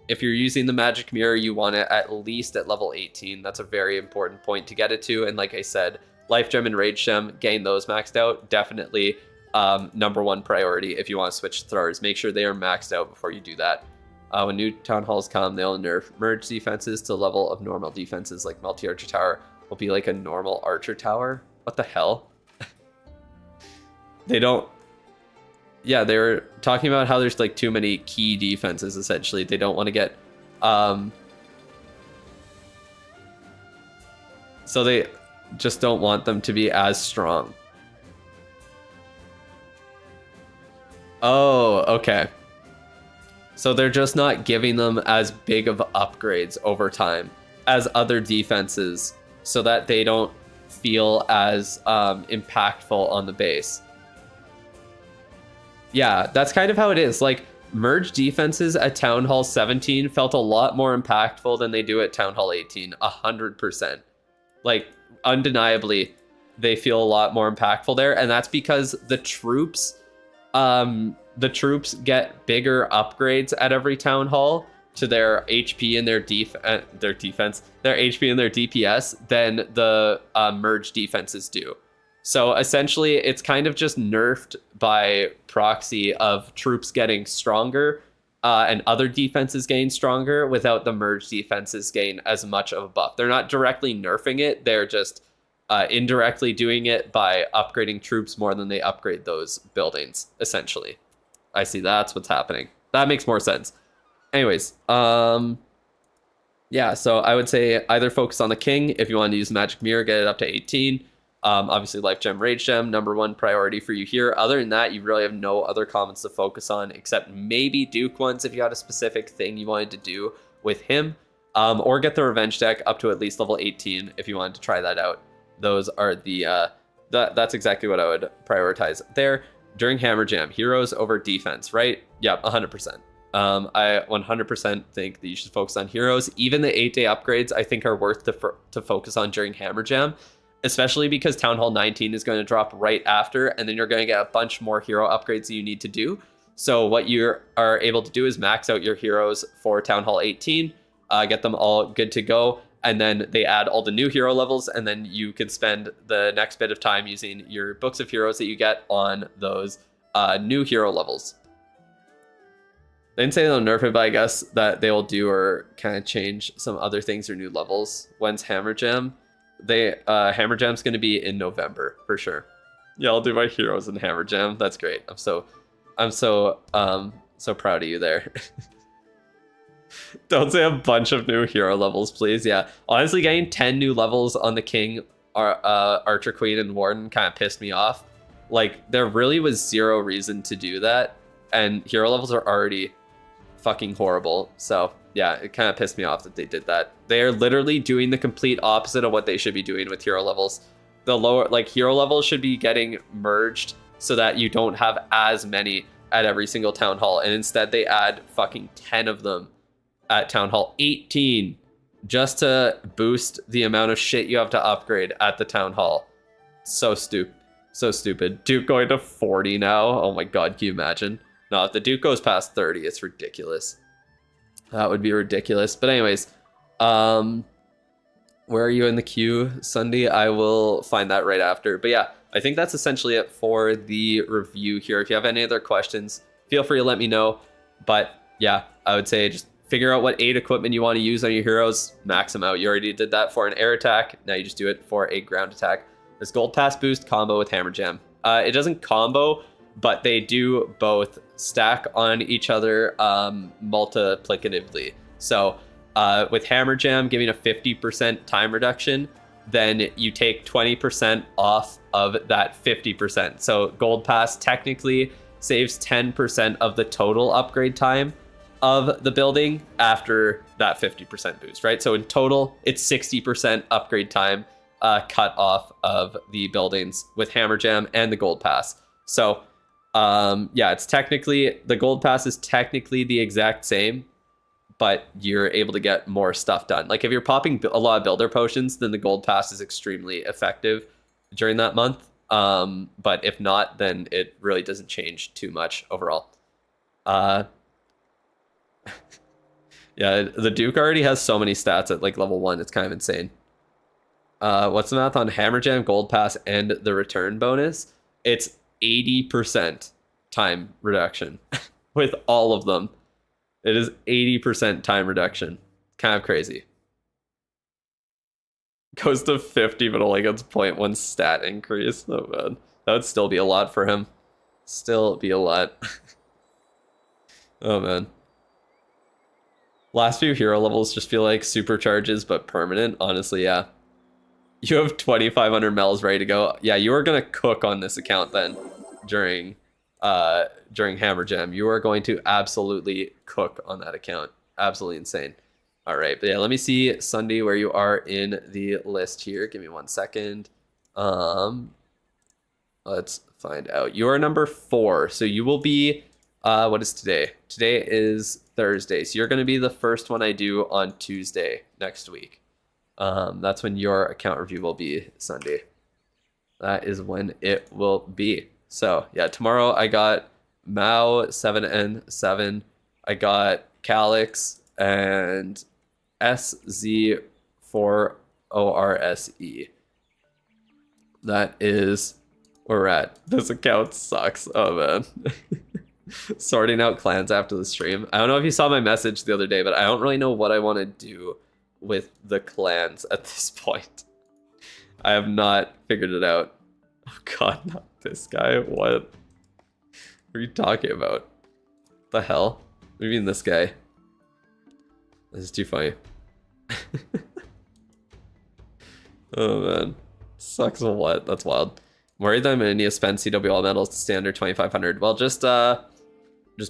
if you're using the magic mirror, you want it at least at level 18. That's a very important point to get it to. And like I said, life gem and rage gem, gain those maxed out. Definitely #1 priority if you want to switch throwers. Make sure they are maxed out before you do that. When new town halls come, they'll nerf merge defenses to level of normal defenses, like multi-archer tower will be like a normal archer tower. What the hell? They don't. Yeah, they were talking about how there's like too many key defenses, essentially. They don't want to get so they just don't want them to be as strong. Oh, okay. So they're just not giving them as big of upgrades over time as other defenses, so that they don't feel as impactful on the base. Yeah, that's kind of how it is. Like, merge defenses at Town Hall 17 felt a lot more impactful than they do at Town Hall 18, 100%. Like, undeniably, they feel a lot more impactful there, and that's because the troops get bigger upgrades at every Town Hall to their HP and their defense, their HP and their DPS than the merge defenses do. So essentially, it's kind of just nerfed by proxy of troops getting stronger and other defenses getting stronger without the merge defenses gain as much of a buff. They're not directly nerfing it. They're just indirectly doing it by upgrading troops more than they upgrade those buildings, essentially. I see that's what's happening. That makes more sense. Anyways, yeah, so I would say either focus on the king if you want to use magic mirror, get it up to 18. Obviously, life gem, rage gem, #1 priority for you here. Other than that, you really have no other commons to focus on, except maybe Duke ones if you had a specific thing you wanted to do with him, or get the revenge deck up to at least level 18 if you wanted to try that out. Those are the that's exactly what I would prioritize there. During Hammer Jam, heroes over defense, right? Yep, 100%. I 100% think that you should focus on heroes. Even the 8-day upgrades, I think, are worth to focus on during Hammer Jam, especially because Town Hall 19 is going to drop right after, and then you're going to get a bunch more hero upgrades that you need to do. So what you are able to do is max out your heroes for Town Hall 18, get them all good to go, and then they add all the new hero levels, and then you can spend the next bit of time using your books of heroes that you get on those new hero levels. They didn't say they'll nerf it, but I guess that they will do or kind of change some other things or new levels. When's Hammer Jam? Hammer Jam's going to be in November for sure. Yeah, I'll do my heroes in Hammer Jam. That's great. I'm so proud of you there. Don't say a bunch of new hero levels, please. Yeah, honestly, getting 10 new levels on the King, Archer Queen, and Warden kind of pissed me off. Like, there really was zero reason to do that, and hero levels are already fucking horrible. So yeah, it kind of pissed me off that they did that. They are literally doing the complete opposite of what they should be doing with hero levels. The lower, like, hero levels should be getting merged so that you don't have as many at every single town hall, and instead they add fucking 10 of them at Town Hall 18 just to boost the amount of shit you have to upgrade at the Town Hall. So stupid. Duke going to 40 now. Oh my god, can you imagine? No, if the Duke goes past 30, it's ridiculous. That would be ridiculous. But anyways, where are you in the queue, Sunday? I will find that right after. But yeah, I think that's essentially it for the review here. If you have any other questions, feel free to let me know. But yeah, I would say just figure out what 8 equipment you want to use on your heroes, max them out. You already did that for an air attack. Now you just do it for a ground attack. This Gold Pass boost combo with Hammer Jam. It doesn't combo, but they do both stack on each other multiplicatively. So with Hammer Jam giving a 50% time reduction, then you take 20% off of that 50%. So Gold Pass technically saves 10% of the total upgrade time of the building after that 50% boost, right? So in total, it's 60% upgrade time cut off of the buildings with Hammer Jam and the Gold Pass. So yeah, it's technically, the Gold Pass is technically the exact same, but you're able to get more stuff done. Like if you're popping a lot of builder potions, then the Gold Pass is extremely effective during that month. But if not, then it really doesn't change too much overall. Yeah, the Duke already has so many stats at like level 1. It's kind of insane. What's the math on Hammer Jam, Gold Pass, and the return bonus? It's 80% time reduction with all of them. It is 80% time reduction. Kind of crazy. Goes to 50, but only gets 0.1 stat increase. Oh man, that would still be a lot for him. Still be a lot. Oh man. Last few hero levels just feel like supercharges, but permanent. Honestly, yeah. You have 2,500 mels ready to go. Yeah, you are gonna cook on this account then during Hammer Jam. You are going to absolutely cook on that account. Absolutely insane. All right, but yeah, let me see, Sunday, where you are in the list here. Give me 1 second. Let's find out. You are number 4, so you will be. What is today? Today is Thursday, so you're going to be the first one I do on Tuesday next week. That's when your account review will be, Sunday. That is when it will be. So yeah, tomorrow I got Mao 7N7. I got Calyx and SZ4ORSE. That is where we're at. This account sucks. Oh man. Sorting out clans after the stream. I don't know if you saw my message the other day, but I don't really know what I want to do with the clans at this point. I have not figured it out. Oh god, not this guy. What are you talking about? The hell? What do you mean this guy? This is too funny. Oh man. Sucks a lot. That's wild. I'm worried that I'm gonna need to spend CW all medals to stay under 2,500. Well, just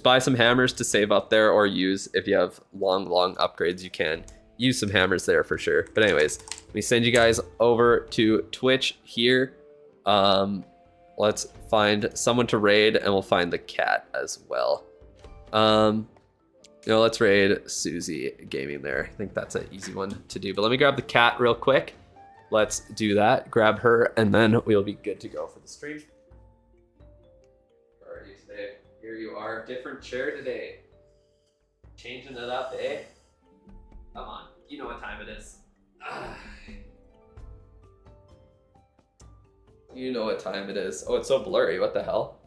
buy some hammers to save up there, or use, if you have long upgrades, you can use some hammers there for sure. But anyways, let me send you guys over to Twitch here. Let's find someone to raid, and we'll find the cat as well. Let's raid Susie Gaming there. I think that's an easy one to do. But let me grab the cat real quick. Let's do that. Grab her, and then we'll be good to go for the stream. Where are you today? Here you are. Different chair today. Changing it up, eh? Come on. You know what time it is. You know what time it is. Oh, it's so blurry. What the hell?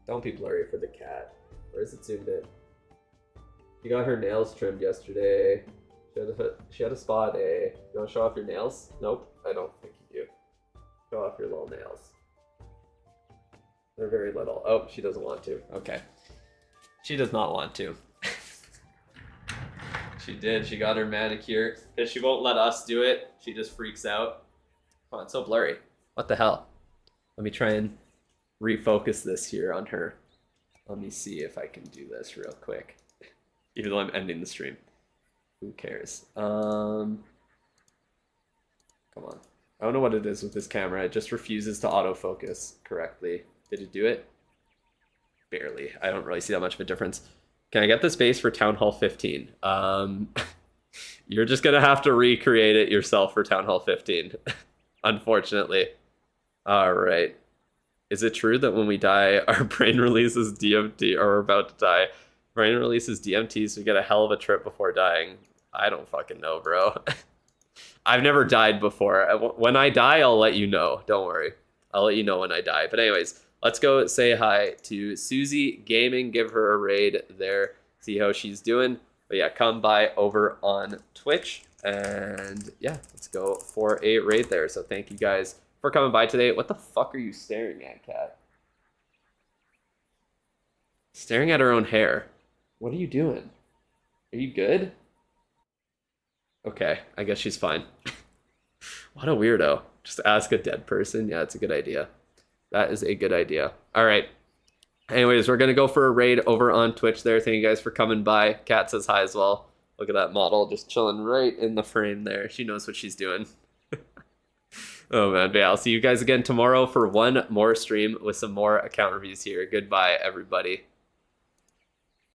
Don't be blurry for the cat. Where is it zoomed in? She got her nails trimmed yesterday. She had a spa day. You want to show off your nails? Nope, I don't think you do. Show off your little nails. They're very little. Oh, she doesn't want to. Okay. She does not want to. She did. She got her manicure. Because she won't let us do it. She just freaks out. Oh, it's so blurry. What the hell? Let me try and refocus this here on her. Let me see if I can do this real quick. Even though I'm ending the stream. Who cares? Come on. I don't know what it is with this camera. It just refuses to autofocus correctly. Did it do it? Barely. I don't really see that much of a difference. Can I get the space for Town Hall 15? You're just going to have to recreate it yourself for Town Hall 15. Unfortunately. All right. Is it true that when we die, our brain releases DMT, or we're about to die, brain releases DMT, so we get a hell of a trip before dying? I don't fucking know, bro. I've never died before. When I die, I'll let you know. Don't worry. I'll let you know when I die. But anyways, let's go say hi to Susie Gaming. Give her a raid there. See how she's doing. But yeah, come by over on Twitch. And yeah, let's go for a raid there. So thank you guys for coming by today. What the fuck are you staring at, cat? Staring at her own hair. What are you doing? Are you good? Okay, I guess she's fine. What a weirdo. Just ask a dead person. Yeah, it's a good idea. That is a good idea. All right. Anyways, we're going to go for a raid over on Twitch there. Thank you guys for coming by. Kat says hi as well. Look at that model just chilling right in the frame there. She knows what she's doing. Oh, man. But yeah, I'll see you guys again tomorrow for one more stream with some more account reviews here. Goodbye, everybody.